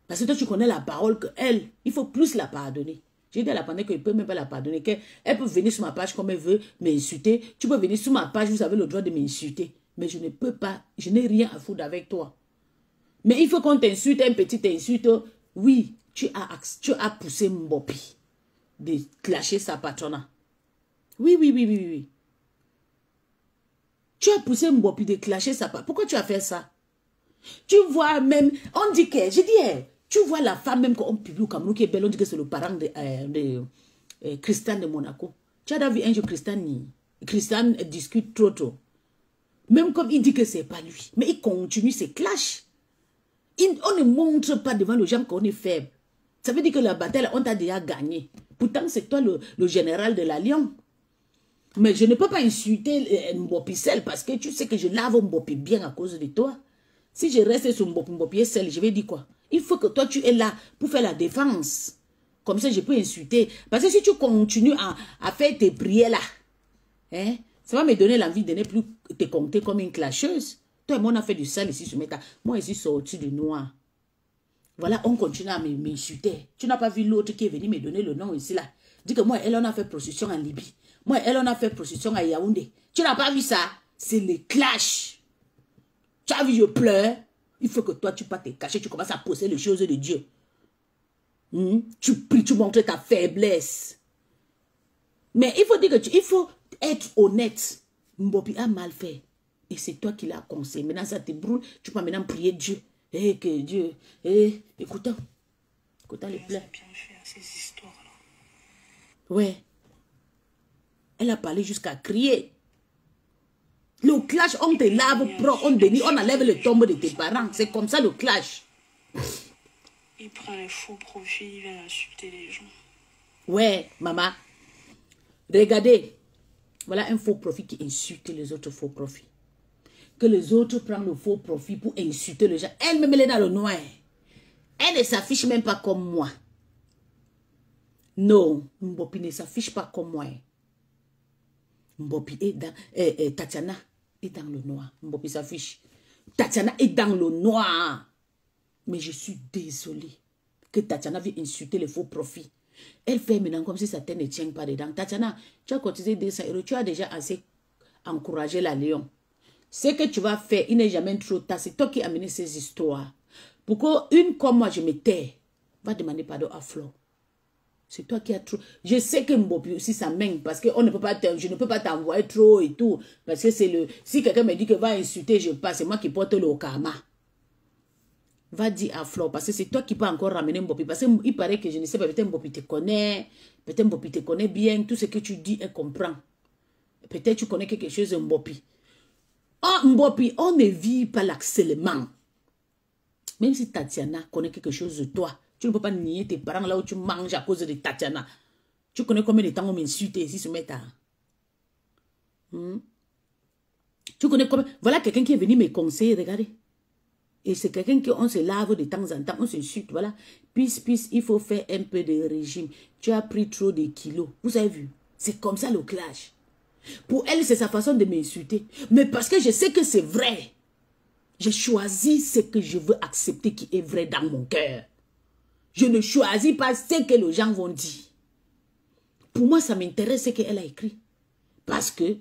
Parce que toi, tu connais la parole que elle. Il faut plus la pardonner. J'ai dit à la pandémie qu'elle ne peut même pas la pardonner, qu'elle peut venir sur ma page comme elle veut m'insulter. Tu peux venir sur ma page, vous avez le droit de m'insulter. Mais je ne peux pas, je n'ai rien à foutre avec toi. Mais il faut qu'on t'insulte, un petit insulte. Oui, tu as poussé Mbopi de clasher sa patronne. Oui. Tu as poussé Mbopi de clasher sa patronne. Pourquoi tu as fait ça? Tu vois même, on dit que, je dis, tu vois la femme même qu'on publie au Cameroun qui est belle, on dit que c'est le parent de Christian de Monaco. Tu as vu un jour Christian discute trop. Même comme il dit que c'est pas lui. Mais il continue ses clashs. On ne montre pas devant les gens qu'on est faible. Ça veut dire que la bataille, on t'a déjà gagné. Pourtant, c'est toi le général de la Lyon. Mais je ne peux pas insulter Mbopi seul parce que tu sais que je lave Mbopi bien à cause de toi. Si je reste sur Mbopi seul, je vais dire quoi? Il faut que toi, tu es là pour faire la défense. Comme ça, je peux insulter. Parce que si tu continues à faire tes prières là, hein, ça va me donner l'envie de ne plus te compter comme une clasheuse. Toi et moi, on a fait du sale ici sur Meta. Moi, je suis sorti du noir. Voilà, on continue à m'insulter. Tu n'as pas vu l'autre qui est venu me donner le nom ici là. Dis que moi, elle, on a fait prostitution en Libye. Moi, elle, on a fait prostitution à Yaoundé. Tu n'as pas vu ça? C'est les clashs. Tu as vu, je pleure. Il faut que toi, tu pas te cacher, tu commences à poser les choses de Dieu. Tu pries, tu montres ta faiblesse. Mais il faut dire que il faut être honnête. Mbopi a mal fait. Et c'est toi qui l'as conseillé. Maintenant, ça te brûle. Tu peux maintenant prier Dieu. Que Dieu. Écoutons les pleurs. bien faire ces histoires-là. Ouais. Elle a parlé jusqu'à crier. Le clash, on te lave, on bénit, on enlève le tombeau de tes parents. C'est comme ça le clash. Il prend les faux profits, il vient insulter les gens. Ouais, maman. Regardez. Voilà un faux profit qui insulte les autres faux profits. Que les autres prennent le faux profit pour insulter les gens. Elle-même, elle est dans le noir. Elle ne s'affiche même pas comme moi. Non, Mbopi ne s'affiche pas comme moi. Mbopi est dans... Tatiana est dans le noir. Mbopi s'affiche. Tatiana est dans le noir. Mais je suis désolée que Tatiana vienne insulter les faux profits. Elle fait maintenant comme si sa tête ne tient pas dedans. Tatiana, tu as cotisé 200 €. Tu as déjà assez encouragé la Lion. Ce que tu vas faire, il n'est jamais trop tard. C'est toi qui as amené ces histoires. Pourquoi une comme moi, je me tais, va demander pardon à Flo. C'est toi qui as trop. Je sais que Mbopi aussi ça mène parce que je ne peux pas t'envoyer trop et tout. Parce que c'est le. Si quelqu'un me dit que va insulter, je passe. C'est moi qui porte le karma. Va dire à Flo, parce que c'est toi qui peux encore ramener Mbopi. Parce qu'il paraît que je ne sais pas, peut-être Mbopi te connaît, peut-être Mbopi te connaît bien, tout ce que tu dis, elle comprend. Peut-être tu connais quelque chose de Mbopi. Oh, Mbopi, on ne vit pas l'acellement. Même si Tatiana connaît quelque chose de toi, tu ne peux pas nier tes parents là où tu manges à cause de Tatiana. Tu connais combien de temps on m'insulte ici sur Meta. Tu connais combien. Voilà quelqu'un qui est venu me conseiller, regardez. Et c'est quelqu'un qui on se lave de temps en temps, on s'insulte, voilà. Peace, il faut faire un peu de régime. Tu as pris trop de kilos. Vous avez vu? C'est comme ça le clash. Pour elle, c'est sa façon de m'insulter. Mais parce que je sais que c'est vrai. J'ai choisi ce que je veux accepter qui est vrai dans mon cœur. Je ne choisis pas ce que les gens vont dire. Pour moi, ça m'intéresse ce qu'elle a écrit. Parce que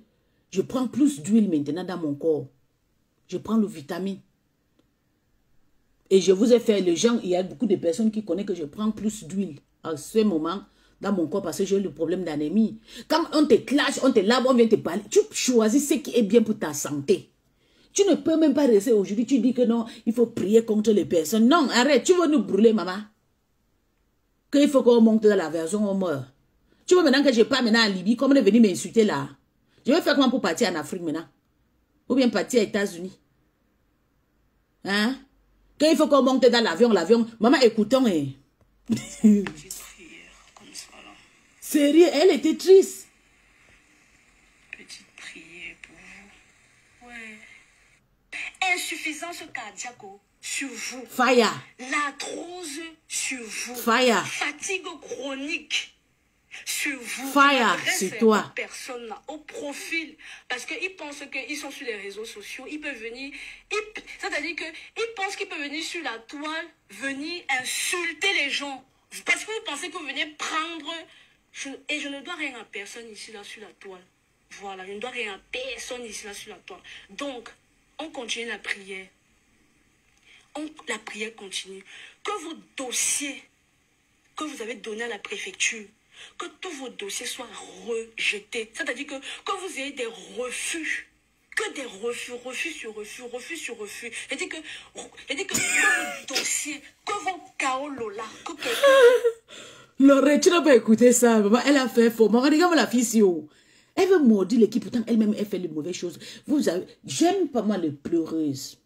je prends plus d'huile maintenant dans mon corps. Je prends le vitamine. Et je vous ai fait, les gens, il y a beaucoup de personnes qui connaissent que je prends plus d'huile à ce moment dans mon corps parce que j'ai le problème d'anémie. Quand on te clash, on te lave, on vient te parler, tu choisis ce qui est bien pour ta santé. Tu ne peux même pas rester aujourd'hui, tu dis que non, il faut prier contre les personnes. Non, arrête, tu veux nous brûler, maman. Qu'il faut qu'on monte dans la version, on meurt. Tu veux maintenant que je pars maintenant en Libye, comme on est venu m'insulter là. Je vais faire comment pour partir en Afrique maintenant? Ou bien partir aux États-Unis? Hein? Qu'il faut qu'on monte dans l'avion, maman, écoutons. Sérieux, elle était triste. Petite prière pour vous. Ouais. Insuffisance cardiaque sur vous. Fire. L'arthrose sur vous. Fire. Fatigue chronique sur vous. Fire sur toi. Personne là, au profil. Parce qu'ils pensent qu'ils sont sur les réseaux sociaux. Ils peuvent venir. C'est-à-dire qu'ils pensent qu'ils peuvent venir sur la toile, venir insulter les gens. Parce que vous pensez que vous venez prendre. Et je ne dois rien à personne ici là sur la toile. Voilà, je ne dois rien à personne ici là sur la toile. Donc, on continue la prière. La prière continue. Que vos dossiers que vous avez donnés à la préfecture, que tous vos dossiers soient rejetés. C'est-à-dire que vous ayez des refus. Que des refus sur refus. C'est-à-dire que vos dossiers, que vos KO là, que quelqu'un... Laure, tu n'as pas écouté ça. Maman, elle a fait faux. Maman, regarde la fille si haut. Elle veut maudire l'équipe, pourtant elle-même, elle fait les mauvaises choses. J'aime pas moi les pleureuses.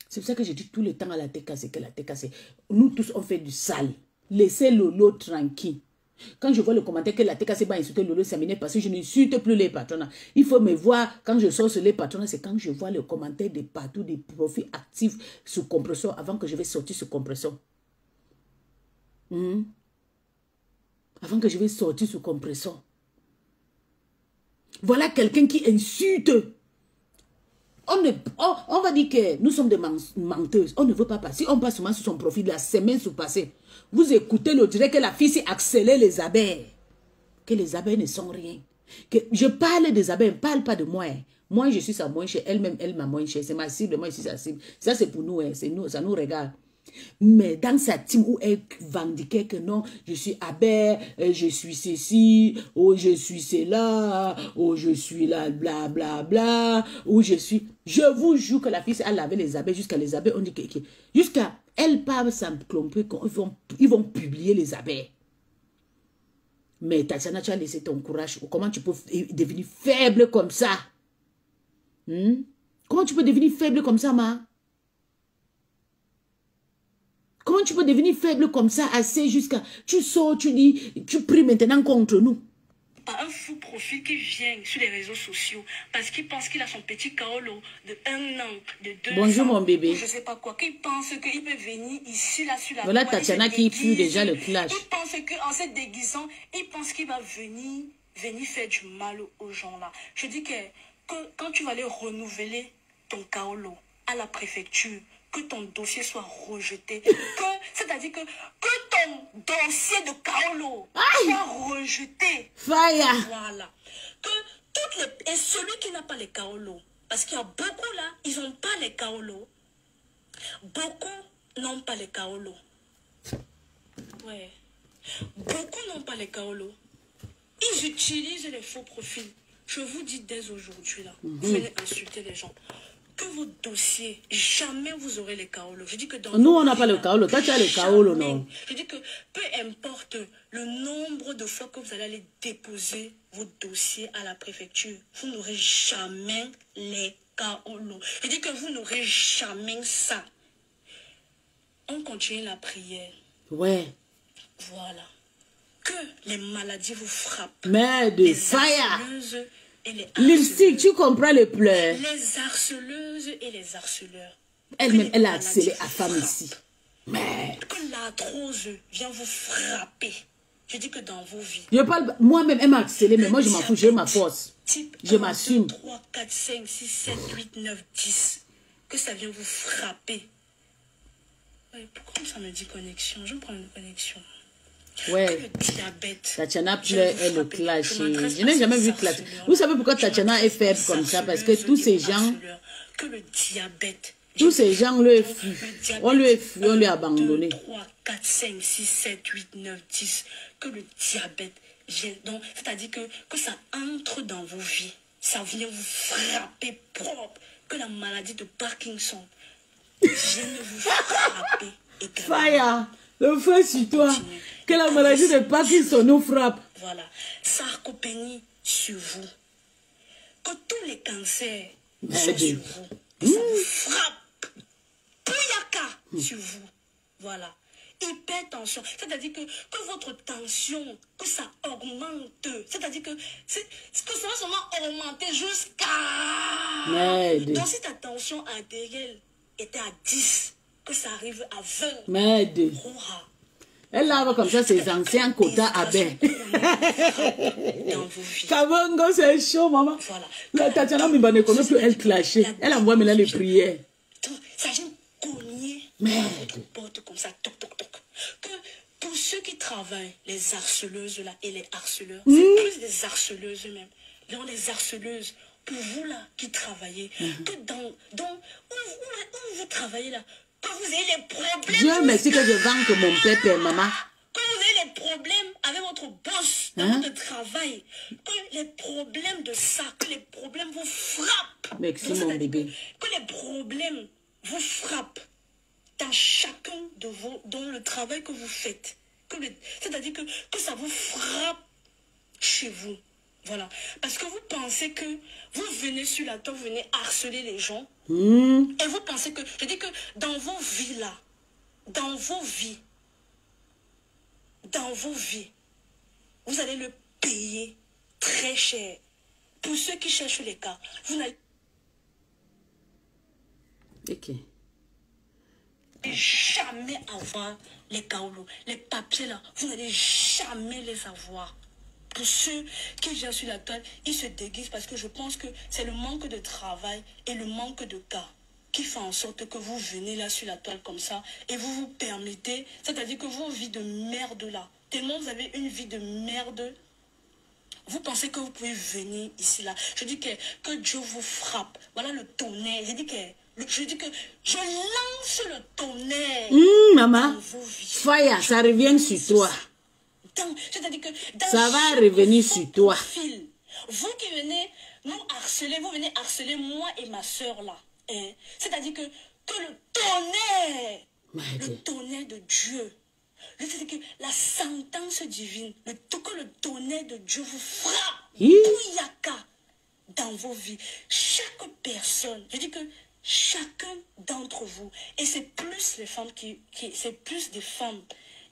C'est pour ça que je dis tout le temps à la tête cassée que la tête cassée. Nous tous, on fait du sale. Laissez Lolo tranquille. Quand je vois le commentaire que la tête cassée va insulter Lolo, ça m'énerve parce que je n'insulte plus les patrons. Il faut me voir, quand je sors sur les patrons, c'est quand je vois le commentaire de partout, des profils actifs sous compression, avant que je vais sortir sous compression. Avant que je vais sortir sous compression. Voilà quelqu'un qui insulte. On va dire que nous sommes des menteuses. On ne veut pas passer. On passe seulement sur son profil la semaine passée. Vous écoutez le direct que la fille s'est accélérée les abeilles. Que les abeilles ne sont rien. Que je parle des abeilles, ne parle pas de moi. Moi, je suis sa moins chère. Elle-même, elle m'a moins chère. C'est ma cible, moi, je suis sa cible. Ça, c'est pour nous. C'est nous, ça nous regarde. Mais dans sa team où elle vendiquait que non, je suis abeille, je suis ceci, oh je suis cela, oh je suis là, bla bla bla, ou je suis... Je vous jure que la fille a lavé les abeilles jusqu'à les abeilles, on dit que... Jusqu'à elle parle sans clomper, ils vont publier les abeilles. Mais Tatiana, tu as laissé ton courage. Comment tu peux devenir faible comme ça? Comment tu peux devenir faible comme ça, ma? Comment tu peux devenir faible comme ça, assez jusqu'à... Tu sors, tu dis, tu pries maintenant contre nous. Par un fou profil qui vient sur les réseaux sociaux parce qu'il pense qu'il a son petit Kaolo de 1 an, de 2 ans. Bonjour mon bébé. Je ne sais pas quoi. Qu'il pense qu'il peut venir ici, là, sur la voilà Tatiana qui pue déjà le clash. Il pense qu'en se déguisant, il pense qu'il va venir faire du mal aux gens là. Je dis que quand tu vas aller renouveler ton Kaolo, à la préfecture, que ton dossier soit rejeté. C'est-à-dire que ton dossier de Kaolo soit rejeté. Fire. Voilà. Que et celui qui n'a pas les Kaolo, parce qu'il y a beaucoup là, ils n'ont pas les Kaolo. Beaucoup n'ont pas les Kaolo. Ouais. Beaucoup n'ont pas les Kaolo. Ils utilisent les faux profils. Je vous dis dès aujourd'hui, là, vous venez insulter les gens. Que vos dossiers, jamais vous aurez les Kaolo. Je dis que dans nous, on n'a pas le Kaolo. Toi, tu as le Kaolo, non? Je dis que peu importe le nombre de fois que vous allez aller déposer vos dossiers à la préfecture, vous n'aurez jamais les Kaolo. Je dis que vous n'aurez jamais ça. On continue la prière. Ouais. Voilà. Que les maladies vous frappent. Mais de les fire. harceleuses et les Lipstick, tu comprends les pleurs. Les harceleuses et les harceleurs. Elle-même, elle a harcelé à femme ici. Mais... Que l'arthrose vient vous frapper. Je dis que dans vos vies. Je parle... Moi-même, elle m'a harcelé, mais moi, je m'en fous, j'ai ma force. Type Je m'assume. 3, 4, 5, 6, 7, 8, 9, 10. Que ça vient vous frapper. Ouais, pourquoi ça me dit connexion? Je prends une connexion. Ouais. Que le diabète. Tatiana pleure et le clash. Je n'ai jamais vu clash. Vous savez pourquoi Tatiana est faible comme ça? Parce que tous ces gens... Que le diabète. Tous ces gens le fuient. On lui fuit, on lui a abandonné. 2, 3, 4, 5, 6, 7, 8, 9, 10. Que le diabète. C'est-à-dire que ça entre dans vos vies. Ça vient vous frapper propre. Que la maladie de Parkinson vienne vous frapper. Fire. Le feu sur toi. Que la maladie de Parkinson nous frappe. Voilà. Sarcopénie sur vous. Que tous les cancers soient sur vous. Que ça vous frappe. Pouyaka sur vous. Voilà. Hypertension. C'est-à-dire que votre tension, que ça augmente. C'est-à-dire que ça va seulement augmenter jusqu'à... Donc si ta tension artérielle était à 10, que ça arrive à 20. Merde. Elle lave comme ça ses anciens quotas à bain. Kabongo, c'est chaud, maman. Voilà. La Tatiana Mimba ne connaît plus, elle clashait. Elle envoie maintenant les prières. Ça vient cogner votre porte comme ça, toc, toc, toc. Que pour ceux qui travaillent, les harceleuses là et les harceleurs, c'est plus des harceleuses même. Donc les harceleuses, pour vous là qui travaillez, que où vous travaillez là, que vous ayez les problèmes. Dieu merci que je vends que mon pépé, maman. Que vous ayez les problèmes avec votre boss dans votre travail. Que les problèmes de ça, que les problèmes vous frappent. Merci mon bébé. Que les problèmes vous frappent dans chacun de vos, dans le travail que vous faites. C'est-à-dire que ça vous frappe chez vous. Voilà. Parce que vous pensez que vous venez sur la table, vous venez harceler les gens. Et vous pensez que, je dis que dans vos vies là, dans vos vies, vous allez le payer très cher. Pour ceux qui cherchent les cas, vous n'allez jamais avoir les Kaolo. Les papiers là, vous n'allez jamais les avoir. Pour ceux qui viennent sur la toile, ils se déguisent parce que je pense que c'est le manque de travail et le manque de cas qui fait en sorte que vous venez là sur la toile comme ça et vous vous permettez, c'est-à-dire que vos vies de merde là, tellement vous avez une vie de merde, vous pensez que vous pouvez venir ici là. Je dis que Dieu vous frappe. Voilà le tonnerre. Je dis que je lance le tonnerre. Maman, Fire, ça revient sur toi. C'est-à-dire que ça va revenir sur toi. Vous qui venez nous harceler, vous venez harceler moi et ma soeur là. Hein? C'est-à-dire que le tonnerre de Dieu, c'est-à-dire que la sentence divine, que le tonnerre de Dieu vous frappe, Pouyaka, dans vos vies. Chaque personne, je dis que chacun d'entre vous, et c'est plus les femmes c'est plus des femmes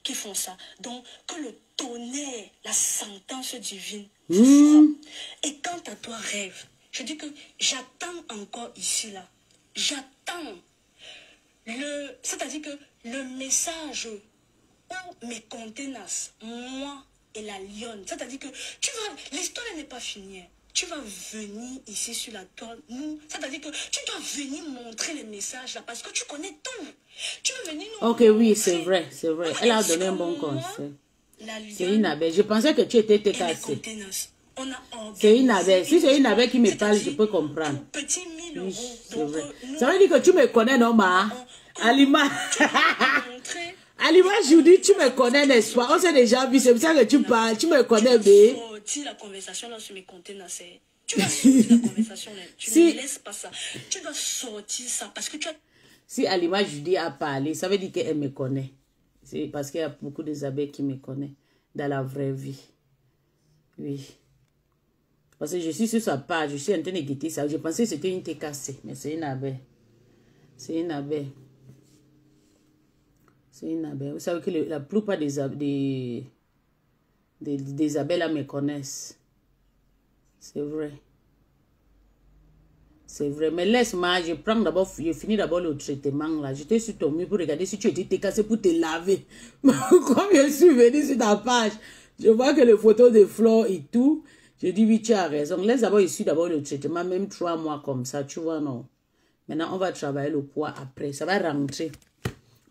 qui font ça. Donc, que le tonnerre, la sentence divine vous frappe. Et quant à toi, rêve, je dis que j'attends encore ici, là. J'attends c'est-à-dire que le message où mes contenances, moi et la lionne, c'est-à-dire que l'histoire n'est pas finie. tu vas venir ici sur la toile. C'est-à-dire que tu dois venir montrer les messages là parce que tu connais tout. Tu veux venir nous Ok, oui, c'est vrai, c'est vrai. Elle a donné un bon conseil. C'est une abeille. Je pensais que tu étais TKC. C'est une abeille. Si c'est une abeille qui me parle, je peux comprendre. Oui, c'est vrai. Ça veut dire que tu me connais, non, ma? Alima. Alima, je vous dis, tu me connais, n'est-ce pas? On s'est déjà vu, c'est pour ça que tu parles. Tu me connais, bé. Tu la conversation là sur mes conteneurs, tu vas sortir la conversation là. Tu ne laisses pas ça. Tu dois sortir ça parce que tu as... Si Alima Judy a parlé, ça veut dire qu'elle me connaît. C'est parce qu'il y a beaucoup d'abeilles qui me connaissent dans la vraie vie. Oui. Parce que je suis sur sa page, je suis en train de guetter ça. Je pensais que c'était une TKC, mais c'est une abeille. C'est une abeille. C'est une abeille. Vous savez que la plupart des abeilles là me connaissent. C'est vrai. C'est vrai. Mais laisse-moi, je finis d'abord le traitement là. J'étais sur ton mur pour regarder si tu étais TKC pour te laver. Comme je suis venu sur ta page, je vois que les photos de fleurs et tout. Je dis oui, tu as raison. Laisse d'abord ici d'abord le traitement, même 3 mois comme ça, tu vois, non. Maintenant, on va travailler le poids après. Ça va rentrer.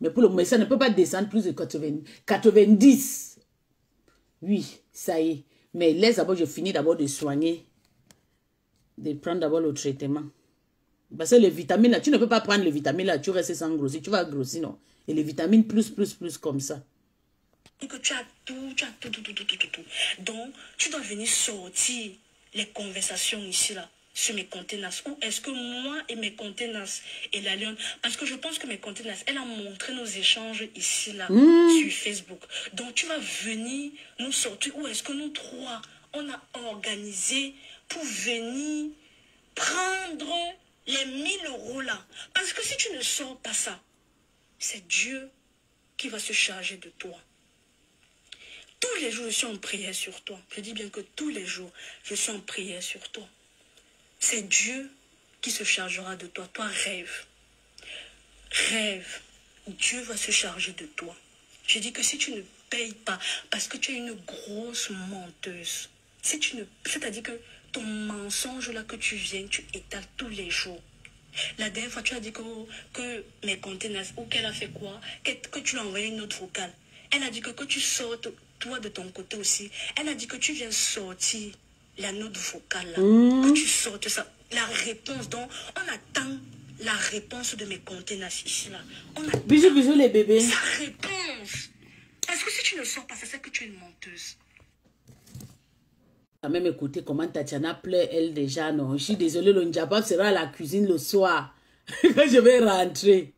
Mais pour le moment, ça ne peut pas descendre plus de 90. Oui, ça y est. Mais laisse d'abord, je finis d'abord de soigner. De prendre d'abord le traitement. Parce que les vitamines là, tu ne peux pas prendre les vitamines là, tu restes sans grossir. Tu vas grossir, non. Et les vitamines plus comme ça. Que tu as tout. Donc, tu dois venir sortir les conversations ici là. Sur mes conteneurs. Ou est-ce que moi et mes conteneurs et la Lionne, parce que je pense que mes conteneurs, elle a montré nos échanges ici là sur Facebook. Donc tu vas venir nous sortir. Ou est-ce que nous trois on a organisé pour venir prendre les 1000 € là? Parce que si tu ne sors pas ça, c'est Dieu qui va se charger de toi. Tous les jours je suis en prière sur toi. Je dis bien que tous les jours je suis en prière sur toi. C'est Dieu qui se chargera de toi. Toi, rêve. Rêve. Dieu va se charger de toi. Je dis que si tu ne payes pas, parce que tu es une grosse menteuse, c'est-à-dire que ton mensonge là que tu viens, tu étales tous les jours. La dernière fois, tu as dit que mes conteneurs, ou qu'elle a fait quoi, que tu lui as envoyé une autre vocale. Elle a dit que tu sortes, toi de ton côté aussi, elle a dit que tu viens sortir la note vocale là, que tu sortes ça, la réponse. Donc on attend la réponse de mes conteneurs ici là. Bisous les bébés. Sa réponse. Parce que si tu ne sors pas, c'est que tu es une menteuse. Quand même écouter comment Tatiana pleure elle déjà, non. Je suis désolée, le Njabab sera à la cuisine le soir quand je vais rentrer.